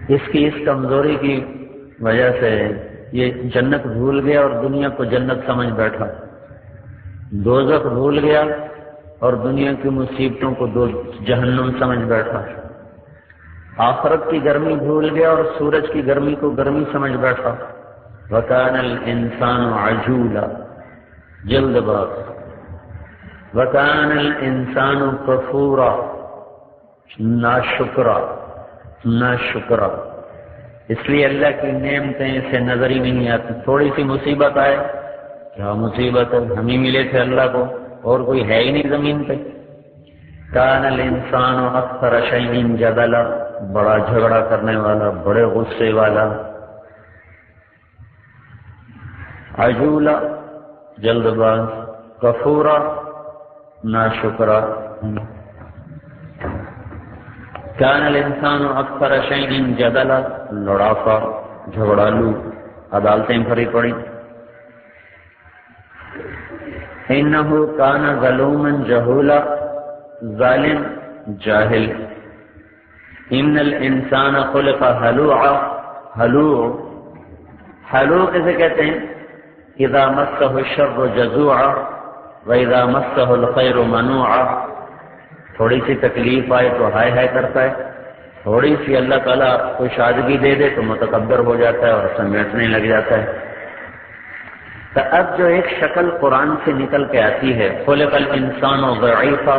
اس کی اس کمزوری کی وجہ سے یہ جنت بھول گیا اور دنیا کو جنت سمجھ بیٹھا، دوزخ بھول گیا اور دنیا کی مصیبتوں کو جہنم سمجھ بیٹھا، آخرت کی گرمی بھول گیا اور سورج کی گرمی کو گرمی سمجھ بیٹھا۔ وَكَانَ الْإِنسَانُ عَجُولًا، جلد باز۔ وَكَانَ الْإِنسَانُ كَفُورًا، ناشکرا۔ اس لیے اللہ کی نعمتیں اسے نظر ہی نہیں آتی۔ تھوڑی سی مصیبت آئے، کیا مصیبت ہے، ہم ہی ملے تھے اللہ کو، اور کوئی ہے ہی نہیں زمین پہ۔ کان الانسان اکثر شیء جدلا، بڑا جھگڑا کرنے والا، بڑے غصے والا۔ عجولا، جلد باز۔ کفورا، ناشکرا۔ کان الانسان اکثر شیء جدلا، لڑاکا، جھگڑالو، عدالتیں بھری پڑی۔ انہ کان ظلوما جہولا، ظالم، جاہل۔ ان الانسان خلق ہلوعا، ہلوع کسے کہتے ہیں؟ اذا مسہ الشر جزوعا واذا مسہ الخیر منوعا۔ تھوڑی سی تکلیف آئے تو ہائے ہائے کرتا ہے، تھوڑی سی اللہ تعالیٰ کو شادگی دے دے تو متکبر ہو جاتا ہے اور سمیٹنے لگ جاتا ہے۔ تو اب جو ایک شکل قرآن سے نکل کے آتی ہے، خلق الانسان ضعیفا،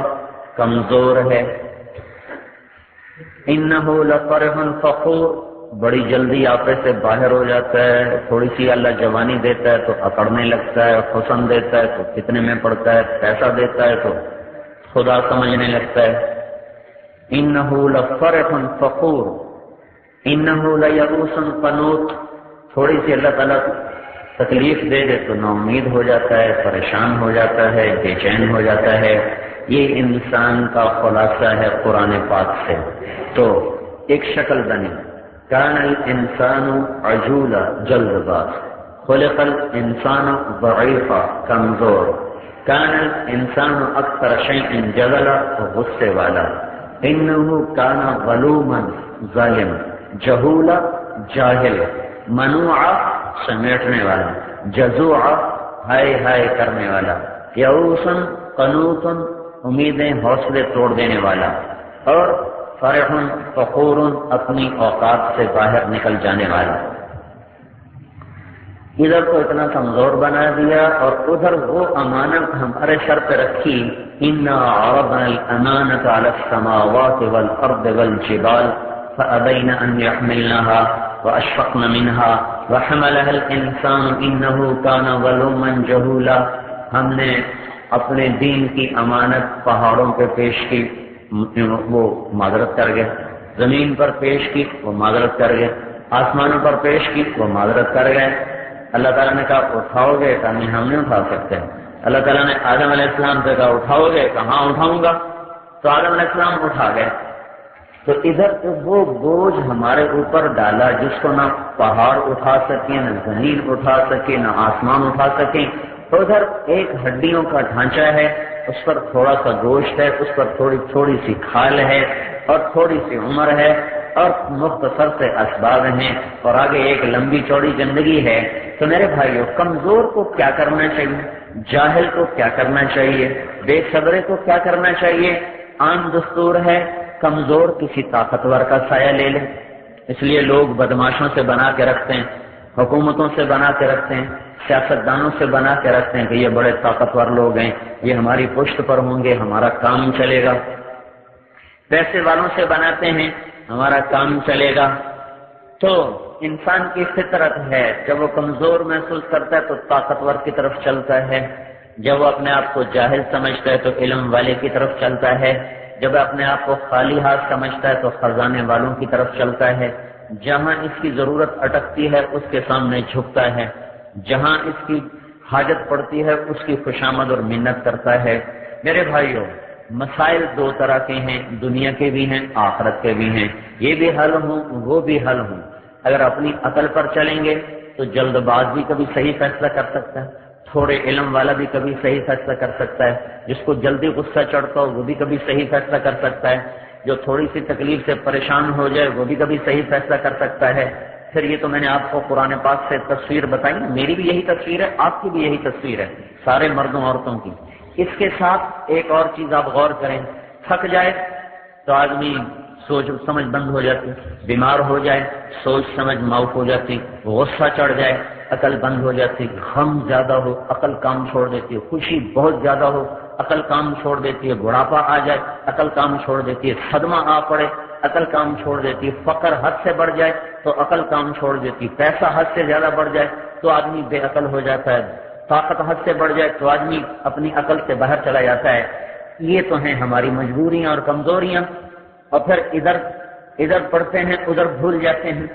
کمزور ہے۔ انہ لفرح فخور، بڑی جلدی آپے سے باہر ہو جاتا ہے، تھوڑی سی اللہ جوانی دیتا ہے تو اکڑنے لگتا ہے، حسن دیتا ہے تو کتنے میں پڑتا ہے، پیسہ دیتا ہے تو خدا سمجھنے لگتا ہے۔ انہ لفرح فخور، انہ لیئوس قنوط، تھوڑی سی اللہ تعالیٰ تکلیف دے دے تو نا امید ہو جاتا ہے، پریشان ہو جاتا ہے، بے چین ہو جاتا ہے۔ یہ انسان کا خلاصہ ہے قرآن پاک سے۔ تو ایک شکل بنی، کان الانسان عجولا، جلد باز۔ خلق الانسان ضعیفا، کمزور۔ کان الانسان اکثر شیء جدلا، غصے والا۔ انہ کان ظلوما، ظالم۔ جہولا، جاہل۔ منوعا، سمیٹنے والا۔ جزوعا، ہائے ہائے کرنے والا۔ یئوسن، قنوطن، امیدیں حوصلے توڑ دینے والا۔ اور فرح فخور، اپنی اوقات سے باہر نکل جانے والا۔ ادھر کو اتنا کمزور بنا دیا اور ادھر وہ امانت ہمارے سر پہ رکھی۔ انا عرضنا الامانة على السماوات والارض والجبال فابين ان يحملنها واشفقن منها وحملها الانسان انه كان ظلوما جهولا۔ ہم نے اپنے دین کی امانت پہاڑوں پہ پیش کی، وہ معذرت کر گئے، زمین پر پیش کی، وہ معذرت کر گئے، آسمانوں پر پیش کی، وہ معذرت کر گئے۔ اللہ تعالیٰ نے کہا اٹھاؤ گے، کہا نہیں ہم نہیں اٹھا سکتے۔ اللہ تعالیٰ نے آدم علیہ السلام سے کہا اٹھاؤ گے، کہاں اٹھاؤں گا، تو آدم علیہ السلام اٹھا گئے۔ تو ادھر وہ بوجھ ہمارے اوپر ڈالا جس کو نہ پہاڑ اٹھا سکیں، نہ زمین اٹھا سکے، نہ آسمان اٹھا سکیں۔ تو ادھر ایک ہڈیوں کا ڈھانچہ ہے، اس پر تھوڑا سا گوشت ہے، اس پر تھوڑی سی کھال ہے اور تھوڑی سی عمر ہے اور مختصر سے اسباب ہیں اور آگے ایک لمبی چوڑی زندگی ہے۔ تو میرے بھائیوں، کمزور کو کیا کرنا چاہیے، جاہل کو کیا کرنا چاہیے، بے صبرے کو کیا کرنا چاہیے؟ عام دستور ہے کمزور کسی طاقتور کا سایہ لے لے۔ اس لیے لوگ بدماشوں سے بنا کے رکھتے ہیں، حکومتوں سے بنا کے رکھتے ہیں، سیاستدانوں سے بنا کے رکھتے ہیں کہ یہ بڑے طاقتور لوگ ہیں، یہ ہماری پشت پر ہوں گے، ہمارا کام چلے گا۔ پیسے والوں سے بناتے ہیں، ہمارا کام چلے گا۔ تو انسان کی فطرت ہے، جب وہ کمزور محسوس کرتا ہے تو طاقتور کی طرف چلتا ہے، جب وہ اپنے آپ کو جاہل سمجھتا ہے تو علم والے کی طرف چلتا ہے، جب اپنے آپ کو خالی ہاتھ سمجھتا ہے تو خزانے والوں کی طرف چلتا ہے، جہاں اس کی ضرورت اٹکتی ہے اس کے سامنے جھکتا ہے، جہاں اس کی حاجت پڑتی ہے اس کی خوشامد اور منت کرتا ہے۔ میرے بھائیوں، مسائل دو طرح کے ہیں، دنیا کے بھی ہیں، آخرت کے بھی ہیں، یہ بھی حل ہوں وہ بھی حل ہوں۔ اگر اپنی عقل پر چلیں گے تو جلد باز بھی کبھی صحیح فیصلہ کر سکتا ہے، تھوڑے علم والا بھی کبھی صحیح فیصلہ کر سکتا ہے، جس کو جلدی غصہ چڑھتا ہو وہ بھی کبھی صحیح فیصلہ کر سکتا ہے، جو تھوڑی سی تکلیف سے پریشان ہو جائے وہ بھی کبھی صحیح فیصلہ کر سکتا ہے۔ پھر یہ تو میں نے آپ کو قرآن پاک سے تصویر بتائی، میری بھی یہی تصویر ہے، آپ کی بھی یہی تصویر ہے، سارے مردوں عورتوں کی۔ اس کے ساتھ ایک اور چیز آپ غور کریں، تھک جائے تو آدمی سوچ سمجھ بند ہو جاتی، بیمار ہو جائے سوچ سمجھ معاف ہو جاتی، غصہ چڑھ جائے عقل بند ہو جاتی، غم زیادہ ہو عقل کام چھوڑ دیتی ہے، خوشی بہت زیادہ ہو عقل کام چھوڑ دیتی ہے، بڑھاپا آ جائے عقل کام چھوڑ دیتی ہے، صدمہ آ پڑے عقل کام چھوڑ دیتی ہے، فقر حد سے بڑھ جائے تو عقل کام چھوڑ دیتی ہے، پیسہ حد سے زیادہ بڑھ جائے تو آدمی بے عقل ہو جاتا ہے، طاقت حد سے بڑھ جائے تو آدمی اپنی عقل سے باہر چلا جاتا ہے۔ یہ تو ہیں ہماری مجبوریاں اور کمزوریاں، اور پھر ادھر پڑھتے ہیں ادھر بھول جاتے ہیں،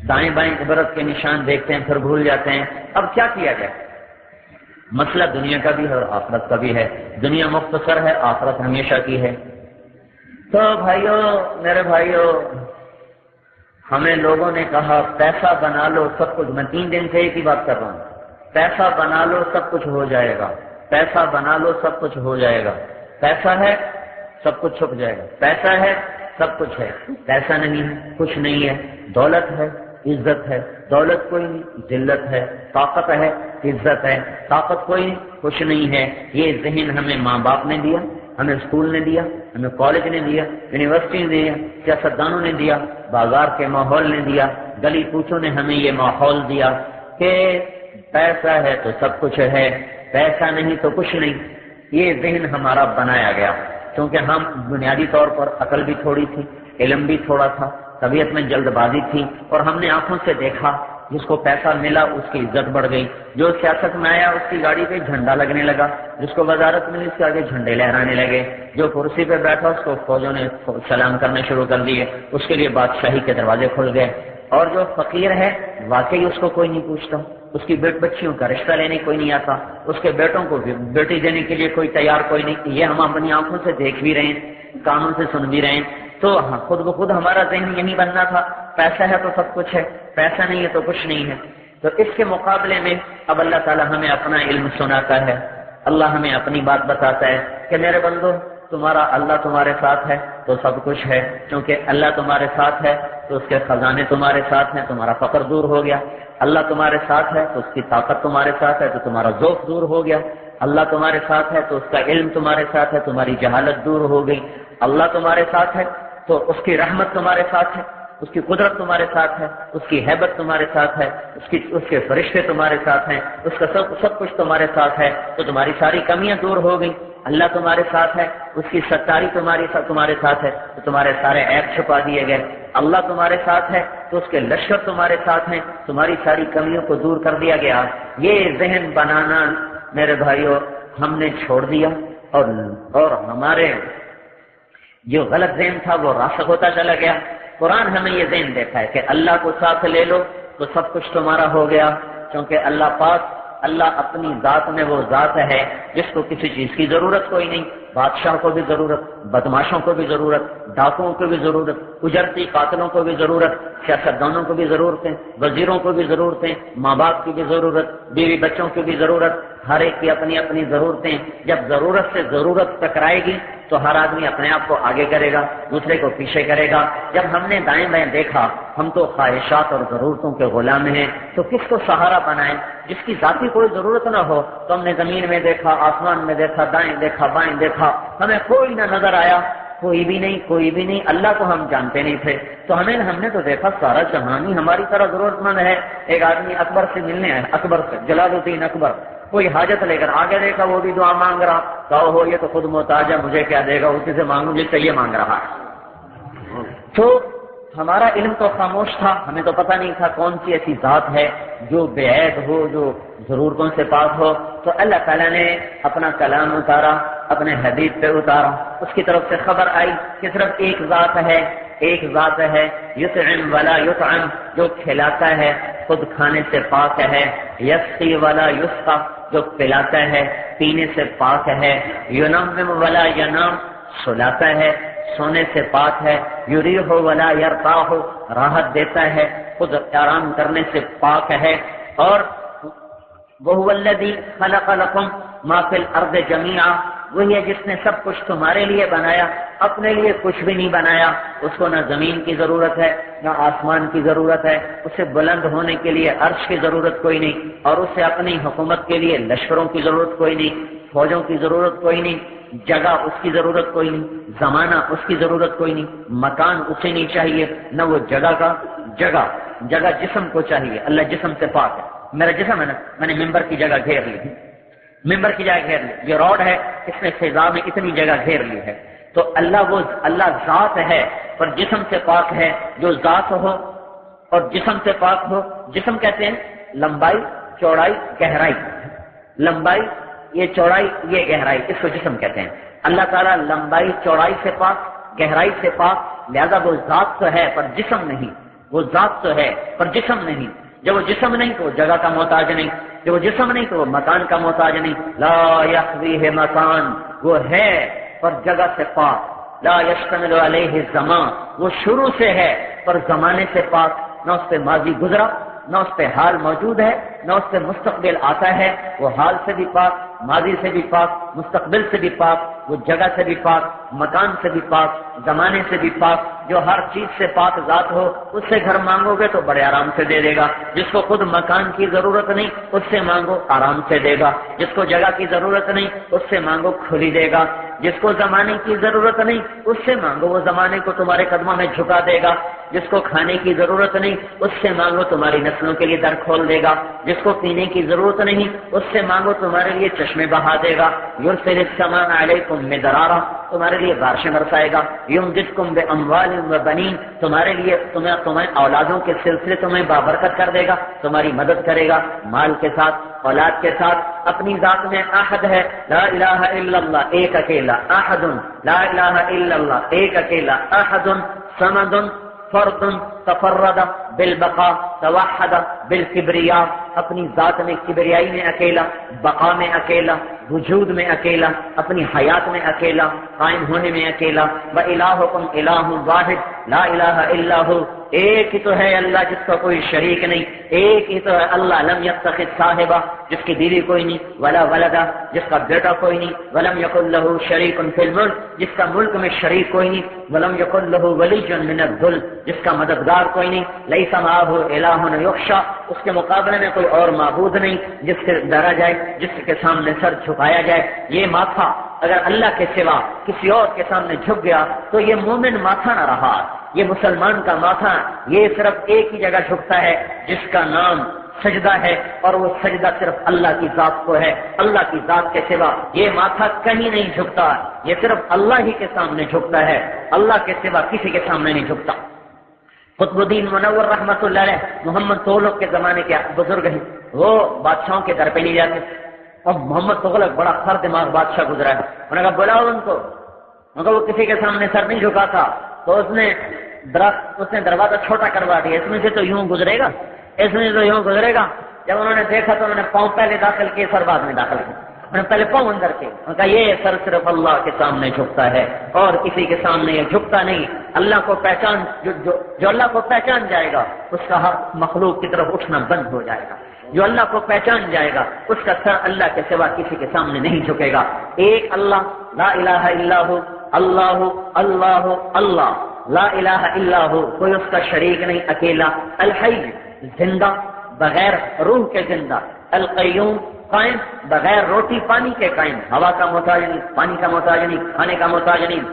دائیں بائیں عبرت کے نشان دیکھتے ہیں پھر بھول جاتے ہیں۔ اب کیا کیا جائے؟ مسئلہ دنیا کا بھی ہے اور آخرت کا بھی ہے، دنیا مختصر ہے، آخرت ہمیشہ کی ہے۔ تو بھائیو، میرے بھائیو، ہمیں لوگوں نے کہا پیسہ بنا لو سب کچھ، میں 3 دن سے ایک ہی بات کر رہا ہوں، پیسہ بنا لو سب کچھ ہو جائے گا، پیسہ بنا لو سب کچھ ہو جائے گا، پیسہ ہے سب کچھ چھپ جائے گا، پیسہ ہے سب کچھ ہے، پیسہ نہیں ہے کچھ نہیں ہے، دولت ہے عزت ہے، دولت کوئی نہیں ذلت ہے، طاقت ہے عزت ہے، طاقت کوئی نہیں کچھ نہیں ہے۔ یہ ذہن ہمیں ماں باپ نے دیا، ہمیں اسکول نے دیا، ہمیں کالج نے دیا، یونیورسٹی نے دیا، سیاستدانوں نے دیا، بازار کے ماحول نے دیا، گلی کوچوں نے ہمیں یہ ماحول دیا کہ پیسہ ہے تو سب کچھ ہے، پیسہ نہیں تو کچھ نہیں۔ یہ ذہن ہمارا بنایا گیا کیونکہ ہم بنیادی طور پر عقل بھی تھوڑی تھی، علم بھی تھوڑا تھا، طبیعت میں جلد بازی تھی، اور ہم نے آنکھوں سے دیکھا جس کو پیسہ ملا اس کی عزت بڑھ گئی، جو سیاست میں آیا اس کی گاڑی پہ جھنڈا لگنے لگا، جس کو وزارت ملی اس کے آگے جھنڈے لہرانے لگے، جو کرسی پہ بیٹھا اس کو فوجوں نے سلام کرنے شروع کر دیے، اس کے لیے بادشاہی کے دروازے کھل گئے۔ اور جو فقیر ہے واقعی اس کو کوئی نہیں پوچھتا، اس کی بچیوں کا رشتہ لینے کوئی نہیں آتا، اس کے بیٹوں کو بیٹی دینے کے لیے کوئی تیار کوئی نہیں، یہ ہم اپنی آنکھوں سے دیکھ بھی رہے ہیں، کانوں سے سن بھی رہے ہیں۔ تو خود بخود ہمارا ذہن یہی بننا تھا، پیسہ ہے تو سب کچھ ہے، پیسہ نہیں ہے تو کچھ نہیں ہے۔ تو اس کے مقابلے میں اب اللہ تعالیٰ ہمیں اپنا علم سناتا ہے، اللہ ہمیں اپنی بات بتاتا ہے کہ میرے بندو تمہارا اللہ تمہارے ساتھ ہے تو سب کچھ ہے، کیونکہ اللہ تمہارے ساتھ ہے تو اس کے خزانے تمہارے ساتھ ہیں، تمہارا فقر دور ہو گیا، اللہ تمہارے ساتھ ہے تو اس کی طاقت تمہارے ساتھ ہے تو تمہارا ذوق دور ہو گیا، اللہ تمہارے ساتھ ہے تو اس کا علم تمہارے ساتھ ہے، تمہاری جہالت دور ہو گئی، اللہ تمہارے ساتھ ہے تو اس کی رحمت تمہارے ساتھ ہے، اس کی قدرت تمہارے ساتھ ہے، اس کی ہیبت تمہارے ساتھ ہے، اس کے فرشتے تمہارے ساتھ ہیں، اس کا سب کچھ تمہارے ساتھ ہے، تو تمہاری ساری کمیاں دور ہو گئی۔ اللہ تمہارے ساتھ ہے، اس کی ستاری تمہارے ساتھ ہے تو تمہارے سارے عیب چھپا دیے گئے۔ اللہ تمہارے ساتھ ہے تو اس کے لشکر تمہارے ساتھ ہیں، تمہاری ساری کمیوں کو دور کر دیا گیا۔ یہ ذہن بنانا میرے بھائیوں ہم نے چھوڑ دیا، اور ہمارے جو غلط ذہن تھا وہ راسخ ہوتا چلا گیا۔ قرآن ہمیں یہ ذہن دیتا ہے کہ اللہ کو ساتھ لے لو تو سب کچھ تمہارا ہو گیا، کیونکہ اللہ پاک، اللہ اپنی ذات میں وہ ذات ہے جس کو کسی چیز کی ضرورت کوئی نہیں، بادشاہ کو بھی ضرورت، بدماشوں کو بھی ضرورت، ڈاکوؤں کو بھی ضرورت، اجرتی قاتلوں کو بھی ضرورت، سیاستدانوں کو بھی ضرورتیں، وزیروں کو بھی ضرورتیں، ماں باپ کی بھی ضرورت، بیوی بچوں کی بھی ضرورت، ہر ایک کی اپنی اپنی ضرورتیں۔ جب ضرورت سے ضرورت ٹکرائے گی تو ہر آدمی اپنے آپ کو آگے کرے گا، دوسرے کو پیچھے کرے گا۔ جب ہم نے دائیں بائیں دیکھا ہم تو خواہشات اور ضرورتوں کے غلام ہیں، تو کس کو سہارا بنائیں؟ جس کی ذاتی کوئی ضرورت نہ ہو تو ہم نے زمین میں دیکھا، آسمان میں دیکھا، دائیں دیکھا، بائیں دیکھا، ہمیں کوئی نہ نظر آیا، کوئی بھی نہیں، اللہ کو ہم جانتے نہیں تھے۔ تو ہم نے تو دیکھا سارا جہان ہی ہماری طرح ضرورت مند ہے۔ ایک آدمی اکبر سے ملنے آیا، اکبر سے، جلال الدین اکبر، کوئی حاجت لے کر آگے دیکھا وہ بھی دعا مانگ رہا، کہو ہو یہ تو خود محتاج ہے، مجھے کیا دے گا، اسی سے مانگوں جس سے یہ مانگ رہا ہے۔ تو ہمارا علم تو خاموش تھا، ہمیں تو پتہ نہیں تھا کون سی ایسی ذات ہے جو بے عیب ہو، جو ضرورتوں سے پاک ہو۔ تو اللہ تعالیٰ نے اپنا کلام اتارا، اپنے حبیب پہ اتارا، اس کی طرف سے خبر آئی کہ صرف ایک ذات ہے، یطعم ولا یطعم، جو کھلاتا ہے خود کھانے سے پاک ہے، یسقی ولا یسقی، جو پلاتا ہے پینے سے پاک ہے، ینم ولا ینام، سلاتا ہے سونے سے پاک ہے، یریح ولا یرتاح، راحت دیتا ہے خود آرام کرنے سے پاک ہے، اور وَهُوَ الَّذِي خَلَقَ لَكُمْ ما فی الارض جمیعا، وہی ہے جس نے سب کچھ تمہارے لیے بنایا، اپنے لیے کچھ بھی نہیں بنایا۔ اس کو نہ زمین کی ضرورت ہے نہ آسمان کی ضرورت ہے، اسے بلند ہونے کے لیے عرش کی ضرورت کوئی نہیں، اور اسے اپنی حکومت کے لیے لشکروں کی ضرورت کوئی نہیں، فوجوں کی ضرورت کوئی نہیں، جگہ اس کی ضرورت کوئی نہیں، زمانہ اس کی ضرورت کوئی نہیں، مکان اسے نہیں چاہیے، نہ وہ جگہ جسم کو چاہیے۔ اللہ جسم سے پاک ہے۔ میرا جسم ہے نا، میں نے ممبر کی جگہ گھیر لی، ممبر کی جگہ گھیر لی، یہ روڈ ہے، اس نے فضا میں اتنی جگہ گھیر لی ہے۔ تو اللہ ذات ہے، پر جسم سے پاک ہے۔ جو ذات ہو اور جسم سے پاک ہو، جسم کہتے ہیں لمبائی، چوڑائی، گہرائی، لمبائی یہ چوڑائی یہ گہرائی، اس کو جسم کہتے ہیں۔ اللہ تعالیٰ لمبائی چوڑائی سے پاک، گہرائی سے پاک، لہذا وہ ذات تو ہے پر جسم نہیں، وہ ذات تو ہے پر جسم نہیں۔ جب وہ جسم نہیں تو وہ جگہ کا محتاج نہیں، جب وہ جسم نہیں تو وہ مکان کا محتاج نہیں۔ لا یخویہ مکان، وہ ہے پر جگہ سے پاک۔ لا یشتمل علیہ زمان، وہ شروع سے ہے پر زمانے سے پاک، نہ اس پہ ماضی گزرا، نہ اس پہ حال موجود ہے، نہ اس پہ مستقبل آتا ہے۔ وہ حال سے بھی پاک، ماضی سے بھی پاک، مستقبل سے بھی پاک، وہ جگہ سے بھی پاک، مکان سے بھی پاک، زمانے سے بھی پاک۔ جو ہر چیز سے پاک ذات ہو، اس سے گھر مانگو گے تو بڑے آرام سے دے دے گا۔ جس کو خود مکان کی ضرورت نہیں، اس سے مانگو آرام سے دے گا۔ جس کو جگہ کی ضرورت نہیں، اس سے مانگو کھلی دے گا۔ جس کو زمانے کی ضرورت نہیں، اس سے مانگو وہ زمانے کو تمہارے قدموں میں جھکا دے گا۔ جس کو کھانے کی ضرورت نہیں، اس سے مانگو تمہاری نسلوں کے لیے در کھول دے گا۔ جس کو پینے کی ضرورت نہیں، اس سے مانگو تمہارے لیے چشمے بہا دے گا۔ یرسل السماء علیکم مدرارا، تمہارے لیے بارشیں برسائے گا۔ یمددکم باموال وبنین، تمہارے لیے تمہیں اولادوں کے سلسلے تمہیں بابرکت کر دے گا، تمہاری مدد کرے گا مال کے ساتھ، اولاد کے ساتھ۔ اپنی ذات میں احد ہے، لا الہ الا اللہ، ایک اکیلا، احد، لا الہ الا اللہ، ایک اکیلا، احد، صمد، فرد، تفرد بالبقاء، توحد بالکبریاء، اپنی ذات میں کبریائی میں اکیلا، بقا میں اکیلا، وجود میں اکیلا، اپنی حیات میں اکیلا، قائم ہونے میں اکیلا۔ وَإِلَٰهُكُمْ إِلَٰهٌ وَاحِدٌ لَا إِلَٰهَ إِلَّا هُوَ، ایک ہی تو ہے اللہ جس کا کوئی شریک نہیں، ایک ہی تو ہے اللہ، لم يتخذ صاحبہ، جس کی بیوی کوئی نہیں، ولا ولدا، جس کا بیٹا کوئی نہیں، ولم يكن له شریک فی الملک، جس کا ملک میں شریک کوئی نہیں، ولم يكن له ولی من الذل، جس کا مددگار کوئی نہیں، لیس معه الہ یخشی، اس کے مقابلے میں کوئی اور معبود نہیں جس سے ڈرا جائے، جس کے سامنے سر جھکایا جائے۔ یہ ماتھا اگر اللہ کے سوا کسی اور کے سامنے جھک گیا تو یہ مومن ماتھا نہ رہا، یہ مسلمان کا ماتھا یہ صرف ایک ہی جگہ جھکتا ہے جس کا نام سجدہ ہے، اور وہ سجدہ صرف اللہ کی ذات کو ہے، اللہ کی ذات کے سوا یہ ماتھا کہیں نہیں جھکتا، یہ صرف اللہ ہی کے سامنے جھکتا ہے، اللہ کے سوا کسی کے سامنے نہیں جھکتا۔ قطب الدین منور رحمۃ اللہ علیہ محمد تغلق کے زمانے کے بزرگ ہیں، وہ بادشاہوں کے در پہ نہیں جاتے۔ اب محمد تغلق بڑا خر دماغ بادشاہ گزرا ہے، انہوں نے کہا بلاؤ ان کو، مگر وہ کسی کے سامنے سر نہیں جھکا تھا، تو اس نے دروازہ چھوٹا کروا دیا، اس میں سے تو یوں گزرے گا، اس میں تو یوں گزرے گا۔ جب انہوں نے دیکھا تو انہوں نے پاؤں پہلے داخل کیے، سر بعد میں داخل کیا، انہوں نے پہلے پاؤں اندر کیے، انہوں نے کہا یہ سر صرف اللہ کے سامنے جھکتا ہے اور کسی کے سامنے یہ جھکتا نہیں۔ اللہ کو پہچان جو اللہ کو پہچان جائے گا اس کا ہر مخلوق کی طرف اٹھنا بند ہو جائے گا، جو اللہ کو پہچان جائے گا اس کا سر اللہ کے سوا کسی کے سامنے نہیں جھکے گا۔ ایک اللہ، لا الہ الا ہو، اللہ اللہ اللہ، لا الہ الا ہو، کوئی اس کا شریک نہیں، اکیلا، الحی، زندہ بغیر روح کے زندہ، القیوم، قائم بغیر روٹی پانی کے قائم، ہوا کا محتاج نہیں، پانی کا محتاج نہیں، کھانے کا محتاج نہیں،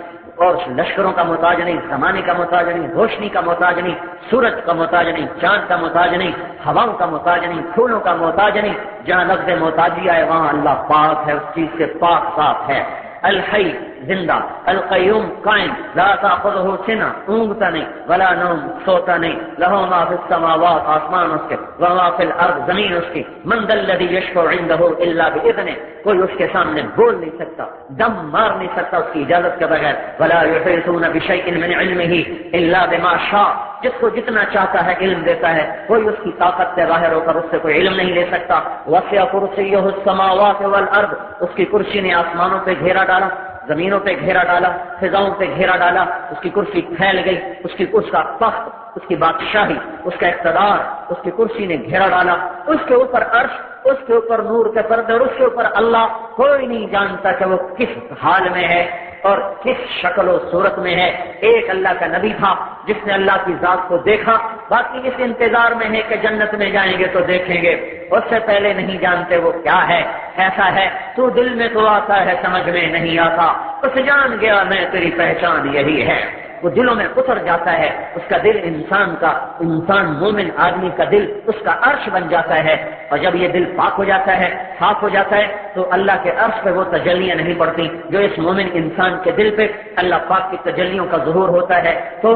اور لشکروں کا محتاج نہیں، زمانے کا محتاج نہیں، روشنی کا محتاج نہیں، سورج کا محتاج نہیں، چاند کا محتاج نہیں، ہواؤں کا محتاج نہیں، پھولوں کا محتاج نہیں۔ جہاں لفظ محتاجی آئے وہاں اللہ پاک ہے، اس چیز سے پاک صاف ہے۔ الحی، زندہ، القیوم، قائم، لا تاخذہ سنہ، اونگتا نہیں، ولا نوم، سوتا نہیں، لہ ما فی السماوات، آسمان اس کے، وما فی الارض، زمین اس کی، من ذا الذی یشفع عنده الا باذنہ، کوئی اس کے سامنے بول نہیں سکتا، دم مار نہیں سکتا اس کی اجازت کے بغیر، ولا یحیطون بشیء من علمہ الا بما شاء، جس کو جتنا چاہتا ہے علم دیتا ہے، کوئی اس کی طاقت سے باہر ہو کر اس سے کوئی علم نہیں لے سکتا۔ وسع کرسیہ السماوات والارض، اس کی کرسی نے آسمانوں پہ گھیرا ڈالا، زمینوں پہ گھیرا ڈالا، فضاؤں پہ گھیرا ڈالا، اس کی کرسی پھیل گئی، اس کا تخت، اس کی بادشاہی، اس کا اقتدار، اس کی کرسی نے گھیرا ڈالا، اس کے اوپر عرش اس کے اوپر نور کے پردے اور اس کے اوپر اللہ، کوئی نہیں جانتا کہ وہ کس حال میں ہے اور کس شکل و صورت میں ہے۔ ایک اللہ کا نبی تھا جس نے اللہ کی ذات کو دیکھا، باقی اس انتظار میں ہے کہ جنت میں جائیں گے تو دیکھیں گے، اس سے پہلے نہیں جانتے وہ کیا ہے، ایسا ہے تو دل میں تو آتا ہے سمجھ میں نہیں آتا، اس جان گیا میں تیری پہچان یہی ہے، وہ دلوں میں اتر جاتا ہے، اس کا دل انسان مومن آدمی کا دل اس کا عرش بن جاتا ہے، اور جب یہ دل پاک ہو جاتا ہے، صاف ہو جاتا ہے، تو اللہ کے عرش پہ وہ تجلیاں نہیں پڑتی جو اس مومن انسان کے دل پہ اللہ پاک کی تجلیوں کا ظہور ہوتا ہے، تو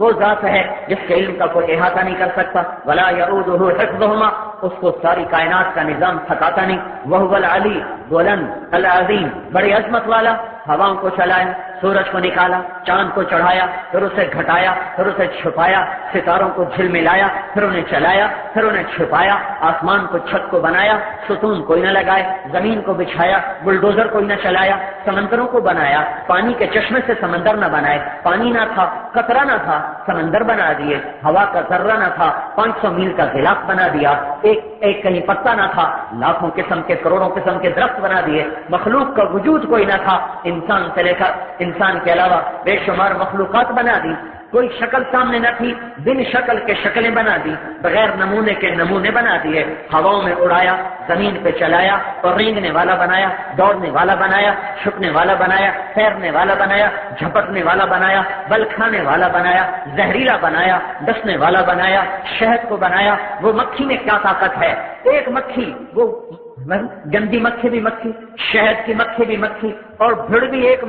وہ ذات ہے جس کے علم کا کوئی احاطہ نہیں کر سکتا، ولا یعودہ حفظہما، اس کو ساری کائنات کا نظام تھکاتا نہیں، وہو العلی بلند العظیم، بڑی عظمت والا، ہواؤں کو چلایا، سورج کو نکالا، چاند کو چڑھایا، پھر اسے گھٹایا، پھر اسے چھپایا، ستاروں کو جھل ملایا، پھر انہیں چلایا، پھر انہیں چھپایا، آسمان کو چھت کو بنایا، ستون کوئی نہ لگائے، زمین کو بچھایا، بلڈوزر کوئی نہ چلایا، سمندروں کو بنایا، پانی کے چشمے سے سمندر نہ بنائے، پانی نہ تھا، قطرہ نہ تھا، سمندر بنا دیے، ہوا کا ذرہ نہ تھا، 500 میل کا غلاف بنا دیا، ایک کہیں پتا نہ تھا، لاکھوں قسم کے کروڑوں قسم کے درخت بنا دیے، مخلوق کا وجود کوئی نہ تھا، انسان سے لے کر انسان کے علاوہ بے شمار مخلوقات بنا دی، کوئی شکل سامنے نہ تھی، بن شکل کے شکلیں بنا دی، بغیر نمونے کے نمونے بنا دیے، ہواؤں میں اڑایا، زمین پہ چلایا، اور رینگنے والا بنایا، دوڑنے والا بنایا، چھپنے والا بنایا، تیرنے والا بنایا، جھپٹنے والا بنایا، بل کھانے والا بنایا، زہریلا بنایا، ڈسنے والا بنایا، شہد کو بنایا، وہ مکھی میں کیا طاقت ہے، ایک مکھی، وہ گندی مکھی بھی مکھی، شہد کی مکھی بھی مکھی، اور بھیڑ بھی ایک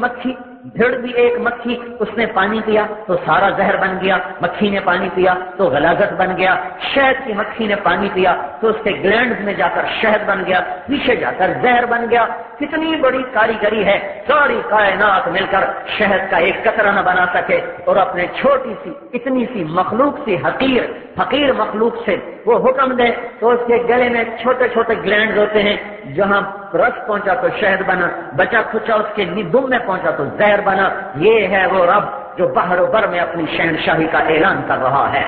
مکھی، اس نے پانی پیا تو سارا زہر بن گیا، مکھی نے پانی پیا تو غلاظت بن گیا، شہد کی مکھی نے پانی پیا تو اس کے گلینڈز میں جا کر شہد بن گیا، پیچھے جا کر زہر بن گیا، کتنی بڑی کاریگری ہے، ساری کائنات مل کر شہد کا ایک قطرہ نہ بنا سکے، اور اپنے چھوٹی سی اتنی سی مخلوق سی حقیر مخلوق سے وہ حکم دے تو اس کے گلے میں چھوٹے چھوٹے گلینڈز ہوتے ہیں، جہاں رس پہنچا تو شہد بنا، بچا کھچا اس کے دم میں پہنچا تو زہر بنا، یہ ہے وہ رب جو بحر و بر میں اپنی شہنشاہی کا اعلان کر رہا ہے۔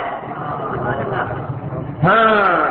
ہاں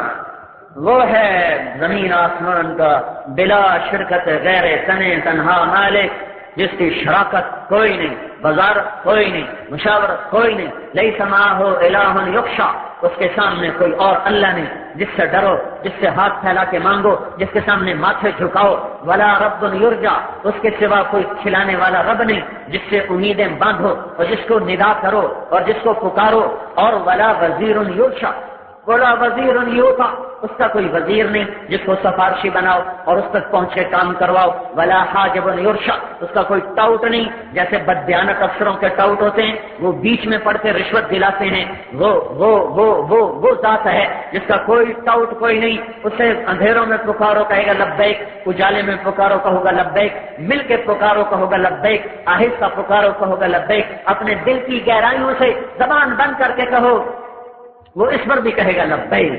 وہ ہے زمین آسمان کا بلا شرکت غیر تنے تنہا مالک، جس کی شراکت کوئی نہیں، وزارت کوئی نہیں، مشاورت کوئی نہیں، لیس معہ الہ یخشی، اس کے سامنے کوئی اور اللہ نہیں جس سے ڈرو، جس سے ہاتھ پھیلا کے مانگو، جس کے سامنے ماتھے جھکاؤ، ولا رب یرجا، اس کے سوا کوئی کھلانے والا رب نہیں جس سے امیدیں باندھو اور جس کو ندا کرو اور جس کو پکارو، اور ولا وزیر یرشا، ولا وزیر یوتا، اس کا کوئی وزیر نہیں جس کو سفارشی بناؤ اور اس تک پہنچ کے کام کرواؤ، ولا حاجب یرشا، اس کا کوئی ٹاؤٹ نہیں، جیسے بددیانت افسروں کے ٹاؤٹ ہوتے ہیں، وہ بیچ میں پڑھ کے رشوت دلاتے ہیں، وہ ذات ہے جس کا کوئی ٹاؤٹ کوئی نہیں، اسے اندھیروں میں پکارو کہے گا لبیک، اجالے میں پکارو کہو گا لبیک، مل کے پکارو کہو گا لبیک، آہستہ پکارو کہو گا لبیک، اپنے دل کی گہرائیوں سے زبان بند کر کے کہو، وہ اس پر بھی کہے گا لبیک،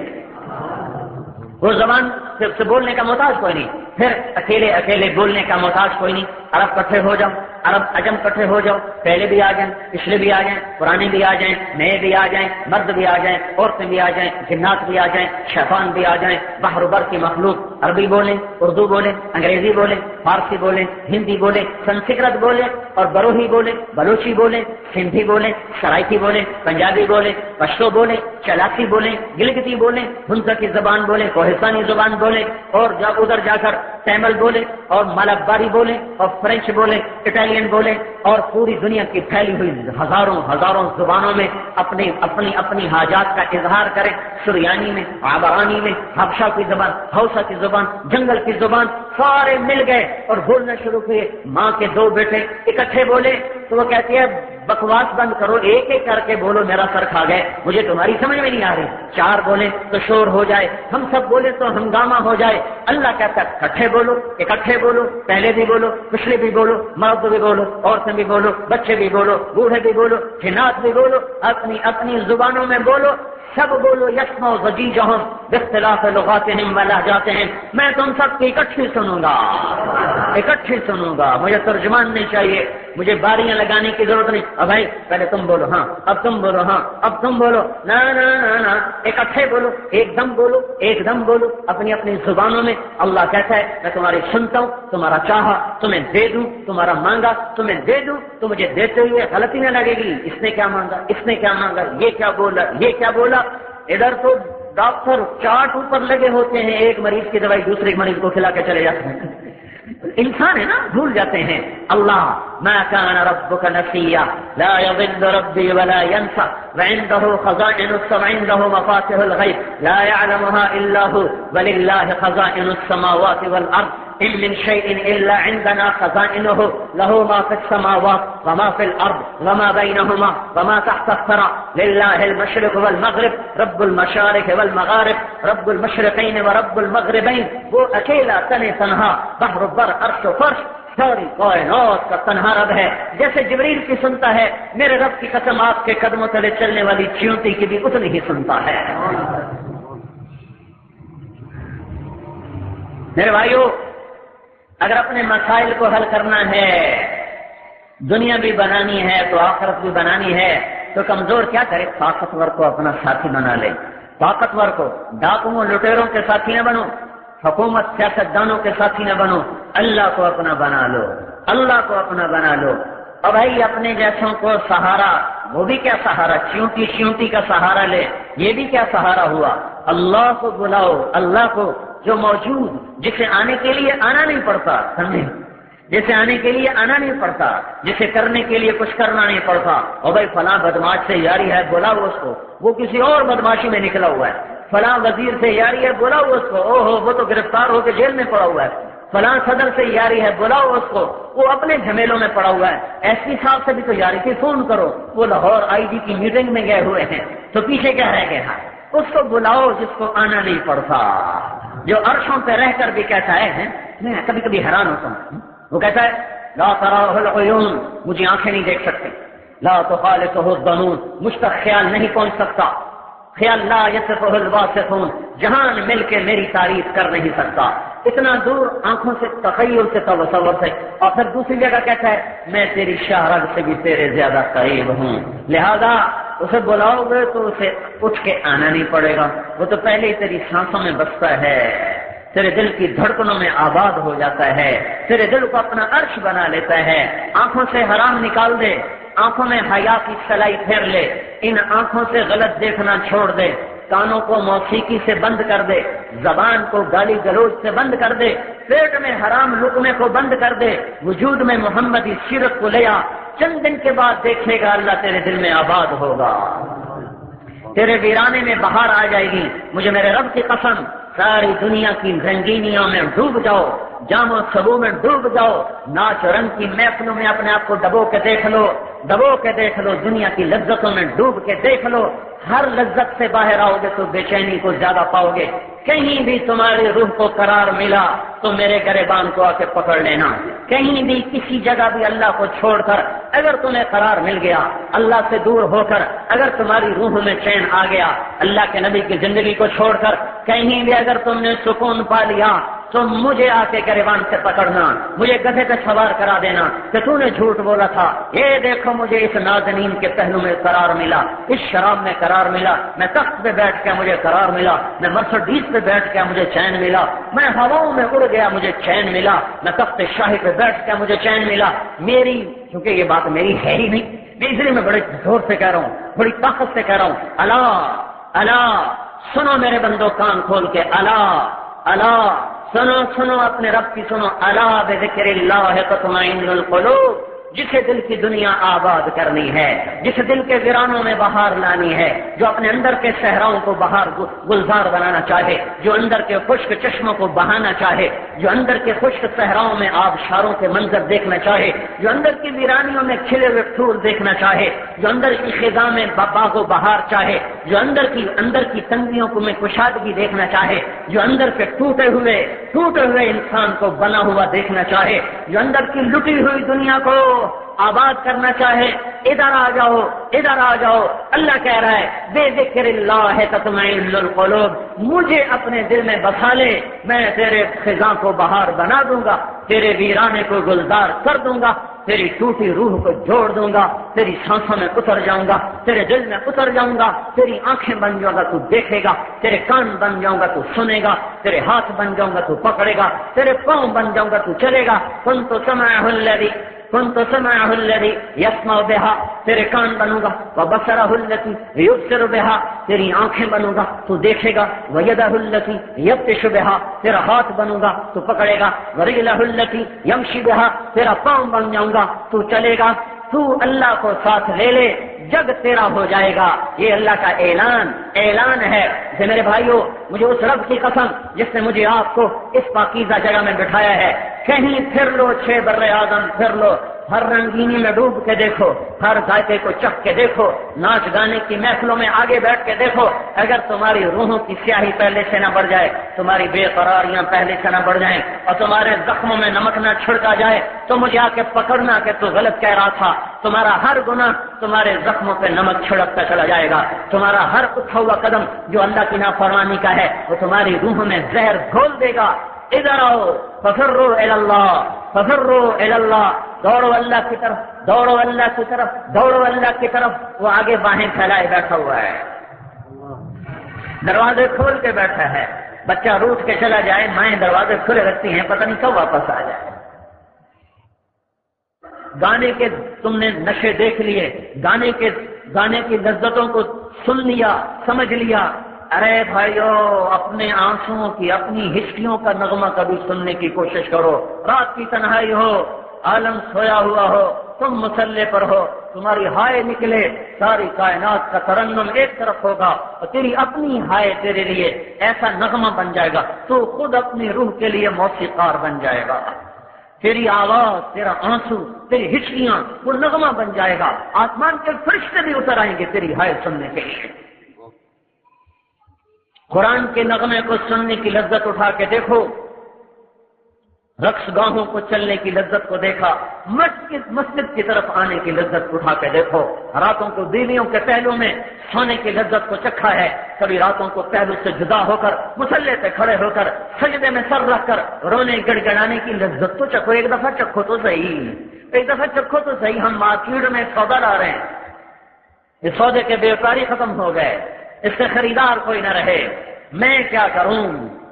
وہ زبان سے بولنے کا محتاج کوئی نہیں، پھر اکیلے بولنے کا محتاج کوئی نہیں، عرب کٹھے ہو جاؤ، عرب عجم کٹھے ہو جاؤ، پہلے بھی آ جائیں، پچھلے بھی آ جائیں، پرانے بھی آ جائیں، نئے بھی آ جائیں، مرد بھی آ جائیں، عورتیں بھی آ جائیں، جنات بھی آ جائیں، شیطان بھی آ جائیں، بحر بر کی مخلوق، عربی بولیں، اردو بولیں، انگریزی بولیں، فارسی بولیں، ہندی بولیں، سنسکرت بولیں، اور بروہی بولیں، بلوچی بولیں، سندھی بولیں، سرائکی بولیں، پنجابی بولیں، پشتو بولیں، چلاکی بولیں، گلگتی بولیں، ہنسا کی زبان بولیں، کوہستانی زبان بولیں، اور ادھر جا کر تیمل بولیں، اور ملباری بولیں، اور فرینچ بولیں، اٹالین بولیں، اور پوری دنیا کی پھیلی ہوئی ہزاروں زبانوں میں اپنی حاجات کا اظہار کریں، سریانی میں، عبرانی میں، حبشہ کی زبان، ہausa کی زبان، جنگل کی زبان، سارے مل گئے اور بولنا شروع کیے، ماں کے دو بیٹے اکٹھے بولے تو وہ کہتی ہے بکواس بند کرو، ایک ایک کر کے بولو، میرا سر کھا گئے، مجھے تمہاری سمجھ میں نہیں آ رہی، چار بولے تو شور ہو جائے، ہم سب بولے تو ہنگامہ ہو جائے، اللہ کہتا ہے اکٹھے بولو، پہلے بھی بولو، پچھلے بھی بولو، مرد بھی بولو، عورتیں بھی بولو، بچے بھی بولو، بوڑھے بھی بولو، جنات بھی بولو، اپنی زبانوں میں بولو، سب بولو، یسمع ضجیجہم باختلاف لغاتهم ولہجاتهم، میں تم سب کی اکٹھی سنوں گا، اکٹھی سنوں گا، مجھے ترجمان نہیں چاہیے، مجھے باریاں لگانے کی ضرورت نہیں، اب بھائی پہلے تم بولو، ہاں اب تم بولو، ہاں اب تم بولو، نہ نہ نہ نہ، اکٹھے بولو، ایک دم بولو، ایک دم بولو اپنی اپنی زبانوں میں۔ اللہ کہتا ہے میں تمہاری سنتا ہوں، تمہارا چاہا تمہیں دے دوں، تمہارا مانگا تمہیں دے دوں، تو مجھے دیتے ہوئے غلطی نہ لگے گی، اس نے کیا مانگا، اس نے کیا مانگا، یہ کیا بولا، یہ کیا بولا۔ ادھر تو ڈاکٹر چارٹ اوپر لگے ہوتے ہیں، ایک مریض کی دوائی دوسرے مریض کو کھلا کے چلے جاتے ہیں، انسان ہے نا، بھول جاتے ہیں۔ اللہ ما كان ربك نسيا لا يضل ربي ولا ينسى وعنده خزائن السماء عنده مفاتيح الغيب لا يعلمها الا هو ولله خزائن السماوات والارض ان من شيء الا عندنا خزائنه له ما في السماوات وما في الارض وما بينهما وما تحت الثرى لله المشرق والمغرب رب المشارق والمغارب رب المشرقين ورب المغربين، وہ اکیلا تن تنہا بحر بر عرش و فرش ساری کائنات کا تنہا رب ہے۔ جیسے جبریل کی سنتا ہے، میرے رب کی قسم آپ کے قدموں تلے چلنے والی چیونٹی کی بھی اتنی ہی سنتا ہے۔ میرے بھائیو، اگر اپنے مسائل کو حل کرنا ہے، دنیا بھی بنانی ہے تو آخرت بھی بنانی ہے، تو کمزور کیا کرے؟ طاقتور کو اپنا ساتھی بنا لے، طاقتور کو ڈاکوؤں لٹیروں کے ساتھی نہ بنو، حکومت سیاستدانوں کے ساتھی نہ بنو، اللہ کو اپنا بنا لو، اللہ کو اپنا بنا لو۔ اور بھائی اپنے جیسوں کو سہارا، وہ بھی کیا سہارا، چیونٹی چیونٹی کا سہارا لے، یہ بھی کیا سہارا ہوا۔ اللہ کو بلاؤ، اللہ کو جو موجود، جسے آنے کے لیے آنا نہیں پڑتا، سمجھے، جسے آنے کے لیے آنا نہیں پڑتا، جسے کرنے کے لیے کچھ کرنا نہیں پڑتا۔ اور بھائی فلاں بدماش سے یاری ہے، بلاؤ اس کو، وہ کسی اور بدماشی میں نکلا ہوا ہے۔ فلاں وزیر سے یاری ہے، بلاؤ اس کو، اوہو وہ تو گرفتار ہو کے جیل میں پڑا ہوا ہے۔ فلاں صدر سے یاری ہے، بلاؤ اس کو، وہ اپنے جھمیلوں میں پڑا ہوا ہے۔ ایس پی صاحب سے بھی تو یاری تھی، فون کرو، وہ لاہور آئی جی کی میٹنگ میں گئے ہوئے ہیں، تو پیچھے کیا رہ گیا؟ اس کو بلاؤ جس کو آنا نہیں پڑتا، جو عرشوں پہ رہ کر بھی کہتا ہے، میں کبھی کبھی حیران ہوتا ہوں، وہ کہتا ہے لا تراہ العیون، مجھے آنکھیں نہیں دیکھ سکتے، لا تخالطہ الظنون، مجھ تک خیال نہیں پہنچ سکتا، خیال لا یصفہ الواصفون، جہان مل کے میری تعریف کر نہیں سکتا، اتنا دور آنکھوں سے تخیل سے تصور سے۔ اور پھر دوسری جگہ کہتا ہے میں تیری شاہرگ سے بھی تیرے زیادہ قریب ہوں، لہذا اسے بلاؤ گے تو اسے اٹھ کے آنا نہیں پڑے گا، وہ تو پہلے ہی تیری سانسوں میں بستا ہے، تیرے دل کی دھڑکنوں میں آباد ہو جاتا ہے، تیرے دل کو اپنا عرش بنا لیتا ہے۔ آنکھوں سے حرام نکال دے، آنکھوں میں حیا کی سلائی پھیر لے، ان آنکھوں سے غلط دیکھنا چھوڑ دے، کانوں کو موسیقی سے بند کر دے، زبان کو گالی گلوچ سے بند کر دے، پیٹ میں حرام لقمے کو بند کر دے، وجود میں محمدی سیرت کو لے آ، چند دن کے بعد دیکھے گا اللہ تیرے دل میں آباد ہوگا، تیرے ویرانے میں بہار آ جائے گی۔ مجھے میرے رب کی قسم، ساری دنیا کی رنگینیوں میں ڈوب جاؤ، جام و سبو میں ڈوب جاؤ، ناچ رنگ کی محفلوں میں اپنے آپ کو ڈبو کے دیکھ لو، ڈبو کے دیکھ لو، دنیا کی لذتوں میں ڈوب کے دیکھ لو، ہر لذت سے باہر آؤ گے تو بے چینی کو زیادہ پاؤ گے۔ کہیں بھی تمہاری روح کو قرار ملا تو میرے گریبان کو آ کے پکڑ لینا، کہیں بھی کسی جگہ بھی اللہ کو چھوڑ کر اگر تمہیں قرار مل گیا، اللہ سے دور ہو کر اگر تمہاری روح میں چین آ گیا، اللہ کے نبی کی زندگی کو چھوڑ کر کہیں بھی اگر تم نے سکون پا لیا تو مجھے آ کے گریبان سے پکڑنا، مجھے گدھے پہ سوار کرا دینا کہ تو نے جھوٹ بولا تھا، یہ دیکھو مجھے اس نازنین کے پہلو میں قرار ملا، اس شراب میں قرار ملا، میں تخت پہ بیٹھ کے مجھے قرار ملا، میں مرسڈیز پہ بیٹھ کے مجھے چین ملا، میں ہواؤں میں اڑ گیا مجھے چین ملا، میں تخت شاہی پہ بیٹھ کے مجھے چین ملا۔ میری کیونکہ یہ بات میری ہے ہی نہیں، میں اس لیے میں بڑے زور سے کہہ رہا ہوں، بڑی طاقت سے کہہ رہا ہوں، الا الا سنو میرے بندو، کان کھول کے، الا الا سنو سنو اپنے رب کی سنو، الا بذکر اللہ تطمئن القلوب، جسے دل کی دنیا آباد کرنی ہے، جس دل کے ویرانوں میں بہار لانی ہے، جو اپنے اندر کے صحراؤں کو بہار گلزار بنانا چاہے، جو اندر کے خشک چشموں کو بہانا چاہے، جو اندر کے خشک صحراؤں میں آبشاروں کے منظر دیکھنا چاہے، جو اندر کی ویرانیوں میں کھلے ہوئے پھول دیکھنا چاہے، جو اندر کی خزاں میں باغ و بہار چاہے، جو اندر کی تنگیوں کو میں کشادگی دیکھنا چاہے، جو اندر کے ٹوٹے ہوئے انسان کو بنا ہوا دیکھنا چاہے، جو اندر کی لٹی ہوئی دنیا کو آباد کرنا چاہے، ادھر آ جاؤ۔ اللہ کہہ رہا ہے بے ذکر اللہ تطمئن القلوب، مجھے اپنے دل میں بسا لے، میں تیرے خزاں کو بہار بنا دوں گا، تیرے ویرانے کو گلزار کر دوں گا، تیری ٹوٹی روح کو جوڑ دوں گا، تیری سانسوں میں اتر جاؤں گا، تیرے دل میں اتر جاؤں گا، تیری آنکھیں بن جاؤں گا تو دیکھے گا، تیرے کان بن جاؤں گا تو سنے گا، تیرے ہاتھ بن جاؤں گا تو پکڑے گا، تیرے پاؤں بن جاؤں گا تو چلے گا۔ كنت سمعه الذي يسمع بها، تیرے کان بنوں گا، وبصره الذي يبصر بها، تیری آنکھیں بنوں گا تو دیکھے گا، ويده التي يبطش بها، تیرا ہاتھ بنوں گا تو پکڑے گا، ورجله التي يمشي بها، تیرا پاؤں بن جاؤں گا تو چلے گا۔ تو اللہ کو ساتھ لے لے، جگ تیرا ہو جائے گا۔ یہ اللہ کا اعلان ہے کہ میرے بھائیوں، مجھے اس رب کی قسم جس نے مجھے آپ کو اس پاکیزہ جگہ میں بٹھایا ہے، کہیں پھر لو، 6 بر اعظم پھر لو، ہر رنگینی میں ڈوب کے دیکھو، ہر ذائقے کو چکھ کے دیکھو، ناچ گانے کی محفلوں میں آگے بیٹھ کے دیکھو، اگر تمہاری روحوں کی سیاہی پہلے سے نہ بڑھ جائے، تمہاری بے قراریاں پہلے سے نہ بڑھ جائیں، اور تمہارے زخموں میں نمک نہ چھڑکا جائے، تو مجھے آ کے پکڑنا کہ تو غلط کہہ رہا تھا۔ تمہارا ہر گناہ تمہارے زخموں پہ نمک چھڑکتا چلا جائے گا، تمہارا ہر اٹھا ہوا قدم جو اللہ کی نافرمانی کا ہے وہ تمہاری روح میں زہر گھول دے گا۔ ادھر آؤ، ففروا الی اللہ، ففروا الی اللہ، دوڑو اللہ کی طرف، دوڑو اللہ کی طرف، دوڑو اللہ کی طرف۔ وہ آگے باہیں پھیلائے بیٹھا ہوا ہے، دروازے کھول کے بیٹھا ہے، بچہ روٹ کے چلا جائے، مائیں دروازے کھلے رکھتی ہیں، پتہ نہیں کب واپس آ جائے۔ گانے کے تم نے نشے دیکھ لیے، گانے کی لذتوں کو سن لیا، سمجھ لیا، ارے بھائیو، اپنے آنسوؤں کی، اپنی ہچکیوں کا نغمہ کبھی سننے کی کوشش کرو۔ رات کی تنہائی ہو، عالم سویا ہوا ہو، تم مسلح پر ہو، تمہاری ہائے نکلے، ساری کائنات کا ترنم ایک طرف ہوگا، اور تیری اپنی ہائے تیرے لیے ایسا نغمہ بن جائے گا، تو خود اپنی روح کے لیے موسیقار بن جائے گا۔ تیری آواز، تیرا آنسو، تیری ہچکیاں وہ نغمہ بن جائے گا، آسمان کے فرشتے بھی اتر آئیں گے تیری ہائے سننے کے لیے۔ قرآن کے نغمے کو سننے کی لذت اٹھا کے دیکھو، رقص گاہوں کو چلنے کی لذت کو دیکھا، مسجد کی طرف آنے کی لذت اٹھا کے دیکھو، راتوں کو بیویوں کے پہلو میں سونے کی لذت کو چکھا ہے، کبھی راتوں کو پہلو سے جدا ہو کر مصلے پہ کھڑے ہو کر سجدے میں سر رکھ کر رونے گڑ گڑانے کی لذت تو چکھو، ایک دفعہ چکھو تو صحیح، ایک دفعہ چکھو تو صحیح۔ ہم مارکیٹ میں سودا لا رہے ہیں، اس سودے کے بیکاری ختم ہو گئے، اس سے خریدار کوئی نہ رہے، میں کیا کروں؟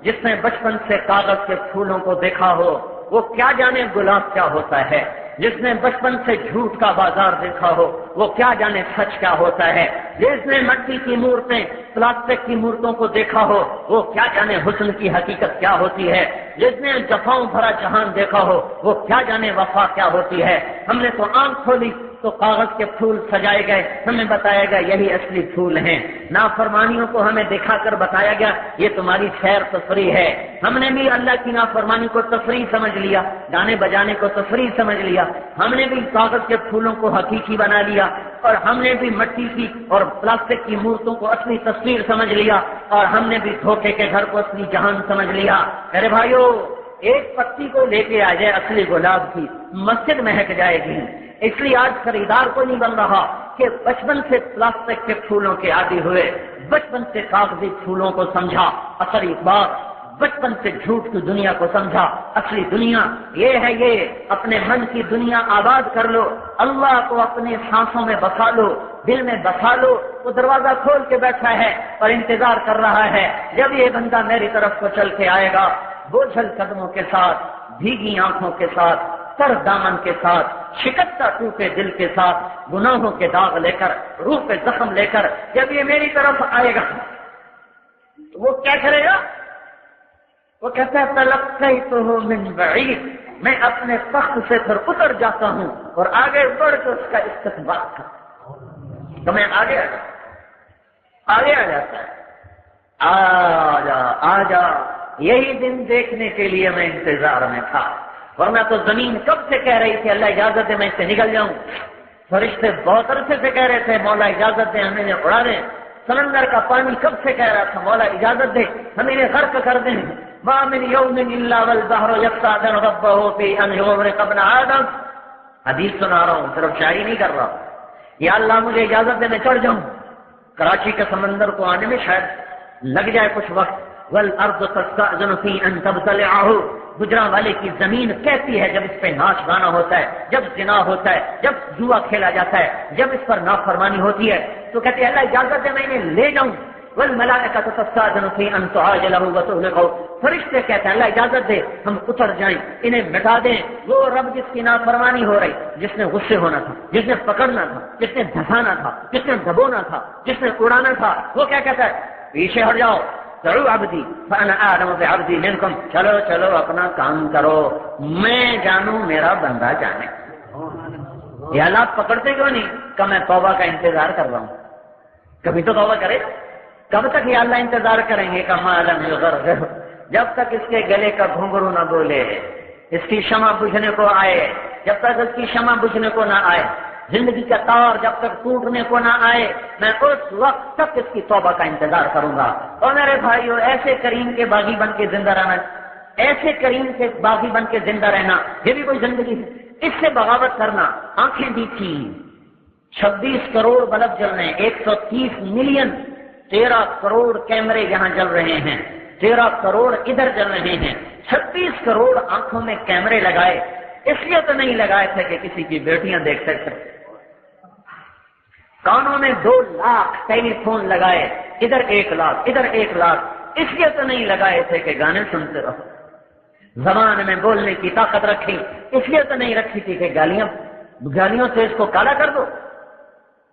جس نے بچپن سے کاغذ کے پھولوں کو دیکھا ہو وہ کیا جانے گلاب کیا ہوتا ہے، جس نے بچپن سے جھوٹ کا بازار دیکھا ہو وہ کیا جانے سچ کیا ہوتا ہے، جس نے مٹی کی مورتیں، پلاسٹک کی مورتوں کو دیکھا ہو وہ کیا جانے حسن کی حقیقت کیا ہوتی ہے، جس نے جفاؤں بھرا جہان دیکھا ہو وہ کیا جانے وفا کیا ہوتی ہے۔ ہم نے تو آنکھ کھولی تو کاغذ کے پھول سجائے گئے، ہمیں بتایا گیا یہی اصلی پھول ہیں، نافرمانیوں کو ہمیں دکھا کر بتایا گیا یہ تمہاری سیر تفریح ہے۔ ہم نے بھی اللہ کی نافرمانی کو تفریح سمجھ لیا، گانے بجانے کو تفریح سمجھ لیا، ہم نے بھی کاغذ کے پھولوں کو حقیقی بنا لیا، اور ہم نے بھی مٹی کی اور پلاسٹک کی مورتوں کو اصلی تصویر سمجھ لیا، اور ہم نے بھی دھوکے کے گھر کو اصلی جہان سمجھ لیا۔ میرے بھائیو، ایک پتی کو لے کے آ جائے اصلی گلاب کی، مسجد مہک جائے گی۔ اس لیے آج خریدار کو نہیں بن رہا کہ بچپن سے پلاسٹک کے پھولوں کے عادی ہوئے، بچپن سے کاغذی پھولوں کو سمجھا اصلی بات، بچپن سے جھوٹ کی دنیا کو سمجھا اصلی دنیا یہ ہے۔ یہ اپنے من کی دنیا آباد کر لو، اللہ کو اپنے سانسوں میں بسا لو، دل میں بسا لو۔ وہ دروازہ کھول کے بیٹھا ہے اور انتظار کر رہا ہے جب یہ بندہ میری طرف کو چل کے آئے گا، بوجھل قدموں کے ساتھ، بھیگی آنکھوں کے ساتھ، سر دامن کے ساتھ، شکستہ ٹوٹے دل کے ساتھ، گناہوں کے داغ لے کر، روح پہ زخم لے کر جب یہ میری طرف آئے گا وہ کیا کرے گا؟ وہ کہتا ہے تلقیتہ من بعید، میں اپنے تخت سے پھر اتر جاتا ہوں اور آگے بڑھ کر اس کا استقبال کرتا ہوں۔ تو میں آگے آ جاتا ہے، آ جا، یہی دن دیکھنے کے لیے میں انتظار میں تھا، ورنہ تو زمین کب سے کہہ رہی تھی اللہ اجازت دے میں اس سے نکل جاؤں، فرشتے بہت عرصے سے کہہ رہے تھے مولا اجازت دے ہمیں اڑا دیں، سمندر کا پانی کب سے کہہ رہا تھا مولا اجازت دے ہم انہیں غرق کر دیں. ما من یوم الا والبحر یستأذن ربه فی ان یغرق ابن آدم. حدیث سنا رہا ہوں، صرف شاعری نہیں کر رہا. یا اللہ مجھے اجازت دے میں چڑھ جاؤں. کراچی کے سمندر کو آنے میں شاید لگ جائے کچھ وقت. والارض تستأذن فی ان تبتلعه. گجرانوالے کی زمین کہتی ہے جب اس پہ ناچ گانا ہوتا ہے، جب زنا ہوتا ہے، جب جوا کھیلا جاتا ہے، جب اس پر نافرمانی ہوتی ہے تو کہتے ہیں اللہ اجازت دے میں انہیں لے جاؤں. والملائکۃ تستأذن فی ان تعاجلہ وتهلکہ. فرشتے کہتے ہیں اللہ اجازت دے ہم اتر جائیں انہیں مٹا دیں. وہ رب جس کی نافرمانی ہو رہی، جس نے غصے ہونا تھا، جس نے پکڑنا تھا، جس نے دھسانا تھا، جس نے دبونا تھا، جس نے اڑانا تھا، وہ کیا کہتا ہے پیچھے ہٹ جاؤ. ضرور عبدی فانا اعلم بعبدی منکم. چلو چلو اپنا کام کرو، میں جانوں میرا بندہ جانے. یہ حالات پکڑتے کیوں نہیں کہ میں توبہ کا انتظار کر رہا ہوں. کبھی تو توبہ کرے. کب تک یہ اللہ انتظار کریں گے کہ ما لم یغرغر، جب تک اس کے گلے کا گھنگرو نہ بولے، اس کی شمع بجھنے کو آئے. جب تک اس کی شمع بجھنے کو نہ آئے، زندگی کا تار جب تک ٹوٹنے کو نہ آئے، میں اس وقت تک اس کی توبہ کا انتظار کروں گا. اور میرے بھائیو ایسے کریم کے باغی بن کے زندہ رہنا، ایسے کریم کے باغی بن کے زندہ رہنا، یہ بھی کوئی زندگی ہے. اس سے بغاوت کرنا. آنکھیں دی تھی 26 کروڑ بلب جل رہے ہیں، 130 ملین، 13 کروڑ کیمرے یہاں جل رہے ہیں، 13 کروڑ ادھر جل رہے ہیں. 26 کروڑ آنکھوں میں کیمرے لگائے. اس لیے تو نہیں لگائے تھے کہ کسی کی بیٹیاں دیکھ سکتے. کانوں میں 2 لاکھ ٹیلی فون لگائے، ادھر 1 لاکھ ادھر 1 لاکھ. اس لیے تو نہیں لگائے تھے کہ گانے سنتے رہو. زبان میں بولنے کی طاقت رکھی، اس لیے تو نہیں رکھی تھی کہ گالیوں سے اس کو کالا کر دو.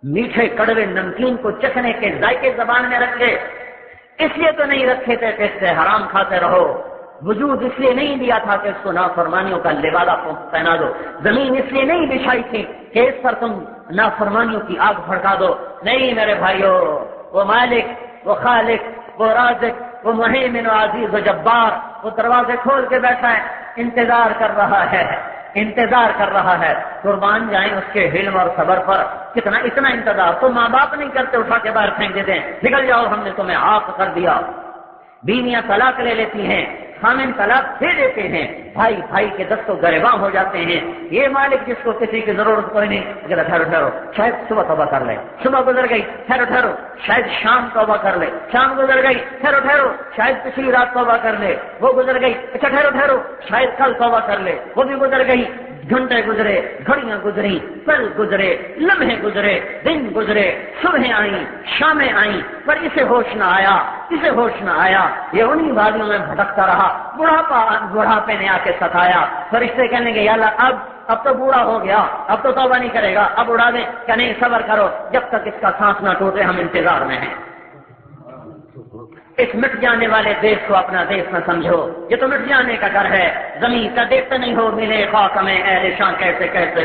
میٹھے کڑوے نمکین کو چکھنے کے ذائقے زبان میں رکھے، اس لیے تو نہیں رکھے تھے کہ اس سے حرام کھاتے رہو. وجود اس لیے نہیں دیا تھا کہ اس کو نافرمانیوں کا لبادہ پہنا دو. زمین اس لیے نہیں بچھائی تھی کہ اس پر تم نافرمانیوں کی آگ بھڑکا دو. نہیں میرے بھائیو، وہ مالک، وہ خالق، وہ رازق، وہ مہیمن و عزیز و جبار، وہ دروازے کھول کے بیٹھا ہے، انتظار کر رہا ہے، انتظار کر رہا ہے. قربان جائیں اس کے حلم اور صبر پر. اتنا انتظار تو ماں باپ نہیں کرتے، اٹھا کے باہر پھینک دیتے ہیں، نکل جاؤ ہم نے تمہیں عاق کر دیا. بیویاں طلاق لے لیتی ہیں، خامن طلاق دے دیتے ہیں، بھائی بھائی کے دستوں گریباں ہو جاتے ہیں. یہ مالک جس کو کسی کی ضرورت کوئی نہیں، اگر ٹھہرو شاید صبح توبہ کر لے، صبح گزر گئی، ٹھہرو شاید شام توبہ کر لے، شام گزر گئی، ٹھہرو شاید پچھلی رات توبہ کر لے، وہ گزر گئی، اچھا ٹھہرو شاید کل توبہ کر لے، وہ بھی گزر گئی. گھنٹے گزرے، گھڑیاں گزری، پل گزرے، لمحے گزرے، دن گزرے، صبح آئیں، شامیں آئیں، پر اسے ہوش نہ آیا، اسے ہوش نہ آیا. یہ انہی وادیوں میں بھٹکتا رہا. بڑھاپے نے آ کے ستایا. فرشتے کہنے کے یا اللہ اب تو بوڑھا ہو گیا، اب تو توبہ نہیں کرے گا، اب اڑا دیں. کہ نہیں، صبر کرو، جب تک اس کا سانس نہ ٹوٹے ہم انتظار میں ہیں. اس مٹ جانے والے دیش کو اپنا دیش نہ سمجھو، یہ تو مٹ جانے کا گھر ہے. زمین کا دیکھتے نہیں ہو، ملے خاک میں اے نشاں کیسے کیسے،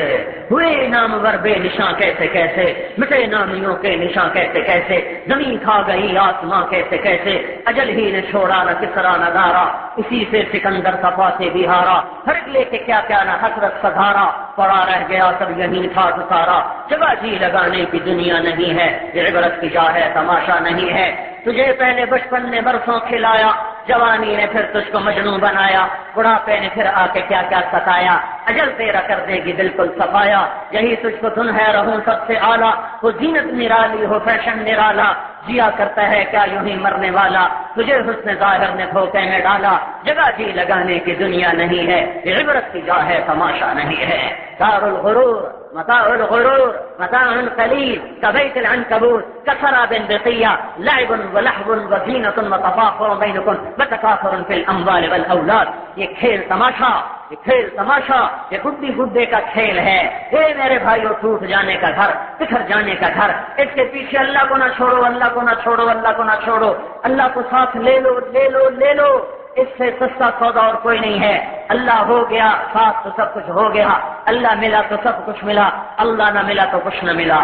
ہوئے نامور بے نشاں کیسے کیسے، مٹے نامیوں کے نشاں کیسے کیسے، زمین کھا گئی آسماں کیسے کیسے، اجل ہی نے چھوڑا نہ کسرا نہ دارا، اسی سے سکندر صفا سے بہارا، ہر لے کے کیا کیا نہ حسرت سدھارا، پڑا رہ گیا سب یہیں تھا سارا. جگہ جی لگانے کی دنیا نہیں ہے، یہ عبرت کی جا ہے، تماشا نہیں ہے. تجھے پہلے بچپن نے برسوں کھلایا، جوانی نے پھر تجھ کو مجنون بنایا، بڑھاپے نے پھر آ کے کیا کیا ستایا، اجل تیرا کر دے گی بالکل صفایا. یہی تجھ کو دن ہے رہوں سب سے اعلیٰ، وہ زینت نرالی ہو فیشن نرالا، جیا کرتا ہے کیا یوں ہی مرنے والا، تجھے حسن ظاہر نے دھوکے میں ڈالا. جگہ جی لگانے کی دنیا نہیں ہے، یہ عبرت کی جا ہے، تماشا نہیں ہے. دار الغرور متاع الغرور متاع قلیل كبيت العنكبوت كسراب بقية لعب ولهو وزينة وتفاخر بينكم وتكاثر في الأموال والأولاد. یہ کھیل تماشا، یہ گڈی گڈے کا کھیل ہے. اے میرے بھائیو، ٹوٹ جانے کا گھر، بکھر جانے کا گھر. اس کے پیچھے اللہ کو نہ چھوڑو، اللہ کو نہ چھوڑو، اللہ کو نہ چھوڑو. اللہ کو ساتھ لے لو، لے لو، لے لو. اس سے سستا سودا اور کوئی نہیں ہے. اللہ ہو گیا ساتھ تو سب کچھ ہو گیا، اللہ ملا تو سب کچھ ملا، اللہ نہ ملا تو کچھ نہ ملا.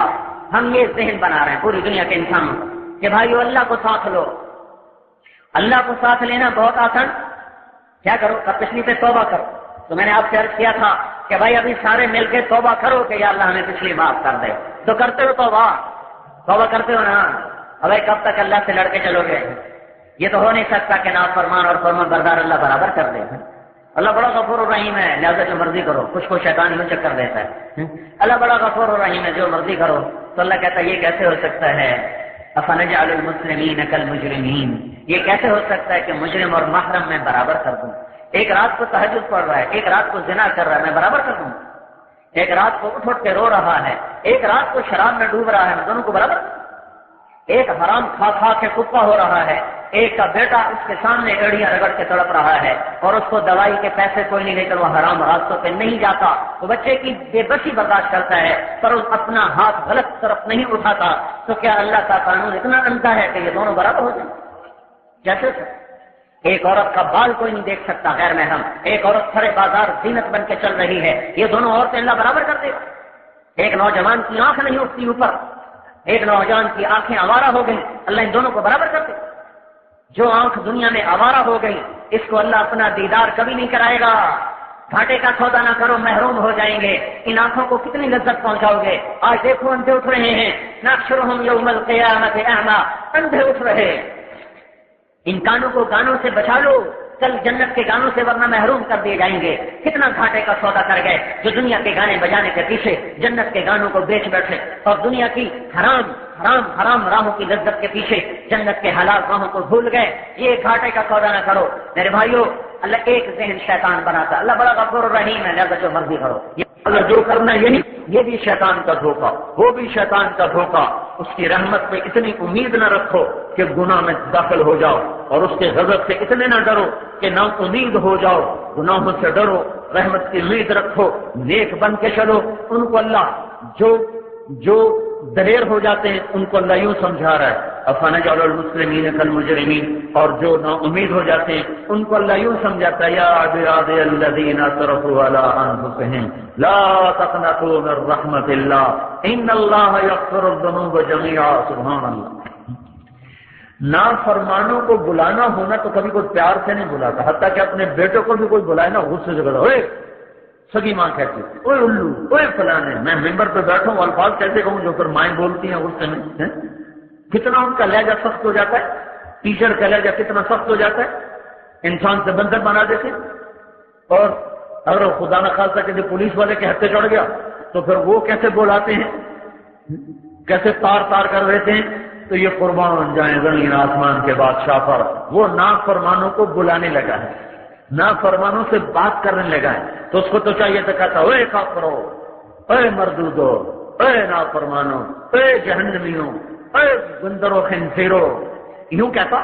ہم یہ ذہن بنا رہے ہیں پوری دنیا کے انسانوں کہ بھائیو اللہ کو ساتھ لو. اللہ کو ساتھ لینا بہت آسان. کیا کرو؟ پچھلی پہ توبہ کرو. تو میں نے آپ سے عرض کیا تھا کہ بھائی ابھی سارے مل کے توبہ کرو کہ یا اللہ ہمیں پچھلی معاف کر دے. تو کرتے ہو توبہ کرتے ہو نا؟ اب کب تک اللہ سے لڑ کے چلو گے؟ یہ تو ہو نہیں سکتا کہ نافرمان اور فرمان بردار اللہ برابر کر دے. اللہ بڑا غفور الرحیم ہے، لہٰذا جو مرضی کرو. کچھ کو شیطان یوں چکر دیتا ہے، اللہ بڑا غفور الرحیم ہے، جو مرضی کرو. تو اللہ کہتا ہے یہ کیسے ہو سکتا ہے؟ افنجعل المسلمین کالمجرمین، یہ کیسے ہو سکتا ہے کہ مجرم اور محرم میں برابر کر دوں؟ ایک رات کو تہجد پڑھ رہا ہے، ایک رات کو زنا کر رہا ہے، میں برابر کر دوں؟ ایک رات کو اٹھ کے رو رہا ہے، ایک رات کو شراب میں ڈوب رہا ہے، میں دونوں کو برابر. ایک حرام کھا کھا کے کتا ہو رہا ہے، ایک کا بیٹا اس کے سامنے ایڑیاں رگڑ کے تڑپ رہا ہے اور اس کو دوائی کے پیسے کوئی نہیں لے کر وہ حرام راستوں پہ نہیں جاتا. وہ بچے کی بے بسی برداشت کرتا ہے پر اس اپنا ہاتھ غلط طرف نہیں اٹھاتا. تو کیا اللہ کا قانون اتنا اندھا ہے کہ یہ دونوں برابر ہو جائیں؟ جیسے ایک عورت کا بال کوئی نہیں دیکھ سکتا غیر محرم، ایک عورت سرے بازار زینت بن کے چل رہی ہے، یہ دونوں عورتیں اللہ برابر کر دے گا. ایک نوجوان کی آنکھ نہیں اٹھتی اوپر، ایک نوجوان کی آنکھیں آوارہ ہو گئی، اللہ ان دونوں کو برابر کر دے. جو آنکھ دنیا میں آوارہ ہو گئی اس کو اللہ اپنا دیدار کبھی نہیں کرائے گا. گھاٹے کا سودا نہ کرو، محروم ہو جائیں گے. ان آنکھوں کو کتنی لذت پہنچاؤ گے؟ آج دیکھو اندھے اٹھ رہے ہیں، نحشرہم یوم القیامت اعما، اندھے اٹھ رہے. ان کانوں کو گانوں سے بچا لو، کل جنت کے گانوں سے ورنہ محروم کر دیے جائیں گے. کتنا گھاٹے کا سودا کر گئے جو دنیا کے گانے بجانے کے پیچھے جنت کے گانوں کو بیچ بیٹھے اور دنیا کی حرام راہوں کی لذت کے پیچھے جنت کے حلال راہوں کو بھول گئے. یہ گھاٹے کا سودا نہ کرو میرے بھائیوں. اللہ ایک ذہن شیطان بناتا، اللہ بڑا غفور الرحیم ہے، لہذا جو مرضی کرو. اللہ جو کرنا یہ بھی شیطان کا دھوکہ، وہ بھی شیطان کا دھوکہ. اس کی رحمت پہ اتنی امید نہ رکھو کہ گناہ میں داخل ہو جاؤ، اور اس کے غضب سے اتنے نہ ڈرو کہ نا امید ہو جاؤ. گناہوں سے ڈرو، رحمت کی امید رکھو، نیک بن کے چلو. ان کو اللہ جو دلیر ہو جاتے ہیں ان کو اللہ یوں سمجھا رہا ہے افنجعل المسلمین کالمجرمین، اور جو نا امید ہو جاتے ہیں ان کو اللہ یوں سمجھاتا ہے یا عبادی الذین اسرفوا علی انفسہم لا تقنطوا من رحمت اللہ ان اللہ یغفر الذنوب جميعا. سبحان اللہ. نافرمانوں کو بلانا ہونا تو کبھی کوئی پیار سے نہیں بلاتا، حتیٰ کہ اپنے بیٹوں کو بھی کوئی بلائے نا غصے سے بلا، اوے سگی ماں کہتی اوے الو اوے فلانے. میں ممبر پہ بیٹھا ہوں الفاظ کیسے کہوں جو پھر مائیں بولتی ہیں غصے میں. کتنا ان کا لہجہ سخت ہو جاتا ہے، ٹیچر کا لہجہ کتنا سخت ہو جاتا ہے، انسان سے بندر بنا دیتے. اور اگر خدا نہ خاصہ کہ پولیس والے کے ہتھے چڑھ گیا تو پھر وہ کیسے بولاتے ہیں، کیسے تار تار کر دیتے ہیں. تو یہ قربان جائیں زمین آسمان کے بادشاہ پر، وہ نافرمانوں کو بلانے لگا ہے، نافرمانوں سے بات کرنے لگا ہے. تو اس کو تو چاہیے تو کہتا اے کافرو، اے مردودو، اے نافرمانو، اے جہنمیوں، اے گندرو خنزیرو. یوں کہتا،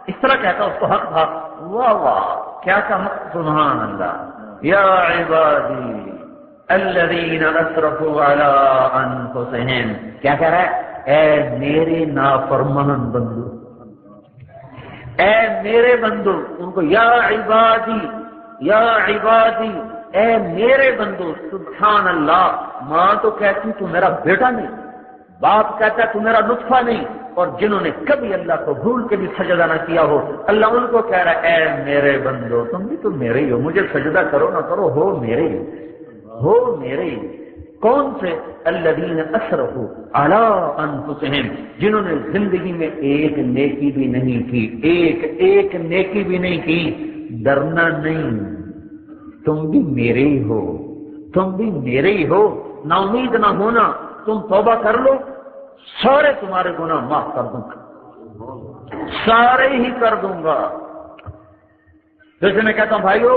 اس طرح کہتا، اس کو حق تھا. واہ واہ کیا کہا، سبحان اللہ. یا عبادی الذین اسرفوا علی انفسہم، کیا کہہ رہا ہے؟ اے میرے نافرمان بندو، اے میرے بندو. ان کو یا عبادی، یا عبادی، اے میرے بندو. سبحان اللہ. ماں تو کہتی تو میرا بیٹا نہیں، باپ کہتا تو میرا نطفہ نہیں. اور جنہوں نے کبھی اللہ کو بھول کے بھی سجدہ نہ کیا ہو، اللہ ان کو کہہ رہا ہے اے میرے بندو تم بھی تو میرے ہی ہو، مجھے سجدہ کرو نہ کرو ہو میرے ہی، ہو میرے ہی. کون سے؟ الذین اسرفوا علی انفسہم، جنہوں نے زندگی میں ایک نیکی بھی نہیں کی، ایک نیکی بھی نہیں کی. ڈرنا نہیں، تم بھی میرے ہی ہو، تم بھی میرے ہی ہو. نا امید نہ ہونا، تم توبہ کر لو، سارے تمہارے گناہ معاف کر دوں گا، سارے ہی کر دوں گا. جیسے میں کہتا ہوں بھائیو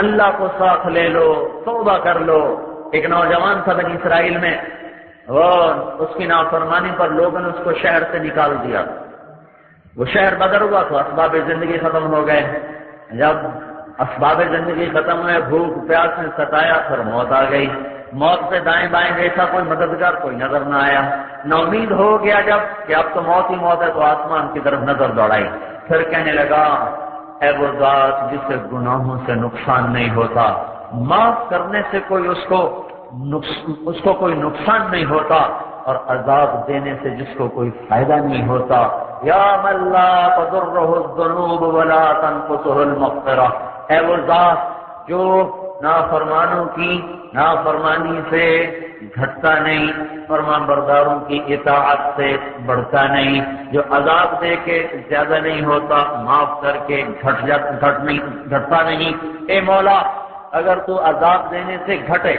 اللہ کو ساتھ لے لو، توبہ کر لو. ایک نوجوان تھا بنی اسرائیل میں، اور اس کی نافرمانی پر لوگوں نے اس کو شہر سے نکال دیا. وہ شہر بدر ہوا تو اسباب زندگی ختم ہو گئے. جب اسباب زندگی ختم ہوئے، بھوک پیاس نے ستایا، پھر موت آ گئی. موت سے دائیں بائیں دیکھا، کوئی مددگار کوئی نظر نہ آیا. ناامید ہو گیا جب کہ اب تو موت ہی موت ہے، تو آسمان کی طرف نظر دوڑائی. پھر کہنے لگا اے وہ ذات جس سے گناہوں سے نقصان نہیں ہوتا، معاف کرنے سے کوئی اس کو کوئی نقصان نہیں ہوتا، اور عذاب دینے سے جس کو کوئی فائدہ نہیں ہوتا. یا من لا تضرہ الذنوب ولا تنقصہ المغفرہ، اے وہ ذات جو نافرمانوں کی نافرمانی سے گھٹتا نہیں، فرمان برداروں کی اطاعت سے بڑھتا نہیں، جو عذاب دے کے زیادہ نہیں ہوتا، معاف کر کے گھٹتا نہیں۔ اے مولا اگر تو عذاب دینے سے گھٹے،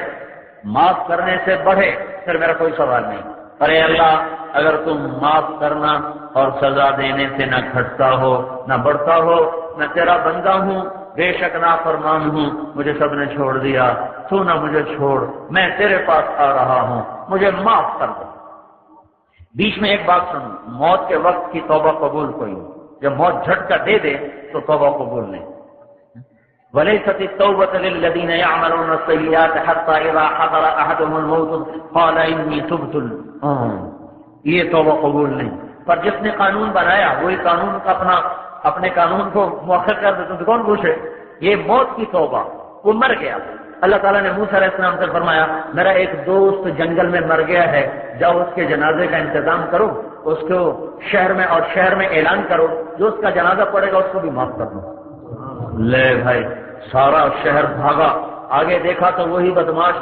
معاف کرنے سے بڑھے، پھر میرا کوئی سوال نہیں۔ ارے اللہ اگر تم معاف کرنا اور سزا دینے سے نہ گھٹتا ہو نہ بڑھتا ہو، میں تیرا بندہ ہوں، بے شک نافرمان ہوں، مجھے سب نے چھوڑ دیا، تو نہ مجھے چھوڑ، میں تیرے پاس آ رہا ہوں، مجھے معاف کر دو۔ بیچ میں ایک بات سنو، موت کے وقت کی توبہ قبول کوئی، جب موت جھٹکا دے دے تو توبہ قبول نہیں۔ وَلَيْسَتِ التَّوْبَةُ لِلَّذِينَ يَعْمَلُونَ السَّيِّئَاتِ حَتَّى إِذَا حَضَرَ أَحَدَهُمُ الْمَوْتُ قَالَ إِنِّي تُبْتُ الْآنَ، یہ توبہ قبول نہیں۔ پر جس نے قانون بنایا وہی قانون کا اپنے قانون کو مؤخر کر دیتے تو کون پوچھے؟ یہ موت کی توبہ، وہ مر گیا۔ اللہ تعالیٰ نے موسیٰ علیہ السلام سے فرمایا میرا ایک دوست جنگل میں مر گیا ہے، جاؤ اس کے جنازے کا انتظام کرو، اس کو شہر میں اعلان کرو، جو اس کا جنازہ پڑے گا اس کو بھی معاف کر دو۔ لے بھائی سارا شہر بھاگا، آگے دیکھا تو وہی بدماش۔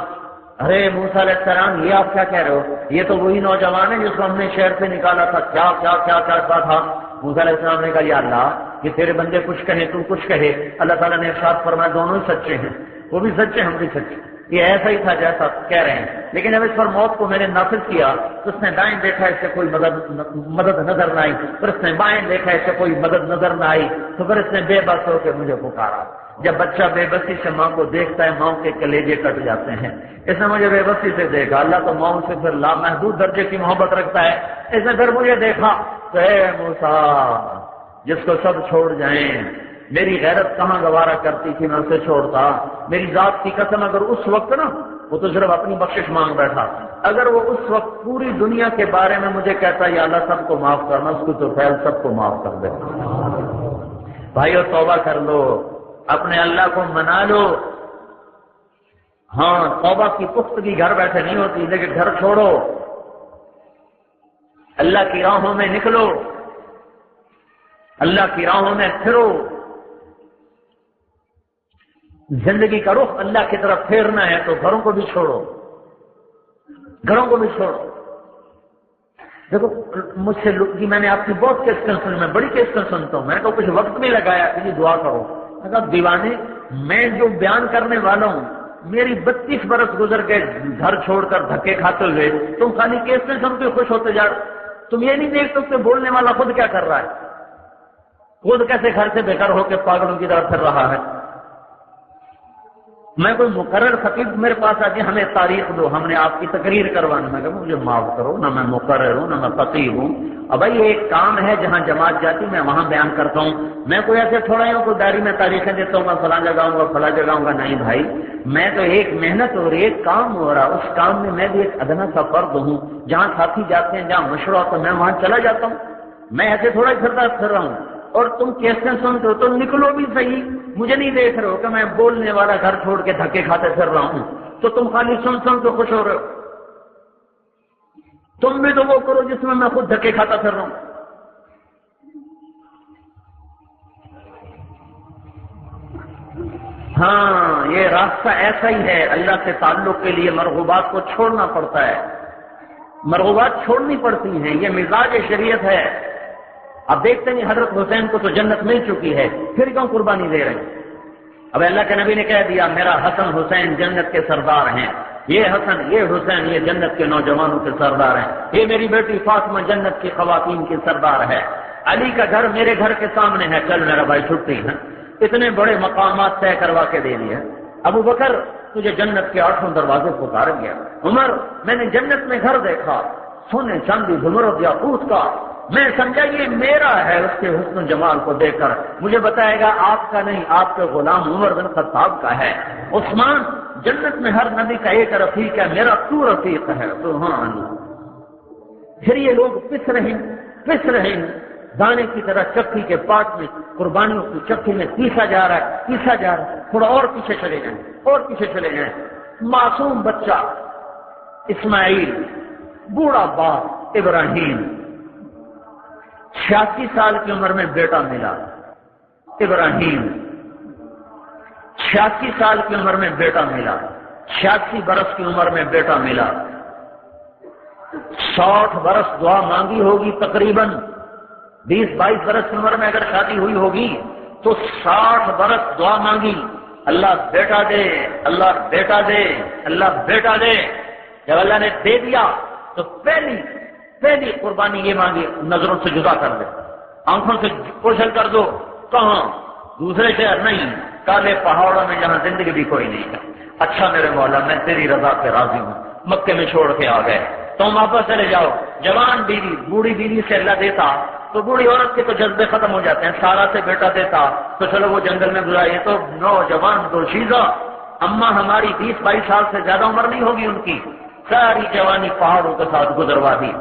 ارے موسیٰ علیہ السلام یہ آپ کیا کہہ رہے ہو؟ یہ تو وہی نوجوان ہے جس کو ہم نے شہر سے نکالا تھا، کیا کیا کیا کیا تھا؟ موسیٰ علیہ السلام نے کہا یا اللہ کہ تیرے بندے کچھ کہیں تو کچھ کہے۔ اللہ تعالیٰ نے ارشاد فرمایا دونوں ہی سچے ہیں، وہ بھی سچے ہم بھی سچے، یہ ایسا ہی تھا جیسا کہہ رہے ہیں۔ لیکن جب اس پر موت کو میں نے نافذ کیا تو اس نے دائیں دیکھا اس سے کوئی مدد نظر نہ آئی، پھر اس نے بائیں دیکھا اس سے کوئی مدد نظر نہ آئی، تو پھر اس نے بے بس ہو کے مجھے پکارا۔ جب بچہ بے بسی سے ماں کو دیکھتا ہے ماں کے کلیجے کٹ جاتے ہیں۔ اس نے مجھے بے بسی سے دیکھا، اللہ تو ماں سے پھر لامحدود درجے کی محبت رکھتا ہے، اس نے پھر مجھے دیکھا تو اے موسیٰ جس کو سب چھوڑ جائیں، میری غیرت کہاں گوارا کرتی تھی میں اسے چھوڑتا، میری ذات کی قسم اگر اس وقت نا وہ تو صرف اپنی بخشش مانگ بیٹھا، اگر وہ اس وقت پوری دنیا کے بارے میں مجھے کہتا یا اللہ سب کو معاف کرنا، اس کو تو خیر سب کو معاف کر دے۔ بھائیو توبہ کر لو، اپنے اللہ کو منا لو۔ ہاں توبہ کی پختگی گھر بیٹھے نہیں ہوتی، لیکن گھر چھوڑو، اللہ کی راہوں میں نکلو، اللہ کی راہوں میں پھرو، زندگی کا رخ اللہ کی طرف پھیرنا ہے تو گھروں کو بھی چھوڑو، گھروں کو بھی چھوڑو۔ دیکھو مجھ سے جی میں نے آپ کی بہت کیسٹیں سنی، میں بڑی کیسٹیں سنتا ہوں، میں نے کہا کچھ وقت بھی لگایا کہ جی دعا کرو۔ میں کہا دیوانے میں جو بیان کرنے والا ہوں، میری 32 برس گزر گئے گھر چھوڑ کر دھکے کھاتے ہوئے، تم خالی کیسٹیں سن کے خوش ہوتے جا رہے، تم یہ نہیں دیکھتے کہ بولنے والا خود کیا کر رہا ہے، خود کیسے گھر سے بے گھر ہو کے پاگلوں کی طرح پھر رہا ہے۔ میں کوئی مقرر خطیب میرے پاس آ کے ہمیں تاریخ دو، ہم نے آپ کی تقریر کروانا، میں کہا مجھے معاف کرو، نہ میں مقرر ہوں نہ میں خطیب ہوں، اب بھائی ایک کام ہے جہاں جماعت جاتی میں وہاں بیان کرتا ہوں، میں کوئی ایسے تھوڑا ہی ہوں کوئی ڈائری میں تاریخیں دیتا ہوں میں فلاں جگہ آؤں گا فلاں جگہ آؤں گا، نہیں بھائی میں تو ایک محنت ہو رہی ہے، ایک کام ہو رہا، اس کام میں میں بھی ایک ادنا سا فرد ہوں، جہاں ساتھی جاتے ہیں جہاں مشورہ ہوتا ہے میں وہاں چلا جاتا ہوں، میں ایسے تھوڑا ہی پھر رہا ہوں۔ اور تم کیسے سنتے ہو تو نکلو بھی صحیح، مجھے نہیں دیکھ رہے ہو کہ میں بولنے والا گھر چھوڑ کے دھکے کھاتے پھر رہا ہوں، تو تم خالی سن کے خوش ہو رہے ہو، تم بھی تو وہ کرو جس میں خود دھکے کھاتا پھر رہا ہوں۔ ہاں یہ راستہ ایسا ہی ہے، اللہ سے تعلق کے لیے مرغوبات کو چھوڑنا پڑتا ہے، مرغوبات چھوڑنی پڑتی ہیں، یہ مزاج شریعت ہے۔ اب دیکھتے ہیں حضرت حسین کو تو جنت مل چکی ہے، پھر کیوں قربانی دے رہے ہیں؟ اب اللہ کے نبی نے کہہ دیا میرا حسن حسین جنت کے سردار ہیں، یہ حسن یہ حسین یہ جنت کے نوجوانوں کے سردار ہیں، یہ میری بیٹی فاطمہ جنت کی خواتین کی سردار ہے، علی کا گھر میرے گھر کے سامنے ہے، چل میرا بھائی چھٹی ہے، اتنے بڑے مقامات طے کروا کے دے دیے۔ ابو بکر تجھے جنت کے 8 دروازے پکار گیا، عمر میں نے جنت میں گھر دیکھا سونے چاندی زمرد یاقوت کا، میں سمجھا یہ میرا ہے، اس کے حسن و جمال کو دیکھ کر مجھے بتائے گا آپ کا نہیں، آپ کے غلام عمر بن خطاب کا ہے۔ عثمان جنت میں ہر نبی کا ایک رفیق ہے، میرا تو رفیق ہے، سبحان اللہ۔ پھر یہ لوگ پس رہے ہیں دانے کی طرح چکی کے پاٹ میں، قربانیوں کی چکی میں پیسا جا رہا ہے، تھوڑا اور پیچھے چلے جائیں، معصوم بچہ اسماعیل، بوڑھا باپ ابراہیم، 86 سال کی عمر میں بیٹا ملا ابراہیم، 86 سال کی عمر میں بیٹا ملا، 86 برس کی عمر میں بیٹا ملا، 60 برس دعا مانگی ہوگی، تقریباً 20-22 برس کی عمر میں اگر شادی ہوئی ہوگی تو 60 برس دعا مانگی، اللہ بیٹا دے، اللہ بیٹا دے، اللہ بیٹا دے۔ جب اللہ نے دے دیا تو پہلی قربانی یہ مانگی، نظروں سے جدا کر دے، آنکھوں سے اوجھل کر دو۔ کہاں؟ دوسرے شہر نہیں، کالے پہاڑوں میں جہاں زندگی بھی کوئی نہیں ہے۔ اچھا میرے مولا میں تیری رضا سے راضی ہوں، مکے میں چھوڑ کے آ گئے، تم واپس چلے جاؤ۔ جوان بیوی، بوڑھی بیوی سے اللہ دیتا تو بوڑھی عورت کے تو جذبے ختم ہو جاتے ہیں، سارا سے بیٹا دیتا تو چلو وہ جنگل میں گزاری، تو نوجوان دوشیزہ اماں ہماری 20-22 سال سے زیادہ عمر نہیں ہوگی ان کی، ساری جوانی پہاڑوں کے ساتھ گزروا دی۔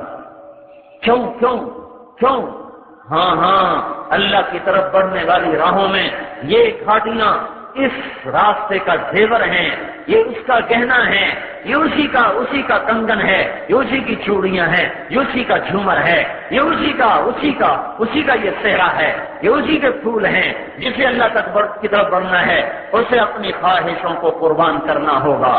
کیوں؟ ہاں اللہ کی طرف بڑھنے والی راہوں میں یہ گھاٹیاں اس راستے کا زیور ہیں، یہ اس کا گہنا ہے، یہ اسی کا کنگن ہے، یہ اسی کی چوڑیاں ہیں، یہ اسی کا جھومر ہے، یہ اسی کا یہ صحرا ہے، یہ اسی کے پھول ہیں۔ جسے اللہ تک کی طرف بڑھنا ہے اسے اپنی خواہشوں کو قربان کرنا ہوگا۔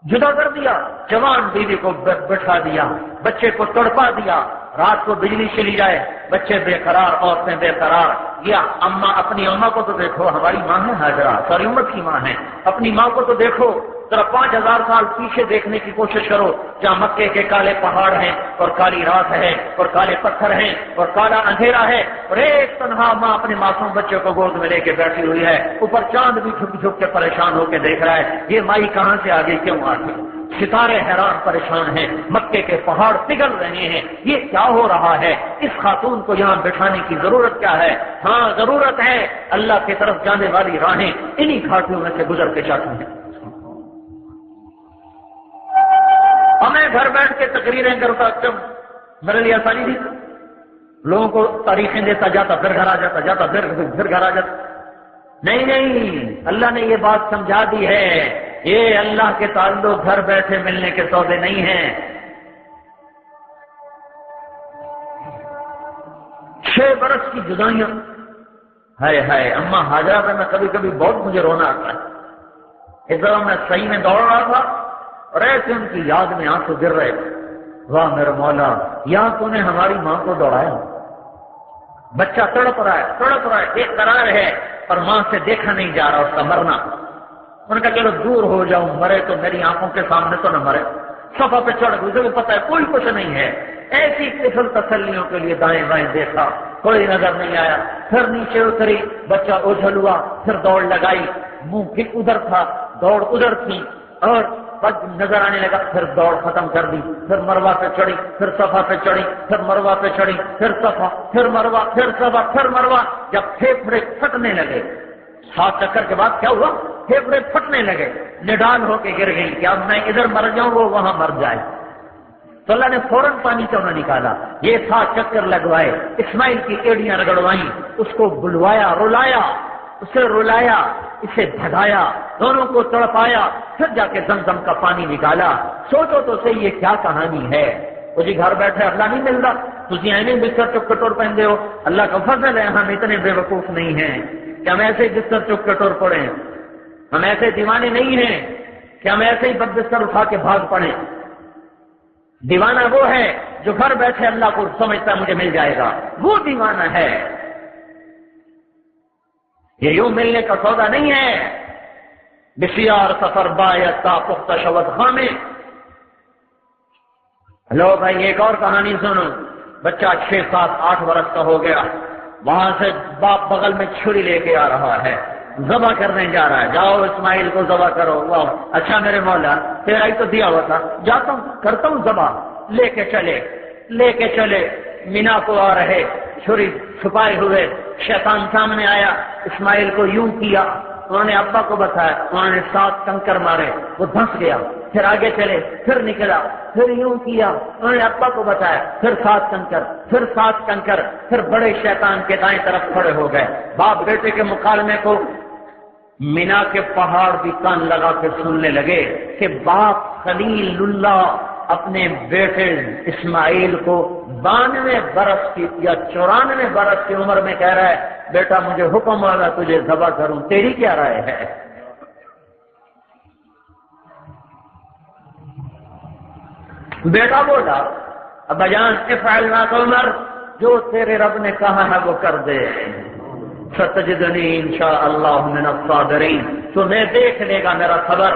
جدا کر دیا، جوان بیوی کو بٹھا دیا، بچے کو تڑپا دیا، رات کو بجلی چلی جائے، بچے بے قرار، عورتیں بے قرار۔ یا اپنی اماں کو تو دیکھو، ہماری ماں ہے ہاجرہ، ساری امت کی ماں ہے، اپنی ماں کو تو دیکھو، ذرا 5000 سال پیچھے دیکھنے کی کوشش کرو، جہاں مکے کے کالے پہاڑ ہیں اور کالی رات ہے اور کالے پتھر ہیں اور کالا اندھیرا ہے، اور ایک تنہا ماں اپنے معصوم بچے کو گود میں لے کے بیٹھی ہوئی ہے، اوپر چاند بھی جھک جھک کے پریشان ہو کے دیکھ رہا ہے، یہ مائی کہاں سے آ گئی، کیوں آ گئی؟ ستارے حیران پریشان ہیں، مکے کے پہاڑ پگھل رہے ہیں، یہ کیا ہو رہا ہے؟ اس خاتون کو یہاں بٹھانے کی ضرورت کیا ہے؟ ہاں ضرورت ہے، اللہ کی طرف جانے والی راہیں انہی گھاٹیوں میں سے گزر کے جاتی ہیں۔ میں گھر بیٹھ کے تقریریں کرتا، جب میرے لیے آسانی تھی، لوگوں کو تاریخیں دیتا جاتا، پھر گھر آ جاتا، پھر گھر آ جاتا۔ نہیں، اللہ نے یہ بات سمجھا دی ہے، یہ اللہ کے تعلق گھر بیٹھے ملنے کے سودے نہیں ہیں۔ 6 برس کی جدائیاں، ہائے اماں ہاجرہ پہ میں کبھی کبھی بہت مجھے رونا آتا ہے۔ اس طرح میں صحیح میں دوڑ رہا تھا اور ایسے ان کی یاد میں آنسو گر رہے تھے، واہ میرے مولا، یہاں تو نے ہماری ماں کو دوڑایا، بچہ تڑپ رہا ہے، ایک قرار ہے اور ماں سے دیکھا نہیں جا رہا اس کا مرنا۔ ان کا چلو دور ہو جاؤں، مرے تو میری آنکھوں کے سامنے تو نہ مرے۔ صفا پہ چڑھ گئی، مجھے پتا ہے کوئی کچھ نہیں ہے، ایسی قسم تسلیوں کے لیے دائیں بائیں دیکھا، کوئی نظر نہیں آیا، پھر نیچے اتری، بچہ اوجھل ہوا، پھر دوڑ لگائی، منہ پھر ادھر تھا، دوڑ ادھر تھی، اور نظر آنے لگا، پھر دوڑ ختم کر دی، پھر مروہ پہ چڑھی، پھر صفا پہ چڑھی، پھر مروہ پہ چڑھی، پھر صفا، پھر مروہ، پھر صفا، پھر مروہ۔ جب پھیپھڑے پھٹنے لگے، 7 چکر کے بعد کیا ہوا؟ پھیپھڑے پھٹنے لگے، نڈال ہو کے گر گئی کہ اب میں ادھر مر جاؤں وہ وہاں مر جائے، تو اللہ نے فوراً پانی چونا نکالا، یہ 7 چکر لگوائے، اسماعیل کی ایڑیاں رگڑوائیں، اس کو بلوایا، رلایا، اسے رلایا، اسے بھگایا، دونوں کو تڑپایا، پھر جا کے زمزم کا پانی نکالا۔ سوچو تو صحیح یہ کیا کہانی ہے؟ وہ جی گھر بیٹھے اللہ نہیں ملتا، تھی ایویں بستر چک کٹور پہن ہو، اللہ کا فضل ہے، ہم اتنے بے وقوف نہیں ہیں کہ ہم ایسے بستر چک کٹور پڑے، ہم ایسے دیوانے نہیں ہیں کہ ہم ایسے ہی بد بستر اٹھا کے بھاگ پڑے۔ دیوانہ وہ ہے جو گھر بیٹھے اللہ کو سمجھتا مجھے مل جائے گا، وہ دیوانہ ہے، یہ یوں ملنے کا سودا نہیں ہے۔ بسیار سفر باید تا پختہ شود خامے۔ لو بھائی ایک اور کہانی سنو، بچہ 6، 7، 8 برس کا ہو گیا، وہاں سے باپ بغل میں چھری لے کے آ رہا ہے، ذبح کرنے جا رہا ہے، جاؤ اسماعیل کو ذبح کرو۔ واہ اچھا میرے مولا، تیرا ہی تو دیا ہوا تھا، جاتا ہوں کرتا ہوں ذبح۔ لے کے چلے مینا کو آ رہے، چھری چھپائے ہوئے، شیطان سامنے آیا، اسماعیل کو یوں کیا، انہوں نے ابا کو بتایا، انہوں نے 7 کنکر مارے، وہ دھنس گیا، پھر آگے چلے، پھر نکلا، پھر یوں کیا، انہوں نے ابا کو بتایا، پھر 7 کنکر، پھر 7 کنکر، پھر بڑے شیطان کے دائیں طرف کھڑے ہو گئے۔ باپ بیٹے کے مکالمے کو مینا کے پہاڑ بھی کان لگا کے سننے لگے کہ باپ خلیل اللہ اپنے بیٹے اسماعیل کو 92 برس کی یا 94 برس کی عمر میں کہہ رہا ہے بیٹا مجھے حکم آگا تجھے ذبح کروں، تیری کیا رائے ہے؟ بیٹا بولا ابا جان افعل ما تؤمر، جو تیرے رب نے کہا ہے وہ کر دے، ستجدنی انشاءاللہ من الصابرین، تو میں دیکھ لے گا میرا صبر۔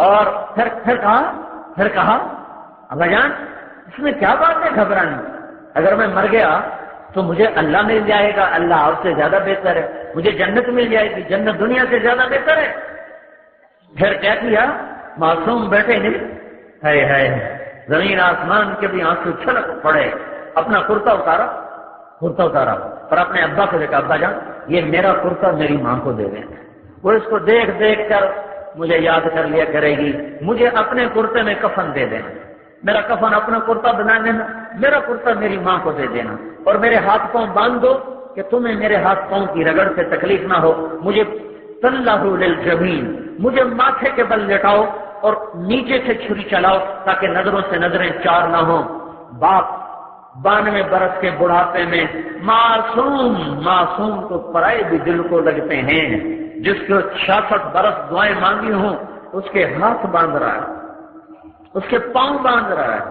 اور پھر کہا ابا جان اس میں کیا بات ہے گھبرانی، اگر میں مر گیا تو مجھے اللہ مل جائے گا، اللہ آپ سے زیادہ بہتر ہے، مجھے جنت مل جائے گی، جنت دنیا سے زیادہ بہتر ہے۔ پھر کیا کیا معصوم بیٹے نے ہے زمین آسمان کے بھی آنسو چھلک پڑے، اپنا کرتا اتارا اور اپنے ابا کو دیکھا ابا جان یہ میرا کرتا میری ماں کو دے دیں، وہ اس کو دیکھ دیکھ کر مجھے یاد کر لیا کرے گی، مجھے اپنے کرتے میں کفن دے دینا، میرا کفن اپنا کرتا بنا لینا، میرا کرتا میری ماں کو دے دینا، اور میرے ہاتھ پاؤں باندھ دو کہ تمہیں میرے ہاتھ پاؤں کی رگڑ سے تکلیف نہ ہو، مجھے تلہ للجبین، مجھے ماتھے کے بل لٹاؤ اور نیچے سے چھری چلاؤ تاکہ نظروں سے نظریں چار نہ ہوں۔ باپ 92 برس کے بڑھاپے میں معصوم تو پرائے بھی دل کو لگتے ہیں، جس کو 66 برس دعائیں مانگی ہوں اس کے ہاتھ باندھ رہا ہے، اس کے پاؤں باندھ رہا ہے،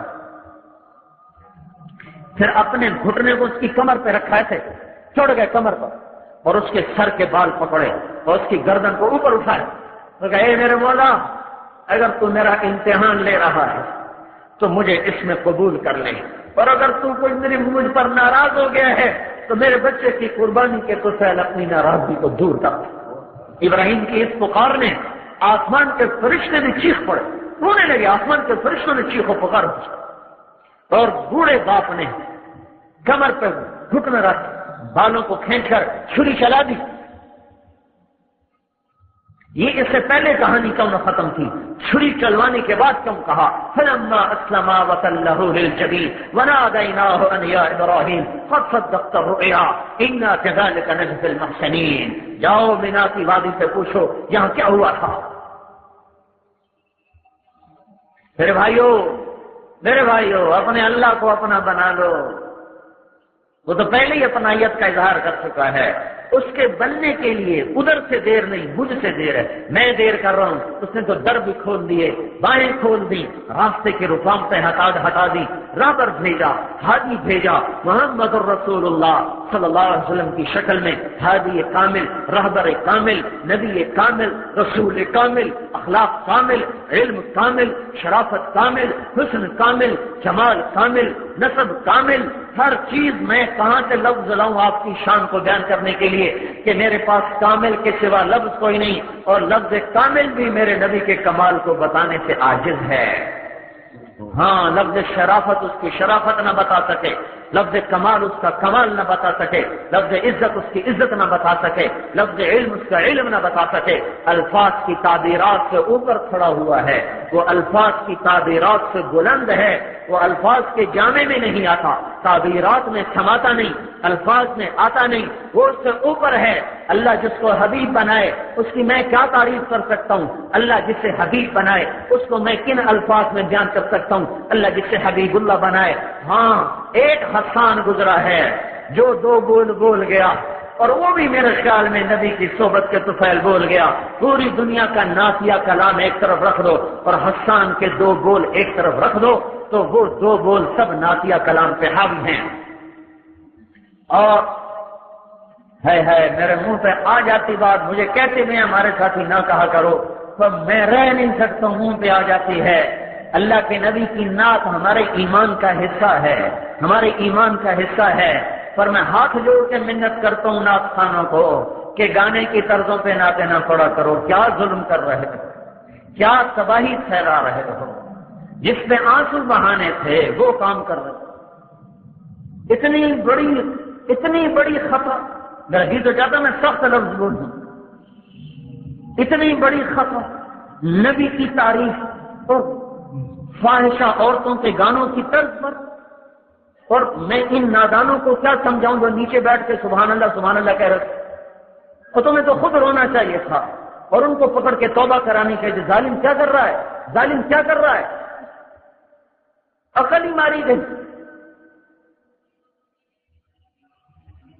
پھر اپنے گھٹنے کو اس کی کمر پہ رکھا تھے، چڑھ گئے کمر پر اور اس کے سر کے بال پکڑے اور اس کی گردن کو اوپر اٹھائے تو کہا اے میرے مولا اگر تو میرا امتحان لے رہا ہے تو مجھے اس میں قبول کر لے، اور اگر تو کوئی مجھ پر ناراض ہو گیا ہے تو میرے بچے کی قربانی کے تو سہل اپنی ناراضگی کو دور کر۔ ابراہیم کی اس پکار نے آسمان کے فرشتے بھی چیخ پڑے، رونے لگے، آسمان کے فرشتوں نے چیخ و پکار ہو، اور بوڑھے باپ نے کمر پہ گھٹنا رکھ بالوں کو کھینچ کر چھری چلا دی۔ یہ اس سے پہلے کہانی کیوں نہ ختم تھی، چھری چلوانے کے بعد کیوں کہا فلما اسلما وتلہ للجبین ونادیناہ ان یا ابراہیم قد صدقت الرؤیا انا کذلک نجزی المحسنین۔ جاؤ مینا کی وادی سے پوچھو یہاں کیا ہوا تھا۔ میرے بھائیو اپنے اللہ کو اپنا بنا لو، وہ تو پہلے ہی اپنائیت کا اظہار کر چکا ہے، اس کے بننے کے لیے ادھر سے دیر نہیں مجھ سے دیر ہے، میں دیر کر رہا ہوں، اس نے تو در بھی کھول دیے، بائیں کھول دی، راستے کے رکاوٹیں ہٹا دی، راہبر بھیجا، ہادی بھیجا، محمد الرسول اللہ صلی اللہ علیہ وسلم کی شکل میں ہادی کامل، رہبر کامل، نبی کامل، رسول کامل، اخلاق کامل، علم کامل، شرافت کامل، حسن کامل، جمال کامل، نسب کامل، ہر چیز میں کہاں سے لفظ لاؤں آپ کی شان کو بیان کرنے کے لیے کہ میرے پاس کامل کے سوا لفظ کوئی نہیں، اور لفظ کامل بھی میرے نبی کے کمال کو بتانے سے عاجز ہے۔ ہاں لفظ شرافت اس کی شرافت نہ بتا سکے، لفظ کمال اس کا کمال نہ بتا سکے، لفظ عزت اس کی عزت نہ بتا سکے، لفظ علم اس کا علم نہ بتا سکے، الفاظ کی تعبیرات سے اوپر کھڑا ہوا ہے، وہ الفاظ کی تعبیرات سے بلند ہے، وہ الفاظ کے جامع میں نہیں آتا، تعبیرات میں سماتا نہیں، الفاظ میں آتا نہیں، وہ اس سے اوپر ہے۔ اللہ جس کو حبیب بنائے اس کی میں کیا تعریف کر سکتا ہوں، اللہ جس سے حبیب بنائے اس کو میں کن الفاظ میں بیان کر سکتا ہوں، اللہ جس سے حبیب اللہ بنائے۔ ہاں ایک حسان گزرا ہے جو 2 بول گیا، اور وہ بھی میرے خیال میں نبی کی صحبت کے طفیل بول گیا۔ پوری دنیا کا نعتیہ کلام ایک طرف رکھ دو اور حسان کے 2 بول ایک طرف رکھ دو تو وہ 2 بول سب نعتیہ کلام پہ حاوی ہیں۔ اور ہے میرے منہ پہ آ جاتی بات، مجھے کہتے میں ہمارے ساتھی نہ کہا کرو تو میں رہ نہیں سکتا ہوں، منہ پہ آ جاتی ہے۔ اللہ کے نبی کی نعت ہمارے ایمان کا حصہ ہے، ہمارے ایمان کا حصہ ہے، پر میں ہاتھ جوڑ کے منت کرتا ہوں نعت خانوں کو کہ گانے کی طرزوں پہ نعتیں نہ پڑا کرو، کیا ظلم کر رہے ہو، کیا تباہی پھیلا رہے ہو، جس پہ آنسو بہانے تھے وہ کام کر رہے ہو۔ اتنی بڑی خطا، جی تو چاہتا میں سخت لفظ بولوں، اتنی بڑی خطا، نبی کی تعریف اور فاحشہ عورتوں کے گانوں کی طرز پر، اور میں ان نادانوں کو کیا سمجھاؤں جو نیچے بیٹھ کے سبحان اللہ کہہ رہے، اور تمہیں تو خود رونا چاہیے تھا اور ان کو پکڑ کے توبہ کرانی چاہیے۔ ظالم کیا کر رہا ہے، ظالم کیا کر رہا ہے؟ عقل ہی ماری گئی.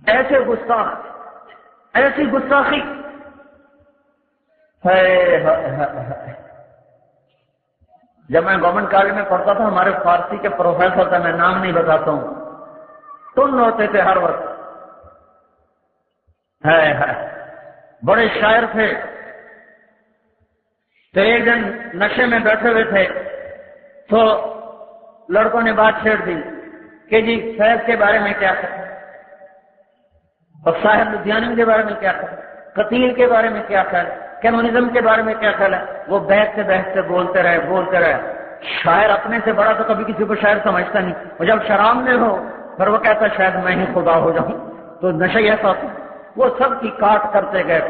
ایسے گستاخ، ایسی گستاخی. جب میں گورنمنٹ کالج میں پڑھتا تھا، ہمارے فارسی کے پروفیسر تھے، میں نام نہیں بتاتا ہوں، تن ہوتے تھے ہر وقت. بڑے شاعر تھے. تو ایک دن نشے میں بیٹھے ہوئے تھے تو لڑکوں نے بات چھیڑ دی کہ جی فیض کے بارے میں کیا کہیں، اور صاحب لدھیانوی کے بارے میں کیا کہیں، قتیل کے بارے میں کیا خیال ہے، کمیونزم کے بارے میں کیا خیال ہے. وہ بحث سے بولتے رہے. شاعر اپنے سے بڑا تو کبھی کسی کو شاعر سمجھتا نہیں. اور جب شراب میں ہو پھر وہ کہتا شاید میں ہی خدا ہو جاؤں. تو نشہ ایسا ہوتا. وہ سب کی کاٹ کرتے گئے،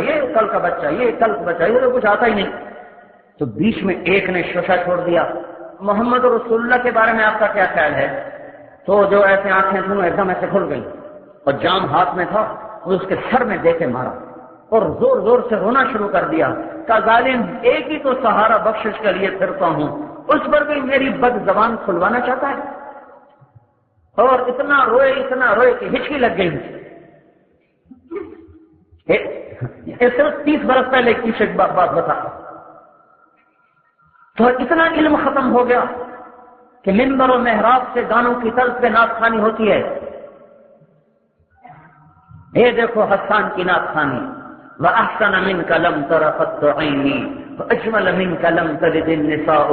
یہ کل کا بچہ، یہ کل کا بچہ، یہ تو کچھ آتا ہی نہیں. تو بیچ میں ایک نے شوشہ چھوڑ دیا، محمد رسول اللہ کے بارے میں آپ کا کیا خیال ہے؟ تو جو ایسے آنکھیں تھیں ایک دم ایسے کھل گئی اور جام ہاتھ میں تھا، وہ اس کے سر میں دے کے مارا اور زور زور سے رونا شروع کر دیا. کہا ظالم، ایک ہی تو سہارا بخشش کے لیے پھرتا ہوں، اس پر بھی میری بد زبان کھلوانا چاہتا ہے. اور اتنا روئے کہ ہچکی لگ گئی. صرف 30 برس پہلے کی بات بتا. تو اتنا علم ختم ہو گیا کہ منبر و محراب سے گانوں کی طرز پہ نعت خوانی ہوتی ہے. یہ دیکھو حسان کی نعت خوانی، وَأَحْسَنَ مِنْكَ لَمْ تَرَ قَطُّ عَيْنِي وَأَجْمَلَ مِنْكَ لَمْ تَلِدِ النِّسَاءُ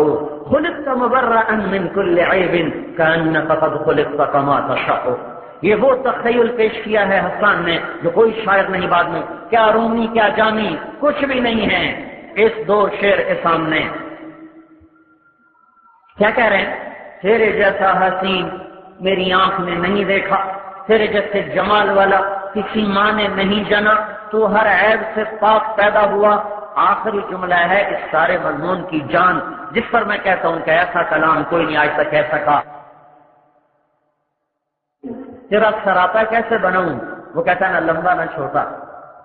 خُلِقْتَ مُبَرَّأً مِنْ كُلِّ عَيْبٍ كَأَنَّكَ قَدْ خُلِقْتَ كَمَا تَشَاءُ. یہ وہ تخیل پیش کیا ہے حسان نے جو کوئی شاعر نہیں بعد میں. کیا رومی کیا جامی، کچھ بھی نہیں ہے اس دو شعر کے سامنے. کیا کہہ رہے ہیں؟ تیرے جیسا حسین میری آنکھ نے نہیں دیکھا، تیرے جیسے جمال والا کسی ماں نے نہیں جنا، تو ہر عیب سے پاک پیدا ہوا. آخری جملہ ہے اس سارے مضمون کی جان، جس پر میں کہتا ہوں کہ ایسا کلام کوئی نہیں آج تک کہہ سکا. تیرا سراپا کیسے بناؤں؟ وہ کہتا ہے نہ لمبا نہ چھوٹا.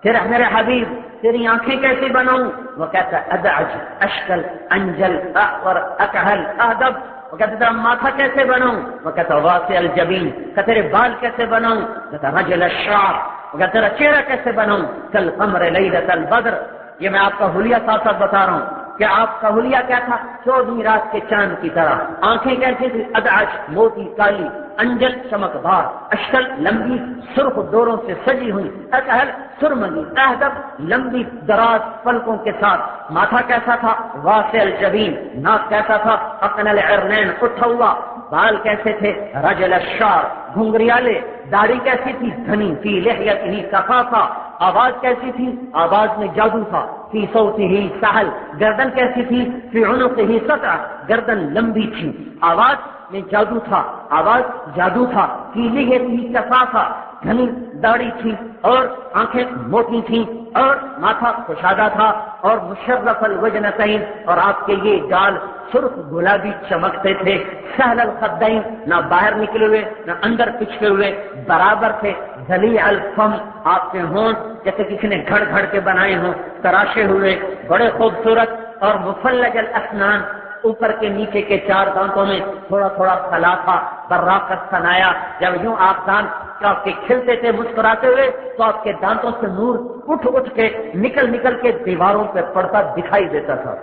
تیرا میرے حبیب تیری آنکھیں کیسی بناؤں؟ وہ کہتا ہے ادعج اشکل انجل احور اکحل اہدب. وہ کہتا ہے تیرا ماتھا کیسے بناؤں؟ وہ کہتا ہے واسع الجبین. کہ تیرے بال کیسے بناؤں؟ کہتا ہے رجل الشعر. وہ کہتا ہے تیرا چہرہ کیسے بناؤں؟ کل قمر لیلۃ البدر. یہ میں آپ کا حلیہ ساتھ ساتھ بتا رہا ہوں کہ آپ کا حلیہ کیا تھا؟ 14ویں رات کے چاند کی طرح. آنکھیں کیسی تھی؟ ادعج موٹی کالی، انجل چمکدار، اشکل لمبی سرخ ڈوروں سے سجی ہوئی، اکحل سرمنی، اہدب لمبی دراز پلکوں کے ساتھ. ماتھا کیسا تھا؟ واسع الجبین. ناک کیسا تھا؟ اقن العرنین اٹھا ہوا. بال کیسے تھے؟ رجل الشعر گھنگریالے. داڑھی کیسی تھی؟ گھنی. فی لحیتہ کفافہ. آواز کیسی تھی؟ آواز میں جادو تھا. فی صوتہ سہل. گردن کیسی تھی؟ فی عنقہ سطع. گردن لمبی تھی. آواز میں جادو تھا، آواز جادو تھا. فی لحیتہ کفافہ. گھنی داڑھی تھی اور آنکھیں موٹی تھیں اور ماتھا کشادہ تھا اور مشرف الوجنتین. اور آپ کے یہ گال سرخ گلابی چمکتے تھے. سہل الخدین، نہ باہر نکلے ہوئے نہ اندر پچھلے ہوئے، برابر تھے. ذلیع الفم، آپ کے ہونٹ جیسے کسی نے گھڑ گھڑ کے بنائے ہوں، تراشے ہوئے، بڑے خوبصورت. اور مفلج الاسنان، اوپر کے نیچے کے 4 دانتوں میں تھوڑا تھوڑا خلا تھا. براقت ثنایا، جب یوں آپ دانت آپ کے کھلتے تھے مسکراتے ہوئے تو آپ کے دانتوں سے نور اٹھ اٹھ کے نکل کے دیواروں پہ پڑتا دکھائی دیتا تھا.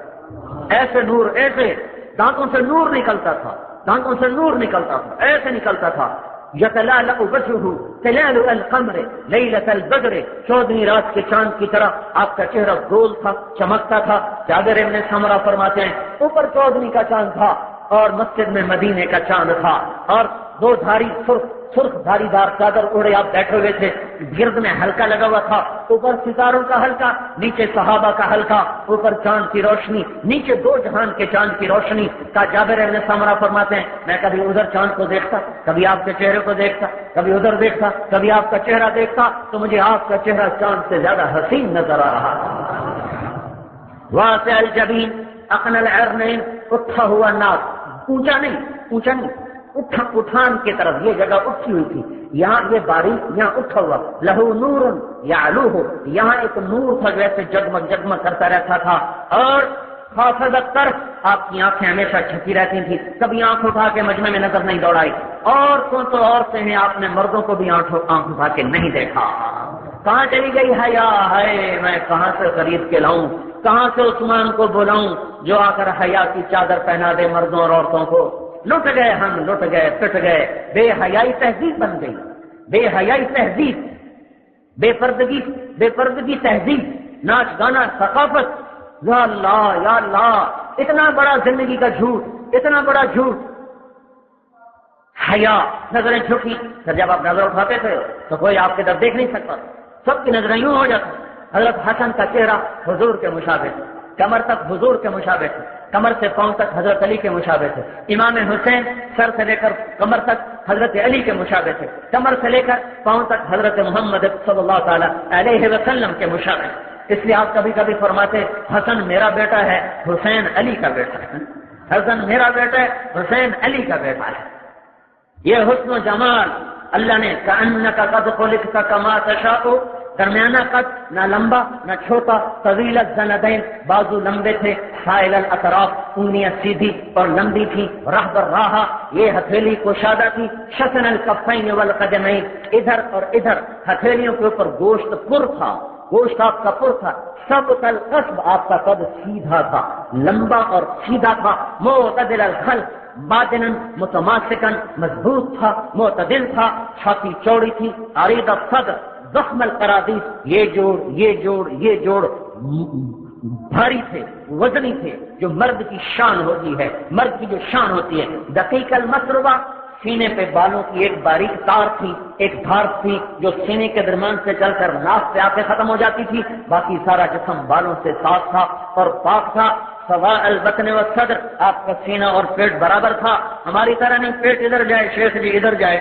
ایسے نور، ایسے دانتوں سے نور نکلتا تھا، دانتوں سے نور نکلتا تھا، ایسے نکلتا تھا. یتلالأ وجهه تلال القمر لیلۃ البدر. 14ویں رات کے چاند کی طرح آپ کا چہرہ گول تھا، چمکتا تھا. جابر ابن سمرہ فرماتے ہیں اوپر 14ویں کا چاند تھا اور مسجد میں مدینے کا چاند تھا اور 2 دھاری سرخ دھاری دار چادر اوڑے آپ بیٹھے ہوئے تھے. گرد میں ہلکا لگا ہوا تھا، اوپر ستاروں کا ہلکا، نیچے صحابہ کا ہلکا، اوپر چاند کی روشنی، نیچے 2 جہان کے چاند کی روشنی. کا جابر ابن سمرہ فرماتے ہیں میں کبھی ادھر چاند کو دیکھتا، کبھی آپ کے چہرے کو دیکھتا، کبھی ادھر دیکھتا، کبھی آپ کا چہرہ دیکھتا تو مجھے آپ کا چہرہ چاند سے زیادہ حسین نظر آ رہا. واسع الجبین، اقن العرنین، اٹھا ہوا ناک، اونچا نہیں، اٹھان کی طرف. یہ جگہ اٹھی ہوئی تھی، یہاں یہ باریک، یہاں اٹھا ہوا. لہو نور یعلوہ، یہاں ایک نور تھا جو ایسے جگمگ کرتا رہتا تھا. اور خافض الطرف، آپ کی آنکھیں ہمیشہ چھپی رہتی تھی، کبھی آنکھ اٹھا کے مجمع میں نظر نہیں دوڑائی. عورتوں تو عورتیں ہیں، آپ نے مردوں کو بھی آنکھ اٹھا کے نہیں دیکھا. کہاں چلی گئی حیا؟ ہے میں کہاں سے خرید کے لاؤں، کہاں سے عثمان کو بلاؤں جو آ کر حیا کی چادر پہنا دے مردوں اور عورتوں کو. لٹ گئے ہم، لٹ گئے، پٹ گئے. بے حیائی تہذیب بن گئی، بے حیائی تہذیب، بے پردگی تہذیب، ناچ گانا ثقافت. یا اللہ یا اللہ، اتنا بڑا زندگی کا جھوٹ، اتنا بڑا جھوٹ. حیا، نظریں جھکی. پھر جب آپ نظر اٹھاتے تھے تو کوئی آپ کی طرف دیکھ نہیں سکتا، سب کی نظریں یوں ہو جاتی. حضرت حسن کا چہرہ حضور کے مشابہ تھا، کمر تک حضور کے مشابہ تھے، کمر سے پاؤں تک حضرت علی کے مشابہ تھے. امام حسین سر سے لے کر کمر تک حضرت علی کے مشابہ تھے، کمر سے لے کر پاؤں تک حضرت محمد صلی اللہ تعالی علیہ وسلم کے مشابہ. اس لیے آپ کبھی کبھی فرماتے حسن میرا بیٹا ہے، حسین علی کا بیٹا ہے. حسن میرا بیٹا ہے، حسین علی کا بیٹا ہے. یہ حسن و جمال اللہ نے کأنک قد خلقت کما تشاء، درمیانہ قد، نہ لمبا نہ چھوٹا، طویل الذنبین، بازو لمبے تھے، سائل الاطراف، انگلیاں سیدھی اور لمبی تھی، رہب الراحہ، یہ ہتھیلی کشادہ تھی، شسن الکفین والقدمین، ادھر اور ادھر ہتھیلیوں کے اوپر گوشت پر تھا، گوشت آپ کا پر تھا. سب القصب، آپ کا قد سیدھا تھا، لمبا اور سیدھا تھا. معتدل الخلق، باطناً متماسکاً، مضبوط تھا، معتدل تھا، چھاتی چوڑی تھی، عریض الصدر، ضخم القرادیس، یہ جوڑ بھاری تھے، وزنی تھے، جو مرد کی شان ہوتی ہے، مرد کی جو شان ہوتی ہے. دقیق المسربہ، سینے پہ بالوں کی ایک باریک تار تھی، ایک دھار تھی جو سینے کے درمیان سے چل کر ناف پہ آ کے ختم ہو جاتی تھی. باقی سارا جسم بالوں سے صاف تھا اور پاک تھا. سواء البطن والصدر، آپ کا سینہ اور پیٹ برابر تھا. ہماری طرح نہیں پیٹ ادھر جائے شیخ جی ادھر جائے،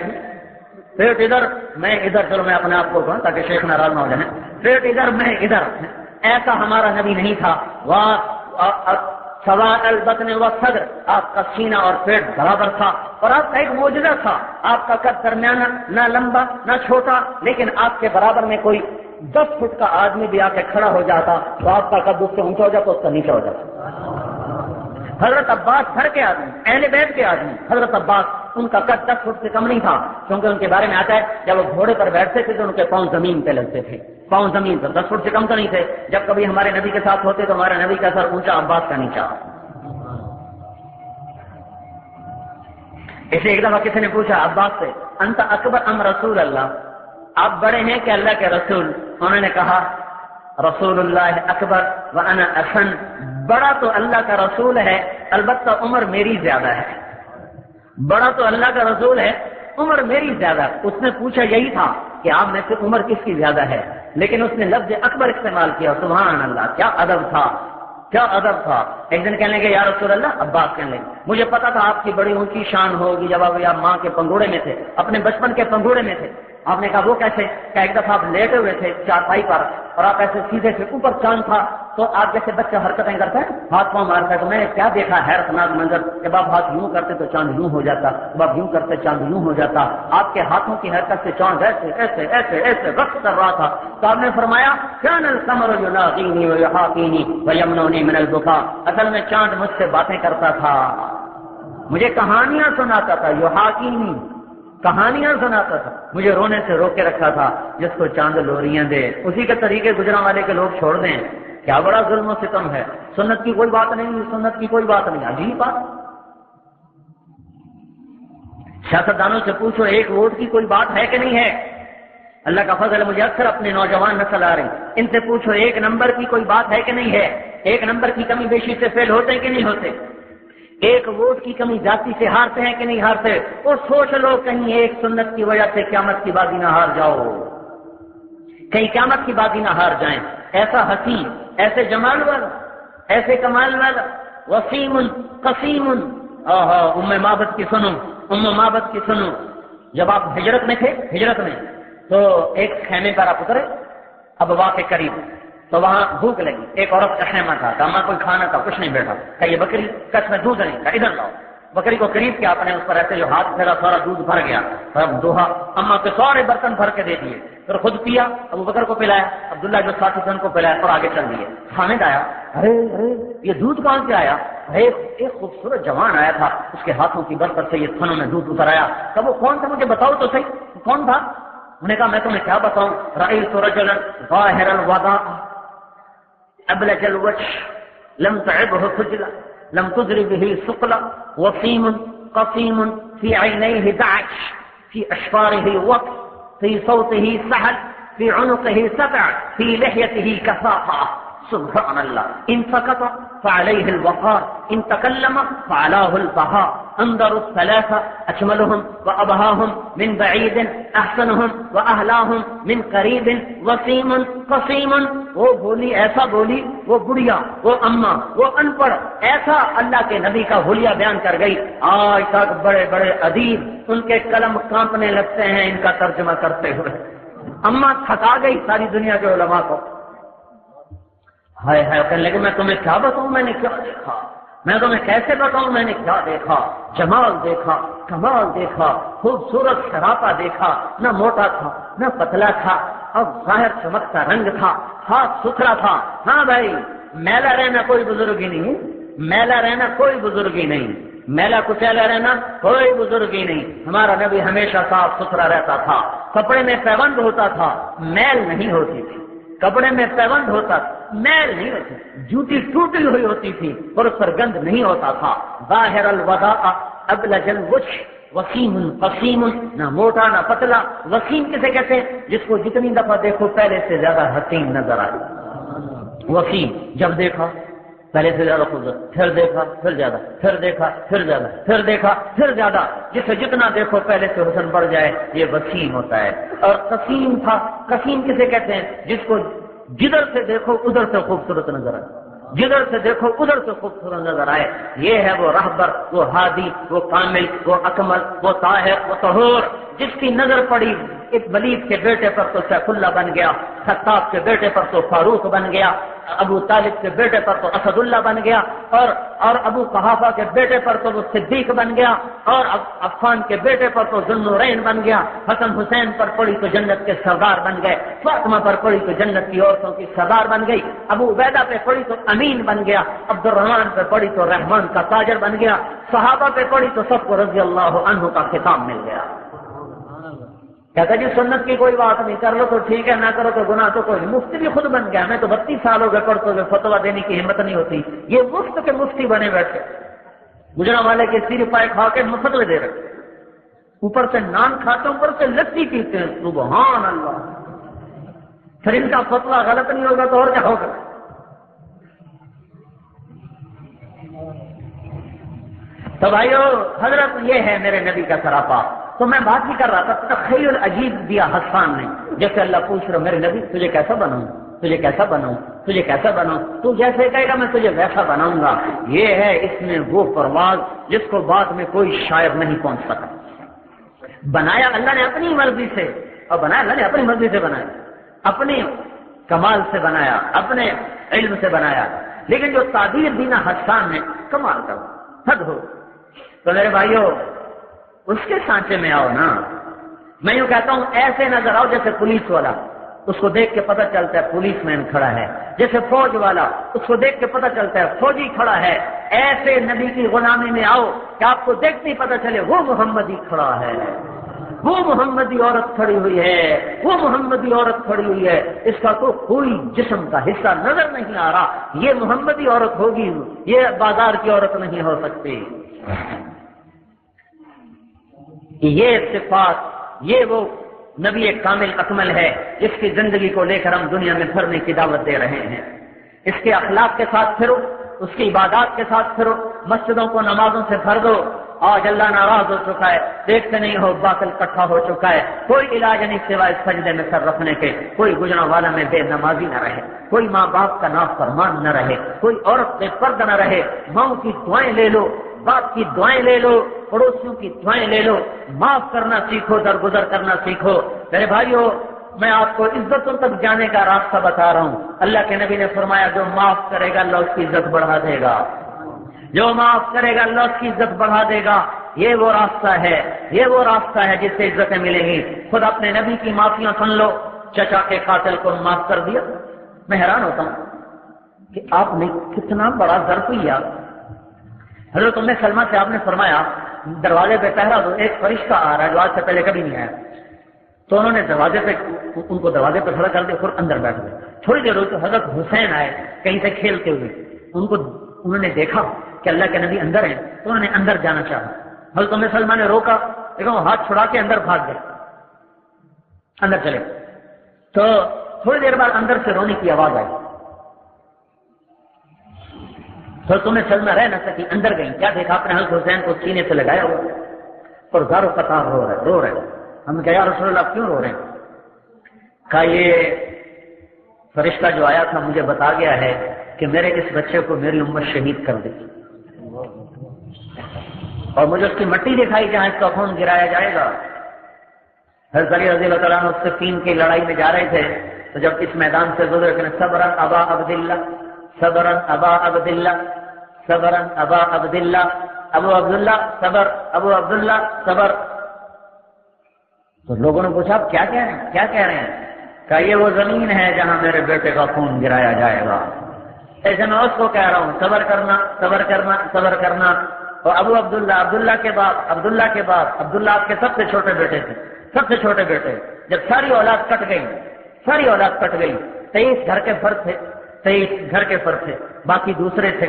پیٹ ادھر میں ادھر. چلو میں اپنے آپ کو کہوں تاکہ شیخ ناراض نہ ہو جائیں، پیٹ ادھر میں ادھر. ایسا ہمارا نبی نہیں تھا. سواء البطن والصدر، آپ کا سینہ اور پیٹ برابر تھا. اور آپ کا ایک معجزہ تھا، آپ کا قد درمیانہ، نہ لمبا نہ چھوٹا، لیکن آپ کے برابر میں کوئی 10 فٹ کا آدمی بھی آ کے کھڑا ہو جاتا تو آپ کا قد اس سے اونچا ہو جاتا، اس کا نیچا ہو جاتا. حضرت عباس گھر کے آدمی، اہل بیت کے آدمی، حضرت عباس، ان کا قد 10 فٹ سے کم نہیں تھا، کیونکہ ان کے بارے میں آتا ہے جب وہ گھوڑے پر بیٹھتے تھے تو ان کے پاؤں زمین پہ لگتے تھے، پاؤں زمین پر. 10 فٹ سے کم تو نہیں تھے. جب کبھی ہمارے نبی کے ساتھ ہوتے تو ہمارے نبی کا سر اونچا، عباس کا نیچا. اسے ایک دفعہ کسی نے پوچھا عباس سے، انت اکبر ام رسول اللہ، آپ بڑے ہیں کہ اللہ کے رسول؟ انہوں نے کہا رسول اللہ اکبر وانا احسن، بڑا تو اللہ کا رسول ہے، البتہ عمر میری زیادہ ہے. بڑا تو اللہ کا رسول ہے، عمر میری زیادہ. اس نے پوچھا یہی تھا کہ آپ میں سے عمر کس کی زیادہ ہے، لیکن اس نے لفظ اکبر استعمال کیا. سبحان اللہ، کیا ادب تھا، کیا ادب تھا. ایک دن کہنے لگے یا رسول اللہ، عباس کہنے لگے مجھے پتا تھا آپ کی بڑی اونچی شان ہوگی جب آپ ماں کے پنگوڑے میں تھے، اپنے بچپن کے پنگوڑے میں تھے. آپ نے کہا وہ کیسے؟ کہ ایک دفعہ آپ لیٹے ہوئے تھے چارپائی پر اور آپ ایسے سیدھے سے اوپر چاند تھا تو آپ جیسے بچہ حرکتیں کرتا ہے، ہاتھ پاؤں مارتا ہے، تو میں نے کیا دیکھا حیرتناک منظر. جب آپ ہاتھ یوں کرتے تو چاند یوں ہو جاتا، جب آپ یوں کرتے چاند یوں ہو جاتا. آپ کے ہاتھوں کی حرکت سے چاند ایسے ایسے ایسے ایسے رقص کر رہا تھا. تو آپ نے فرمایا کان القمر یلاقینی ویحاقینی ویمنونی من البکاء، اصل میں چاند مجھ سے باتیں کرتا تھا، مجھے کہانیاں سناتا تھا. یحاقینی، کہانیاں سناتا تھا، مجھے رونے سے روک کے رکھا تھا. جس کو چاند لوریاں دے اسی کے طریقے گجرا والے کے لوگ چھوڑ دیں. کیا بڑا ظلم و ستم ہے. سنت کی کوئی بات نہیں، سنت کی کوئی بات نہیں. عجیب بات. سیاستدانوں سے پوچھو ایک ووٹ کی کوئی بات ہے کہ نہیں ہے. اللہ کا فضل، مجھے اکثر اپنے نوجوان نسل آ رہے ہیں، ان سے پوچھو ایک نمبر کی کوئی بات ہے کہ نہیں ہے. ایک نمبر کی کمی بیشی سے فیل ہوتے ہیں کہ نہیں ہوتے. ایک ووٹ کی کمی جاتی سے ہارتے ہیں کہ نہیں ہارتے. اور سوچ لو کہیں ایک سنت کی وجہ سے قیامت کی بازی نہ ہار جاؤ، کہیں قیامت کی بازی نہ ہار جائیں. ایسا حسین، ایسے جمال والا، ایسے کمال والا، وسیم قسیم. ام معبد کی سنو، ام معبد کی سنو. جب آپ ہجرت میں تھے، ہجرت میں تو ایک خیمے پر آپ اترے ابوا کے قریب، تو وہاں بھوک لگی. ایک عورت کا خیمہ تھا، کہا کوئی کھانا تھا، کچھ نہیں بیٹھا. کہ یہ بکری کچھ میں دودھ نہیں، کہا ادھر لاؤ. بکری کو قریب کیا اپنے اس پر ایسے جو ہاتھ پھیرا سارا دودھ بھر گیا، اب دوہا اماں کے سارے برتن بھر کے دے دیے، پھر خود پیا، ابو بکر کو پلایا، عبداللہ جو ساتھی تھے ان کو پلایا اور آگے چل دیے۔ حامد آیا، ارے ارے یہ دودھ کہاں سے آیا؟ ایک خوبصورت جوان آیا تھا، اس کے ہاتھوں کی برکت سے یہ تھنوں میں دودھ اتر آیا۔ تب وہ کون تھا مجھے بتاؤ تو صحیح، کون تھا؟ انہوں نے کہا میں تمہیں کیا بتاؤں، رأیت رجلا ظاہر الوضاء ابلج الوجه لم تعبه خجلة لم تدر به ثقلة وسيم قصيم في عينيه دعش في أشفاره وقت في صوته سهل في عنقه سبع في لحيته كثافة سبحان الله إن سكت فعليه الوقار إن تكلم فعلاه البهاء انظر الثلاثة أجملهم وأبهاهم من بعيد أحسنهم وأهلاهم من قريب وسيم قصيم۔ وہ بولی ایسا بولی، وہ بڑھیا، وہ اماں، وہ ان پڑھ، ایسا اللہ کے نبی کا حلیہ بیان کر گئی۔ آج تک بڑے بڑے ادیب ان کے قلم کانپنے لگتے ہیں ان کا ترجمہ کرتے ہوئے۔ اماں تھکا گئی ساری دنیا کے علماء کو۔ ہائے ہائے کہنے لگے میں تمہیں کیا بتاؤں میں نے کیا دیکھا، میں تمہیں کیسے بتاؤں میں نے کیا دیکھا، جمال دیکھا، کمال دیکھا، خوبصورت سراپا دیکھا، نہ موٹا تھا نہ پتلا تھا، اور ظاہر چمکتا رنگ تھا، صاف ستھرا تھا۔ ہاں بھائی، میلا رہنا کوئی بزرگی نہیں، میلا رہنا کوئی بزرگی نہیں، میلا کچیلا رہنا کوئی بزرگی نہیں۔ ہمارا نبی ہمیشہ صاف ستھرا رہتا تھا، کپڑے میں پیوند ہوتا تھا، میل نہیں ہوتی تھی، کپڑے میں پیوند ہوتا تھا، میل نہیں ہوتی، جوتی ٹوٹی ہوئی ہوتی تھی اور اس پر گند نہیں ہوتا تھا۔ ظاہر الوضاء ابلج الوجه وسیم قسیم، نہ موٹا نہ پتلا۔ وسیم کسے کہتے ہیں؟ جس کو جتنی دفعہ دیکھو پہلے سے زیادہ حسین نظر آئے۔ وسیم جب دیکھا پہلے سے زیادہ خوبصورت، پھر دیکھا پھر زیادہ، پھر دیکھا پھر زیادہ، پھر دیکھا پھر زیادہ، جسے جتنا دیکھو پہلے سے حسن بڑھ جائے، یہ وسیم ہوتا ہے۔ اور قسیم تھا، قسیم کسے کہتے ہیں؟ جس کو جدھر سے دیکھو ادھر سے خوبصورت نظر آئے، جدھر سے دیکھو ادھر سے خوبصورت نظر آئے۔ یہ ہے وہ رہبر، وہ ہادی، وہ کامل، وہ اکمل، وہ طاہر، وہ طہور، جس کی نظر پڑی ایک ولید کے بیٹے پر تو سیف اللہ بن گیا، خطاب کے بیٹے پر تو فاروق بن گیا، ابو طالب کے بیٹے پر تو اسد اللہ بن گیا، اور ابو قحافہ کے بیٹے پر تو وہ صدیق بن گیا، اور عفان کے بیٹے پر تو ذو النورین بن گیا، حسن حسین پر پڑی تو جنت کے سردار بن گئے، فاطمہ پر پڑی تو جنت کی عورتوں کی سردار بن گئی، ابو عبیدہ پہ پڑی تو امین بن گیا، عبد الرحمن پہ پڑی تو رحمان کا تاجر بن گیا، صحابہ پہ پڑی تو سب کو رضی اللہ عنہ کا خطاب مل گیا۔ کہتا جی سنت کی کوئی بات نہیں، کر لو تو ٹھیک ہے، نہ کرو تو گناہ تو کوئی نہیں۔ مفتی بھی خود بن گیا، میں تو 32 سال ہو گئے پڑھتے ہوئے، فتویٰ دینے کی ہمت نہیں ہوتی، یہ مفت کے مفتی بنے بیٹھے، گجرا والے کے سیر پائے کھا کے فتوے دے رہے، اوپر سے نان کھاتے اوپر سے لسی پیتے ہیں، سبحان اللہ۔ پھر ان کا فتویٰ غلط نہیں ہوگا تو اور کیا ہوگا؟ تو بھائیو حضرت یہ ہے میرے نبی کا سراپا۔ تو میں بات ہی کر رہا تھا، تخیل عجیب دیا حسان نے، جیسے اللہ پوچھ رہا میرے نبی تجھے کیسا بناؤں، تجھے کیسا بناؤں، تجھے کیسا بناؤں، تو جیسے کہے گا میں تجھے ویسا بناؤں گا۔ یہ ہے اس میں وہ پرواز جس کو بعد میں کوئی شاعر نہیں پہنچ سکا۔ بنایا اللہ نے اپنی مرضی سے، اور بنایا اللہ نے اپنی مرضی سے بنایا، اپنے کمال سے بنایا، اپنے علم سے بنایا، لیکن جو تعبیر دینا حسان نے کمال کا حد ہو۔ تو میرے بھائیو اس کے سانچے میں آؤ نا، میں یوں کہتا ہوں ایسے نظر آؤ جیسے پولیس والا، اس کو دیکھ کے پتہ چلتا ہے پولیس مین کھڑا ہے، جیسے فوج والا اس کو دیکھ کے پتہ چلتا ہے فوجی کھڑا ہے۔ ایسے نبی کی غلامی میں آؤ کہ آپ کو دیکھتے ہی پتہ چلے وہ محمدی کھڑا ہے، وہ محمدی عورت کھڑی ہوئی ہے، وہ محمدی عورت کھڑی ہوئی ہے، اس کا تو کوئی جسم کا حصہ نظر نہیں آ رہا، یہ محمدی عورت ہوگی، یہ بازار کی عورت نہیں ہو سکتی۔ یہ صفات، یہ وہ نبی کامل اکمل ہے جس کی زندگی کو لے کر ہم دنیا میں پھرنے کی دعوت دے رہے ہیں۔ اس کے اخلاق کے ساتھ پھرو، اس کی عبادات کے ساتھ پھرو، مسجدوں کو نمازوں سے بھر دو۔ آج اللہ ناراض ہو چکا ہے، دیکھتے نہیں ہو باطل اکٹھا ہو چکا ہے، کوئی علاج نہیں سوائے سجدے میں سر رکھنے کے، کوئی گجرا والا میں بے نمازی نہ رہے، کوئی ماں باپ کا نافرمان نہ رہے، کوئی عورت بے پردہ نہ رہے۔ ماں کی دعائیں لے لو، باپ کی دعائیں لے لو، پڑوسیوں کی دعائیں لے لو، معاف کرنا سیکھو، درگزر کرنا سیکھو۔ میرے بھائیو میں آپ کو عزتوں تک جانے کا راستہ بتا رہا ہوں۔ اللہ کے نبی نے فرمایا جو معاف کرے گا اللہ اس کی عزت بڑھا دے گا، جو معاف کرے گا اللہ اس کی عزت بڑھا دے گا. یہ وہ راستہ ہے جس سے عزتیں ملیں گی. خود اپنے نبی کی معافیاں سن لو. چچا کے قاتل کو معاف کر دیا. میں حیران ہوتا ہوں کہ آپ نے کتنا بڑا ظرف لیا. حضرت ام سلمہ سے آپ نے فرمایا دروازے پہ پہرا دو, ایک فرشتہ آ رہا ہے جو آج سے پہلے کبھی نہیں آیا. تو انہوں نے ان کو دروازے پہ کھڑا کر دیا, پھر اندر بیٹھ گئے. تھوڑی دیر ہوئی تو حضرت حسین آئے کہیں سے کھیلتے ہوئے. انہوں نے دیکھا کہ اللہ کے نبی اندر ہیں تو انہوں نے اندر جانا چاہا. حضرت ام سلمہ نے روکا, لیکن وہ ہاتھ چھڑا کے اندر بھاگ گئے, اندر چلے. تو تھوڑی دیر بعد اندر سے رونے کی آواز آئی. حضرت ام سلمہ رہ نہ سکی, اندر گئی. کیا دیکھا اپنے حضرت حسین کو سینے سے لگایا ہوا اور زارو قطار رو رہے. ہم کہا یا رسول اللہ کیوں رو رہے ہیں؟ کہا یہ فرشتہ جو آیا تھا مجھے بتا گیا ہے کہ میرے اس بچے کو میری امت شہید کر دے, اور مجھے اس کی مٹی دکھائی جہاں اس کا خون گرایا جائے گا. حضرت علی رضی اللہ تعالیٰ عنہ صفین کی لڑائی میں جا رہے تھے تو جب اس میدان سے گزرے کہ صبرن ابا عبداللہ, صبرن ابا عبداللہ, صبرن ابا عبداللہ, ابو عبداللہ صبر, ابو عبداللہ صبر. تو لوگوں نے پوچھا آپ کیا کہہ رہے ہیں؟ کہ یہ وہ زمین ہے جہاں میرے بیٹے کا خون گرایا جائے گا. ایسے میں اس کو کہہ رہا ہوں صبر کرنا, صبر کرنا, صبر کرنا. اور ابو عبداللہ, عبداللہ کے بعد عبداللہ آپ کے سب سے چھوٹے بیٹے تھے, سب سے چھوٹے بیٹے. جب ساری اولاد کٹ گئی 23 گھر کے فرد تھے, باقی دوسرے تھے.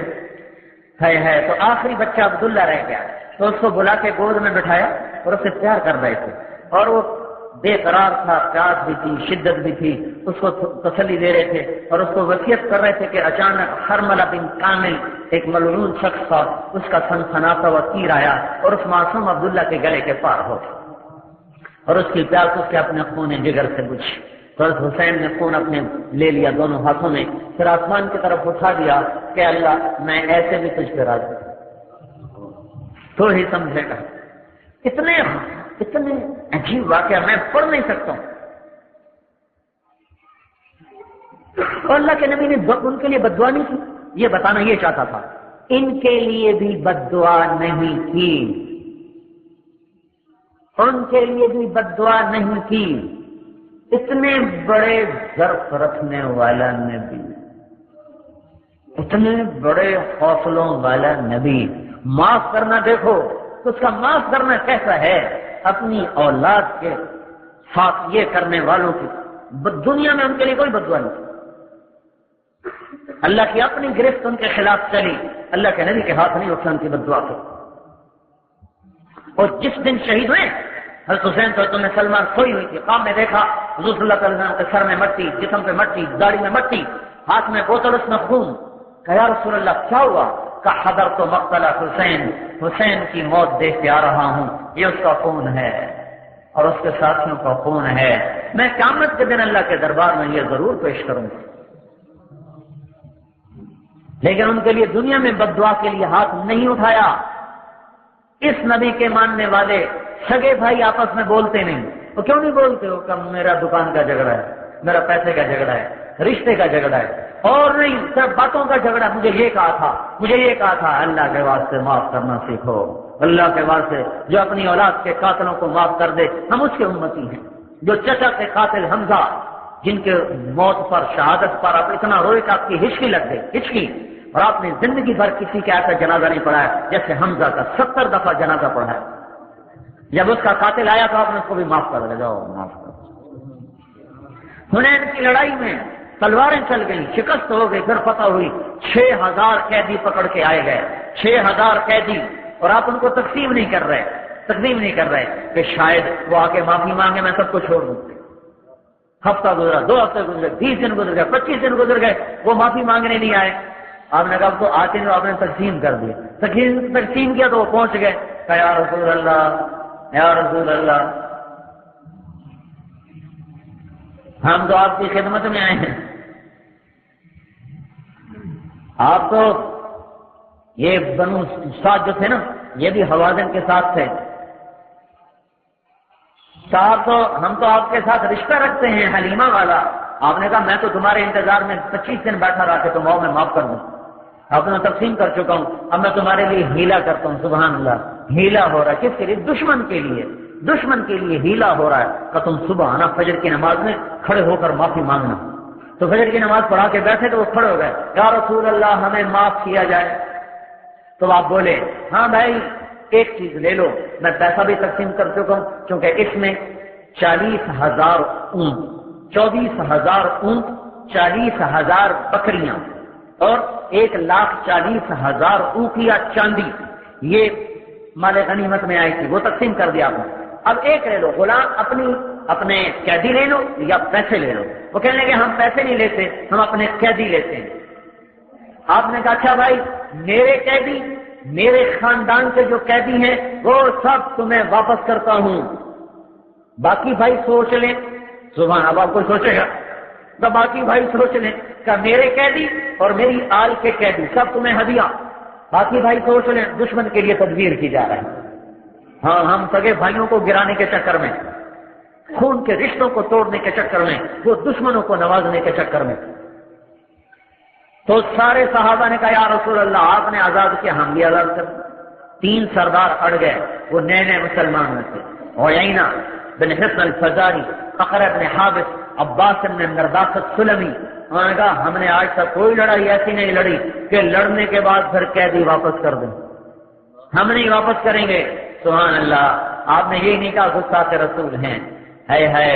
تو آخری بچہ عبداللہ رہ گیا. تو اس کو بلا کے گود میں بٹھایا اور اسے پیار کر رہے تھے, اور وہ بے قرار تھا, پیاس بھی تھی, شدت بھی تھی. اس کو تسلی دے رہے تھے اور اس کو وصیت کر رہے تھے کہ اچانک حرملہ بن کامل ایک ملعون شخص تھا, اس کا سنسناتا ہوا تیر آیا اور اس معصوم عبداللہ کے گلے کے پار ہو گیا, اور اس کی پیاس اس کے اپنے خون جگر سے بجھی. تو حسین نے خون اپنے لے لیا دونوں ہاتھوں میں, پھر آسمان کی طرف اٹھا دیا کہ اللہ میں ایسے بھی تجھ پہ راضی ہوں, تو ہی سمجھے گا. اتنے عجیب واقعہ میں پڑھ نہیں سکتا ہوں. اور اللہ کے نبی نے ان کے لیے بددعا نہیں کی, یہ بتانا یہ چاہتا تھا. ان کے لیے بھی بددعا نہیں کی, ان کے لیے بھی بددعا نہیں کی. اتنے بڑے ظرف رکھنے والا نبی, اتنے بڑے حوصلوں والا نبی, معاف کرنا دیکھو تو اس کا معاف کرنا کیسا ہے. اپنی اولاد کے ساتھ یہ کرنے والوں کی دنیا میں ان کے لیے کوئی بددعا نہیں. اللہ کی اپنی گرفت ان کے خلاف چلی, اللہ کے نبی کے ہاتھ نہیں اٹھا ان کی بددعا کو. اور جس دن شہید ہوئے حضرت حسین تو تم نے سلمان سوئی ہوئی تھی, خواب میں دیکھا حضور صلی اللہ علیہ وسلم کے سر میں مٹی, جسم پہ مٹی, داڑھی میں مٹی, ہاتھ میں بوتل, اس میں خون. کہ یا رسول اللہ کیا ہوا؟ کہ حضر تو مقتل حسین, حسین کی موت دیکھ کے آ رہا ہوں, یہ اس کا خون ہے اور اس کے ساتھیوں کا خون ہے. میں قیامت کے دن اللہ کے دربار میں یہ ضرور پیش کروں گا. لیکن ان کے لیے دنیا میں بددعا کے لیے ہاتھ نہیں اٹھایا. اس نبی کے ماننے والے سگے بھائی آپس میں بولتے نہیں. وہ کیوں نہیں بولتے ہو؟ کہ میرا دکان کا جھگڑا ہے, میرا پیسے کا جھگڑا ہے, رشتے کا جھگڑا ہے, اور نہیں صرف باتوں کا جھگڑا. مجھے یہ کہا تھا. اللہ کے واسطے معاف کرنا سیکھو, اللہ کے واسطے. جو اپنی اولاد کے قاتلوں کو معاف کر دے, ہم اس کے امتی ہیں. جو چچا کے قاتل حمزہ, جن کے موت پر, شہادت پر آپ اتنا روئے کہ آپ کی ہچکی لگ گئی, ہچکی, اور آپ نے زندگی بھر کسی کے ایسا جنازہ نہیں پڑھا ہے جیسے حمزہ کا 70 دفعہ جنازہ پڑھا ہے. جب اس کا قاتل آیا تو آپ نے اس کو بھی معاف کر دیا, جاؤ معاف کر. حنین کی لڑائی میں تلواریں چل گئی, شکست ہو گئی, پھر فتح ہوئی. 6000 قیدی پکڑ کے آئے گئے, 6000 قیدی, اور آپ ان کو تقسیم نہیں کر رہے کہ شاید وہ آ کے معافی مانگے, میں سب کو چھوڑ دوں. ہفتہ گزرا, 2 ہفتے گزرے, 20 دن گزر گئے, 25 دن گزر گئے, وہ معافی مانگنے نہیں آئے. آپ نے کہا تو آتے ہیں, آپ نے تقسیم کر دیا. تقسیم کیا تو وہ پہنچ گئے. کہ یا رسول اللہ, یا رسول اللہ, ہم تو آپ کی خدمت میں آئے ہیں. آپ تو یہ بنو سعد جو تھے نا, یہ بھی حوازن کے ساتھ تھے. صاحب تو ہم تو آپ کے ساتھ رشتہ رکھتے ہیں, حلیمہ والا. آپ نے کہا میں تو تمہارے انتظار میں 25 دن بیٹھا رہا کہ تم آؤ, میں معاف کر دوں. اب میں تقسیم کر چکا ہوں، اب میں تمہارے لیے ہیلا کرتا ہوں۔ سبحان اللہ، ہیلا ہو رہا ہے کس کے لیے؟ دشمن کے لیے، دشمن کے لیے ہیلا ہو رہا ہے کہ تم صبح آنا فجر کی نماز میں کھڑے ہو کر معافی مانگنا۔ تو فجر کی نماز پڑھا کے بیٹھے تو وہ کھڑے ہو گئے، یا رسول اللہ ہمیں معاف کیا جائے۔ تو آپ بولے ہاں بھائی ایک چیز لے لو، میں پیسہ بھی تقسیم کر چکا ہوں، کیونکہ اس میں 40,000 اونٹ، 24,000 اونٹ، 40,000 بکریاں اور 1,40,000 اوقیہ چاندی، یہ مال غنیمت میں آئی تھی، وہ تقسیم کر دیا آپ نے۔ اب ایک لے لو، غلام اپنے قیدی لے لو یا پیسے لے لو۔ وہ کہنے لگے ہم پیسے نہیں لیتے، ہم اپنے قیدی لیتے ہیں۔ آپ نے کہا اچھا بھائی میرے قیدی، میرے خاندان کے جو قیدی ہیں وہ سب تمہیں واپس کرتا ہوں، باقی بھائی سوچ لیں۔ سبحان اللہ، آپ کو سوچے گا تو باقی بھائی سوچ لیں کہ میرے قیدی اور میری آل کے قیدی سب تمہیں ہدیہ، باقی بھائی سوچ لیں۔ دشمن کے لیے تدبیر کی جا رہی ہے۔ ہاں ہم سگے بھائیوں کو گرانے کے چکر میں، خون کے رشتوں کو توڑنے کے چکر میں، وہ دشمنوں کو نوازنے کے چکر میں۔ تو سارے صحابہ نے کہا یا رسول اللہ آپ نے آزاد کیا، ہم بھی آزاد کر۔ 3 سردار اڑ گئے، وہ نئے نئے مسلمان میں تھے، عیینہ بن حصن الفزاری، فخر بن حابس، عباس بن مرداس سلمی۔ انہوں نے کہا ہم نے آج تک کوئی لڑائی ایسی نہیں لڑی کہ لڑنے کے بعد پھر قیدی واپس کر دیں، ہم نہیں واپس کریں گے۔ سبحان اللہ، آپ نے یہی نہیں کہا غصہ کے رسول ہیں، ہے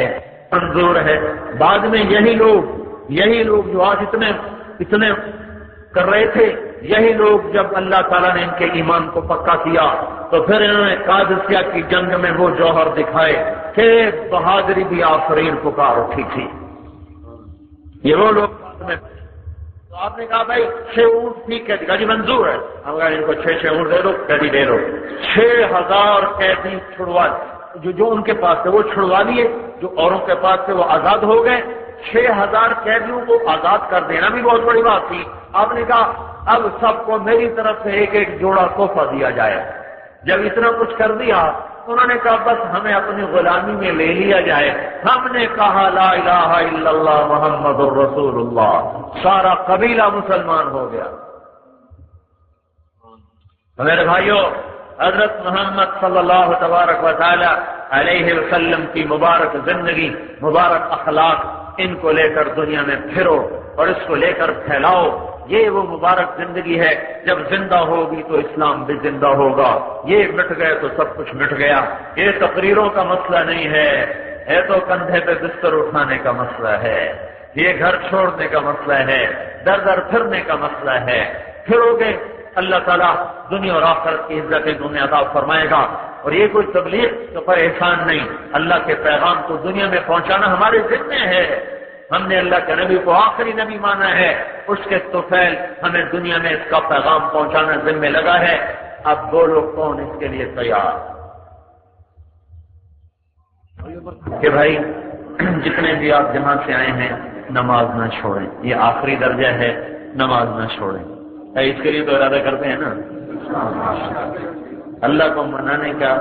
منظور ہے۔ بعد میں یہی لوگ جو آج اتنے کر رہے تھے، یہی لوگ جب اللہ تعالیٰ نے ان کے ایمان کو پکا کیا تو پھر انہوں نے قادسیہ کی جنگ میں وہ جوہر دکھائے کہ بہادری بھی آفرین پکار اٹھی تھی۔ یہ وہ لوگ بعد میں، تو آپ نے کہا بھائی 6 اونٹ ٹھیک ہے، جی منظور ہے، ہم کہا ان کو 6 اونٹ دے دو، قیدی دے دو۔ 6,000 قیدی چھڑوا، جو ان کے پاس تھے وہ چھڑوا لیے، جو اوروں کے پاس تھے وہ آزاد ہو گئے۔ 6,000 قیدیوں کو آزاد کر دینا بھی بہت بڑی بات تھی۔ آپ نے کہا اب سب کو میری طرف سے ایک ایک جوڑا تحفہ دیا جائے۔ جب اتنا کچھ کر دیا انہوں نے کہا بس ہمیں اپنی غلامی میں لے لیا جائے۔ ہم نے کہا لا الہ الا اللہ محمد الرسول اللہ، سارا قبیلہ مسلمان ہو گیا۔ میرے بھائیوں، حضرت محمد صلی اللہ تبارک و تعالی علیہ وسلم کی مبارک زندگی، مبارک اخلاق، ان کو لے کر دنیا میں پھرو اور اس کو لے کر پھیلاؤ۔ یہ وہ مبارک زندگی ہے، جب زندہ ہوگی تو اسلام بھی زندہ ہوگا۔ یہ مٹ گئے تو سب کچھ مٹ گیا۔ یہ تقریروں کا مسئلہ نہیں ہے تو کندھے پہ بستر اٹھانے کا مسئلہ ہے، یہ گھر چھوڑنے کا مسئلہ ہے، در در پھرنے کا مسئلہ ہے۔ پھرو گے اللہ تعالیٰ دنیا اور آخرت کی عزت دنیا عطا فرمائے گا۔ اور یہ کوئی تبلیغ تو پر احسان نہیں، اللہ کے پیغام کو دنیا میں پہنچانا ہمارے ذمہ ہے۔ ہم نے اللہ کے نبی کو آخری نبی مانا ہے، اس کے طفیل ہمیں دنیا میں اس کا پیغام پہنچانا ذمہ لگا ہے۔ اب بولو کون اس کے لیے تیار؟ کہ بھائی جتنے بھی آپ جہاں سے آئے ہیں نماز نہ چھوڑیں، یہ آخری درجہ ہے، نماز نہ چھوڑیں۔ اس کے لیے تو ارادہ کرتے ہیں نا۔ اللہ کو منانے کا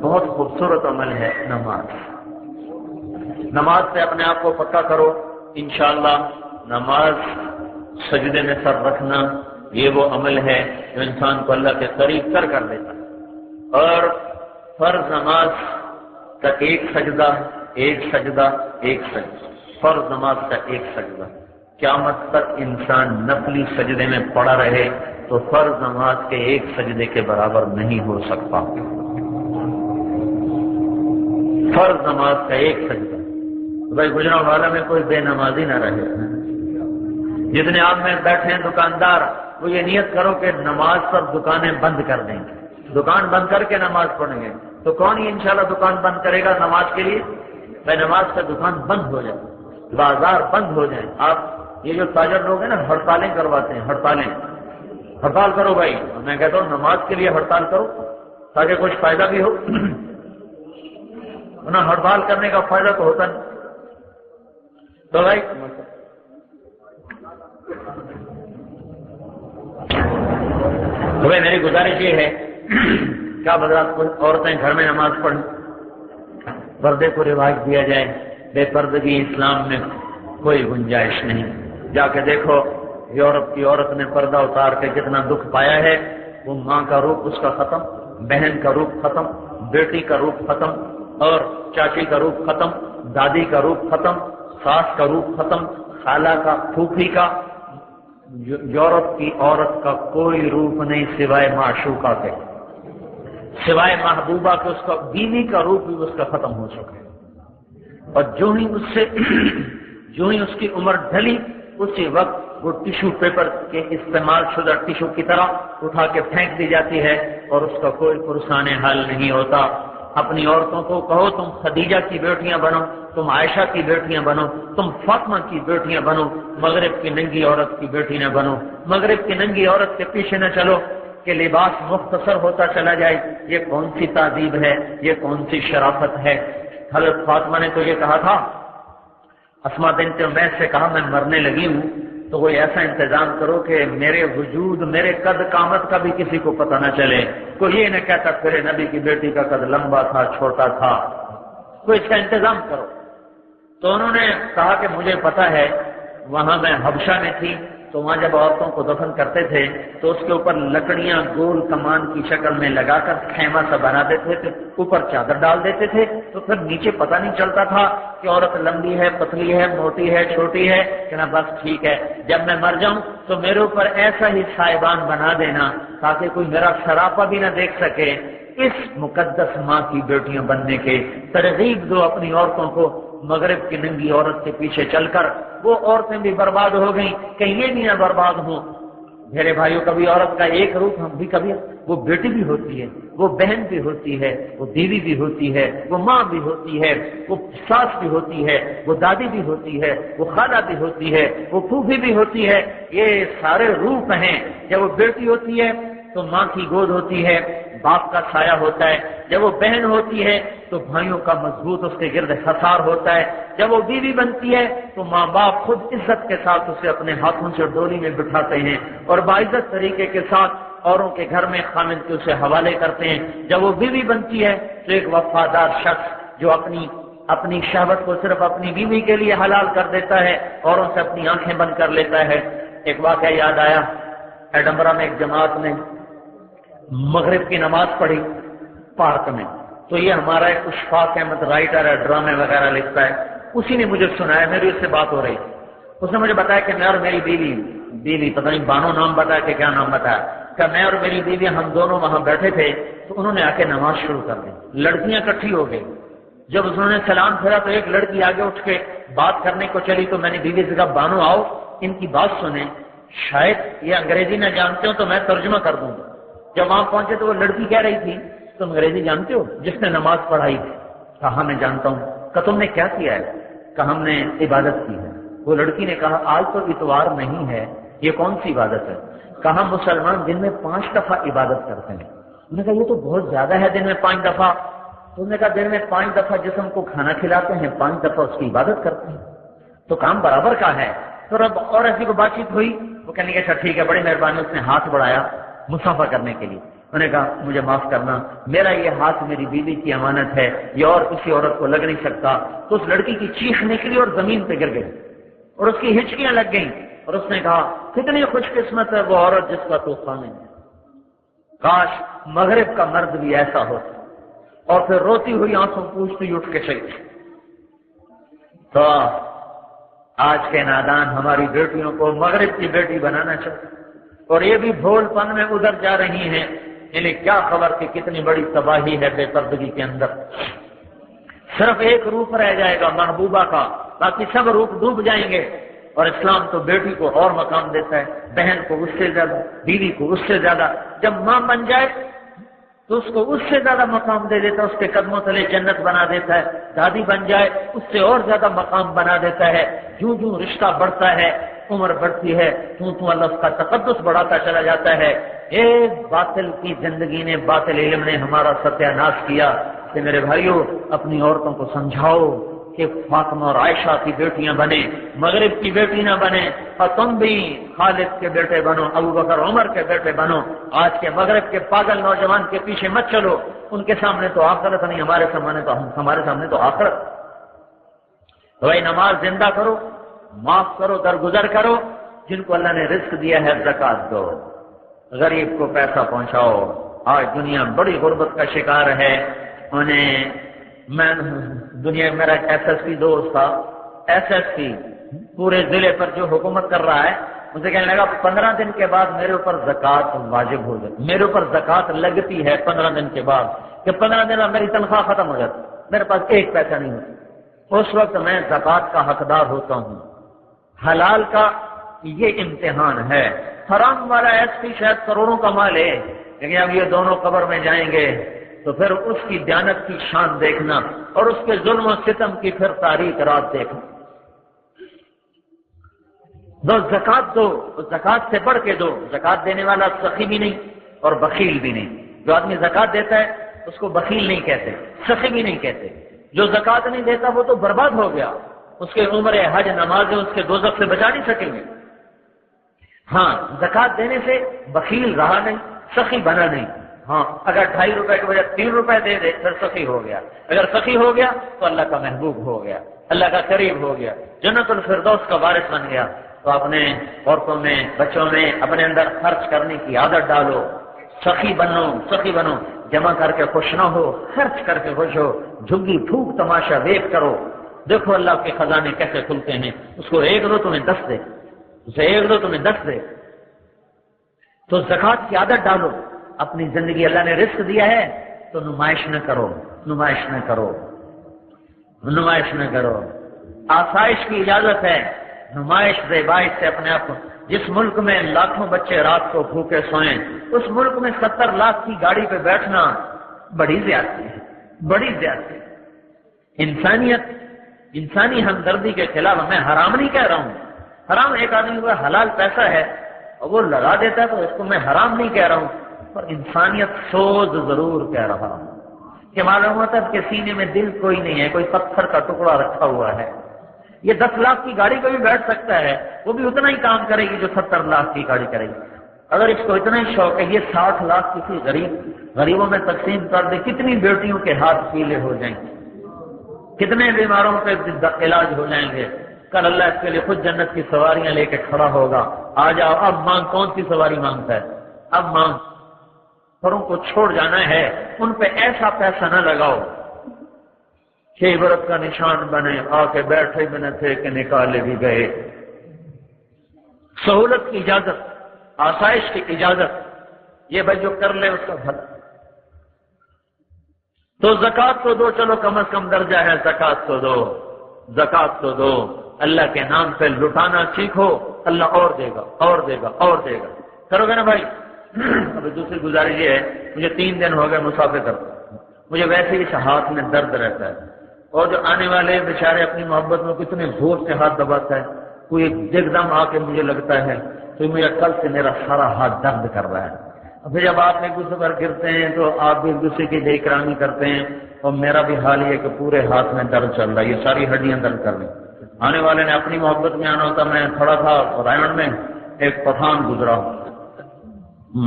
بہت خوبصورت عمل ہے نماز۔ نماز سے اپنے آپ کو پکا کرو انشاءاللہ۔ نماز، سجدے میں سر رکھنا، یہ وہ عمل ہے جو انسان کو اللہ کے قریب کر دیتا ہے۔ اور فرض نماز کا ایک سجدہ، فرض نماز کا ایک سجدہ، قیامت تک انسان نفلی سجدے میں پڑا رہے تو فرض نماز کے ایک سجدے کے برابر نہیں ہو سکتا۔ فرض نماز کا ایک سجدہ، بھائی گجرا والا میں کوئی بے نمازی نہ رہے۔ جتنے آپ میں بیٹھے ہیں دکاندار، وہ یہ نیت کرو کہ نماز پر دکانیں بند کر دیں گے، دکان بند کر کے نماز پڑھیں گے۔ تو کون ہی انشاءاللہ دکان بند کرے گا نماز کے لیے؟ بھائی نماز کا دکان بند ہو جائے، بازار بند ہو جائیں۔ آپ یہ جو تاجر لوگ ہیں نا ہڑتالیں کرواتے ہیں، ہڑتال کرو بھائی، میں کہتا ہوں نماز کے لیے ہڑتال کرو تاکہ کچھ فائدہ بھی ہو، ورنہ ہڑتال کرنے کا فائدہ تو ہوتا نہیں۔ تو بھائی میری گزارش یہ ہے، کیا بدلات عورتیں گھر میں نماز پڑھیں، پردے کو رواج دیا جائے، بے پردگی اسلام میں کوئی گنجائش نہیں۔ جا کے دیکھو یورپ کی عورت نے پردہ اتار کے کتنا دکھ پایا ہے، وہ ماں کا روپ اس کا ختم، بہن کا روپ ختم، بیٹی کا روپ ختم، اور چاچی کا روپ ختم، دادی کا روپ ختم، ساس کا روپ ختم، خالہ کا، پھوپھی کا۔ یورپ کی عورت کا کوئی روپ نہیں سوائے معشوقہ کے، سوائے محبوبہ کے۔ اس کا بیوی کا روپ بھی اس کا ختم ہو چکا ہے، اور جو ہی اس کی عمر ڈھلی، اسی وقت وہ ٹیشو پیپر کے استعمال شدہ ٹیشو کی طرح اٹھا کے پھینک دی جاتی ہے، اور اس کا کوئی پرسان حال نہیں ہوتا۔ اپنی عورتوں کو کہو تم خدیجہ کی بیٹیاں بنو، تم عائشہ کی بیٹیاں بنو، تم فاطمہ کی بیٹیاں بنو، مغرب کی ننگی عورت کی بیٹی نہ بنو، مغرب کی ننگی عورت کے پیچھے نہ چلو کہ لباس مختصر ہوتا چلا جائے۔ یہ کون سی تہذیب ہے، یہ کون سی شرافت ہے؟ حضرت فاطمہ نے تو یہ کہا تھا، اسما بنت عمیس سے کہا میں مرنے لگی ہوں تو کوئی ایسا انتظام کرو کہ میرے وجود، میرے قد قامت کا بھی کسی کو پتہ نہ چلے، کوئی یہ نہ کہتا پھرے نبی کی بیٹی کا قد لمبا تھا چھوٹا تھا، کوئی اس کا انتظام کرو۔ تو انہوں نے کہا کہ مجھے پتہ ہے، وہاں میں حبشہ میں تھی تو وہاں جب عورتوں کو دفن کرتے تھے تو اس کے اوپر لکڑیاں گول کمان کی شکل میں لگا کر خیمہ سا بنا دیتے تھے، اوپر چادر ڈال دیتے تھے، تو پھر نیچے پتہ نہیں چلتا تھا کہ عورت لمبی ہے، پتلی ہے، موٹی ہے، چھوٹی ہے، کہ نا بس ٹھیک ہے، جب میں مر جاؤں تو میرے اوپر ایسا ہی سائبان بنا دینا تاکہ کوئی میرا سراپا بھی نہ دیکھ سکے۔ اس مقدس ماں کی بیٹیاں بننے کے ترغیب دو اپنی عورتوں کو۔ مغرب کی ننگی عورت کے پیچھے چل کر وہ عورتیں بھی برباد ہو گئیں، کہیں یہ بھی نہ برباد ہوں۔ میرے بھائیوں، کبھی عورت کا ایک روپ ہم بھی کبھی وہ بیٹی بھی ہوتی ہے، وہ بہن بھی ہوتی ہے، وہ بیوی بھی ہوتی ہے، وہ ماں بھی ہوتی ہے، وہ ساس بھی ہوتی ہے، وہ دادی بھی ہوتی ہے، وہ خالہ بھی ہوتی ہے، وہ پھوپھی بھی ہوتی ہے۔ یہ سارے روپ ہیں۔ جب وہ بیٹی ہوتی ہے تو ماں کی گود ہوتی ہے، باپ کا سایہ ہوتا ہے۔ جب وہ بہن ہوتی ہے تو بھائیوں کا مضبوط اس کے گرد حصار ہوتا ہے۔ جب وہ بیوی بنتی ہے تو ماں باپ خود عزت کے ساتھ اسے اپنے ہاتھوں سے ڈولی میں بٹھاتے ہیں اور باعزت طریقے کے ساتھ اوروں کے گھر میں خامد کے اسے حوالے کرتے ہیں۔ جب وہ بیوی بنتی ہے تو ایک وفادار شخص جو اپنی شہوت کو صرف اپنی بیوی کے لیے حلال کر دیتا ہے، اوروں سے اپنی آنکھیں بند کر لیتا ہے۔ ایک واقعہ یاد آیا، ایڈنبرا میں ایک جماعت نے مغرب کی نماز پڑھی پارک میں، تو یہ ہمارا ایک اشفاق احمد رائٹر ہے، ڈرامے وغیرہ لکھتا ہے، اسی نے مجھے سنایا، میری اس سے بات ہو رہی تھی۔ اس نے مجھے بتایا کہ میں اور میری بیوی پتہ نہیں بانو نام بتایا کہ کیا نام بتایا، کہ میں اور میری بیوی ہم دونوں وہاں بیٹھے تھے تو انہوں نے آ کے نماز شروع کر دی، لڑکیاں اکٹھی ہو گئی۔ جب انہوں نے سلام پھیرا تو ایک لڑکی آگے اٹھ کے بات کرنے کو چلی، تو میں نے بیوی سے کہا بانو آؤ ان کی بات سنیں، شاید یہ انگریزی نہ جانتے ہو تو میں ترجمہ کر دوں گا۔ جب وہاں پہنچے تو وہ لڑکی کہہ رہی تھی تم انگریزی جانتے ہو؟ جس نے نماز پڑھائی تھی۔ کہا میں جانتا ہوں۔ کہ تم نے کیا کیا ہے؟ کہا ہم نے عبادت کی ہے۔ وہ لڑکی نے کہا آج تو اتوار نہیں ہے، یہ کون سی عبادت ہے؟ کہا مسلمان دن میں 5 دفعہ عبادت کرتے ہیں۔ انہوں نے کہا یہ تو بہت زیادہ ہے دن میں 5 دفعہ۔ تو انہوں نے کہا دن میں 5 دفعہ جسم کو کھانا کھلاتے ہیں، 5 دفعہ اس کی عبادت کرتے ہیں، تو کام برابر کا ہے۔ تو رب اور ایسی کو بات چیت ہوئی، وہ کہنے کہ اچھا ٹھیک ہے، بڑی مہربانی، اس نے ہاتھ بڑھایا مصافحہ کرنے کے لیے۔ انہوں نے کہا مجھے معاف کرنا، میرا یہ ہاتھ میری بیوی کی امانت ہے، یہ اور کسی عورت کو لگ نہیں سکتا۔ تو اس لڑکی کی چیخ نکلی اور زمین پہ گر گئی اور اس کی ہچکیاں لگ گئیں، اور اس نے کہا کتنی خوش قسمت ہے وہ عورت جس کا تو خامن ہے، کاش مغرب کا مرد بھی ایسا ہوتا۔ اور پھر روتی ہوئی آنسوں پوچھتی اٹھ کے چلی۔ تو آج کے نادان ہماری بیٹیوں کو مغرب کی بیٹی بنانا چاہتے، اور یہ بھی بھول پن میں ادھر جا رہی ہیں، انہیں کیا خبر کہ کتنی بڑی تباہی ہے بے پردگی کے اندر۔ صرف ایک روپ رہ جائے گا محبوبہ کا، باقی سب روپ ڈوب جائیں گے۔ اور اسلام تو بیٹی کو اور مقام دیتا ہے، بہن کو اس سے زیادہ، بیوی کو اس سے زیادہ، جب ماں بن جائے تو اس کو اس سے زیادہ مقام دے دیتا ہے، اس کے قدموں تلے جنت بنا دیتا ہے، دادی بن جائے اس سے اور زیادہ مقام بنا دیتا ہے۔ جوں جوں رشتہ بڑھتا ہے، عمر بڑھتی ہے، توں اللہ اس کا تقدس بڑھاتا چلا جاتا ہے۔ ایک باطل کی زندگی نے، باطل علم نے ہمارا ستیہ ناش کیا۔ کہ میرے بھائیوں اپنی عورتوں کو سمجھاؤ کہ فاطمہ اور عائشہ کی بیٹیاں بنے، مغرب کی بیٹی نہ بنے، اور تم بھی خالد کے بیٹے بنو، ابو بکر عمر کے بیٹے بنو۔ آج کے مغرب کے پاگل نوجوان کے پیچھے مت چلو، ان کے سامنے تو آخرت نہیں، ہمارے سامنے تو آخرت۔ بھائی نماز زندہ کرو، معاف کرو، درگزر کرو، جن کو اللہ نے رزق دیا ہے زکات دو، غریب کو پیسہ پہنچاؤ۔ آج دنیا بڑی غربت کا شکار ہے۔ میں دنیا میرا ایس ایس پی دوست تھا، ایس ایس پی پورے ضلع پر جو حکومت کر رہا ہے، مجھے کہنے لگا 15 دن کے بعد میرے اوپر زکات واجب ہو جاتی، میرے اوپر زکات لگتی ہے 15 دن کے بعد، کہ 15 دن میں میری تنخواہ ختم ہو جاتی، میرے پاس ایک پیسہ نہیں ہوتا، اس وقت میں زکات کا حقدار ہوتا ہوں۔ حلال کا یہ امتحان ہے۔ حرام والا ایس پی شاید کروڑوں کا مال ہے، لیکن اب یہ دونوں قبر میں جائیں گے تو پھر اس کی دیانت کی شان دیکھنا اور اس کے ظلم و ستم کی پھر تاریک رات دیکھنا۔ دو زکات دو، زکات سے بڑھ کے دو۔ زکات دینے والا سخی بھی نہیں اور بخیل بھی نہیں۔ جو آدمی زکات دیتا ہے اس کو بخیل نہیں کہتے، سخی بھی نہیں کہتے۔ جو زکات نہیں دیتا وہ تو برباد ہو گیا، اس کے عمر حج نمازیں اس کے دوزخ سے بچا نہیں سکیں گے۔ ہاں، زکات دینے سے بخیل رہا نہیں، سخی بنا نہیں۔ ہاں، اگر 2.5 روپے کے بجائے 3 روپے دے دے پھر سخی ہو گیا۔ اگر سخی ہو گیا تو اللہ کا محبوب ہو گیا، اللہ کا قریب ہو گیا، جنت الفردوس کا وارث بن گیا۔ تو اپنے عورتوں میں، بچوں میں اپنے اندر خرچ کرنے کی عادت ڈالو، سخی بنو، سخی بنو، جمع کر کے خوش نہ ہو، خرچ کر کے خوش ہو، جھگی پھوک تماشا دیکھ کرو، دیکھو اللہ کے خزانے کیسے کھلتے ہیں۔ اس کو ایک دو تمہیں 10 دے، اسے ایک دو تمہیں 10 دے۔ تو زکات کی عادت ڈالو اپنی زندگی۔ اللہ نے رزق دیا ہے تو نمائش نہ کرو، نمائش نہ کرو، نمائش نہ کرو۔ آسائش کی اجازت ہے، نمائش زیبائش سے اپنے آپ کو۔ جس ملک میں لاکھوں بچے رات کو بھوکے سوئیں، اس ملک میں 70 لاکھ کی گاڑی پہ بیٹھنا بڑی زیادتی ہے، بڑی زیادتی ہے۔ انسانیت، انسانی ہمدردی کے خلاف میں حرام نہیں کہہ رہا ہوں۔ حرام ایک آدمی کو حلال پیسہ ہے اور وہ لگا دیتا ہے تو اس کو میں حرام نہیں کہہ رہا ہوں، پر انسانیت سوز ضرور کہہ رہا ہوں کہ معلوم ہوتا ہے کہ سینے میں دل کوئی نہیں ہے، کوئی پتھر کا ٹکڑا رکھا ہوا ہے۔ یہ 10 لاکھ کی گاڑی پہ بھی بیٹھ سکتا ہے، وہ بھی اتنا ہی کام کرے گی جو 70 لاکھ کی گاڑی کرے گی۔ اگر اس کو اتنا ہی شوق ہے یہ 60 لاکھ کسی غریبوں میں تقسیم کر دے، کتنی بیٹیوں کے ہاتھ پیلے ہو جائیں گے، کتنے بیماروں پہ علاج ہو جائیں گے۔ کل اللہ اس کے لیے خود جنت کی سواریاں لے کے کھڑا ہوگا، آ جاؤ اب مانگ، کون سی سواری مانگتا ہے، اب مانگ۔ پروں کو چھوڑ جانا ہے، ان پہ ایسا پیسہ نہ لگاؤ کہ عبرت کا نشان بنے، آ کے بیٹھے بھی نہ تھے کہ نکالے بھی گئے۔ سہولت کی اجازت، آسائش کی اجازت، یہ بھائی جو کر لے اس کا بھلا۔ تو زکات تو دو، چلو کم از کم درجہ ہے، زکات تو دو، زکات تو دو۔ اللہ کے نام پہ لٹانا سیکھو، اللہ اور دے گا، اور دے گا، اور دے گا۔ کرو گے نا بھائی؟ ابھی دوسری گزارش یہ ہے، مجھے 3 دن ہو گئے مسافر کرتا، مجھے ویسے ہی ہاتھ میں درد رہتا ہے، اور جو آنے والے بیچارے اپنی محبت میں کتنے زور سے ہاتھ دباتا ہے، کوئی ایک دم آ کے مجھے لگتا ہے تو مجھے کل سے میرا سارا ہاتھ درد کر رہا ہے۔ پھر جب آپ ایک دوسرے پر گرتے ہیں تو آپ بھی ایک دوسرے کی احترامی کرتے ہیں، اور میرا بھی حال یہ کہ پورے ہاتھ میں درد چل رہا ہے، یہ ساری ہڈیاں درد کر رہی ہیں۔ آنے والے نے اپنی محبت میں آنا ہوتا، میں کھڑا تھا رائمنڈ میں، ایک پٹھان گزرا،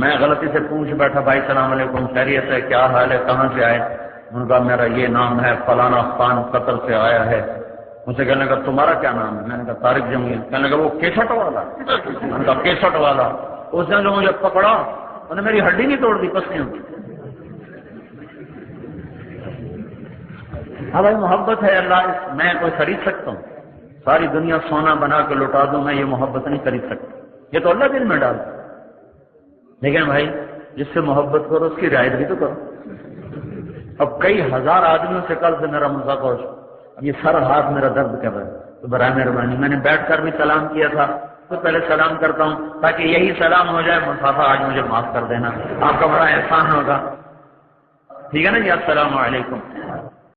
میں غلطی سے پوچھ بیٹھا، بھائی السلام علیکم، خیریت ہے، کیا حال ہے، کہاں سے آئے؟ ان کا میرا یہ نام ہے، فلانا خان قطر سے آیا ہے۔ مجھے کہنے لگا تمہارا کیا نام ہے؟ میں نے کہا طارق جمیل۔ کہنے لگا وہ کیسٹ والا؟ میں نے کہا کیسٹ والا۔ اس نے جو مجھے پکڑا انہوں نے میری ہڈی نہیں توڑ دی، پسلیوں کی۔ ہاں بھائی محبت ہے، اللہ میں کوئی خرید سکتا ہوں؟ ساری دنیا سونا بنا کے لٹا دوں، میں یہ محبت نہیں خرید سکتا، یہ تو اللہ دل میں ڈال۔ لیکن بھائی جس سے محبت کرو اس کی رعایت بھی تو کرو۔ اب کئی ہزار آدمیوں سے کل سے میرا مذاکرہ ہو، اب یہ سارا ہاتھ میرا درد کر رہا ہے، تو برائے مہربانی میں نے بیٹھ کر بھی سلام کیا تھا، تو پہلے سلام کرتا ہوں تاکہ یہی سلام ہو جائے، مسافہ آج مجھے معاف کر دینا، آپ کا بڑا احسان ہوگا، ٹھیک ہے نا جی؟ السلام علیکم۔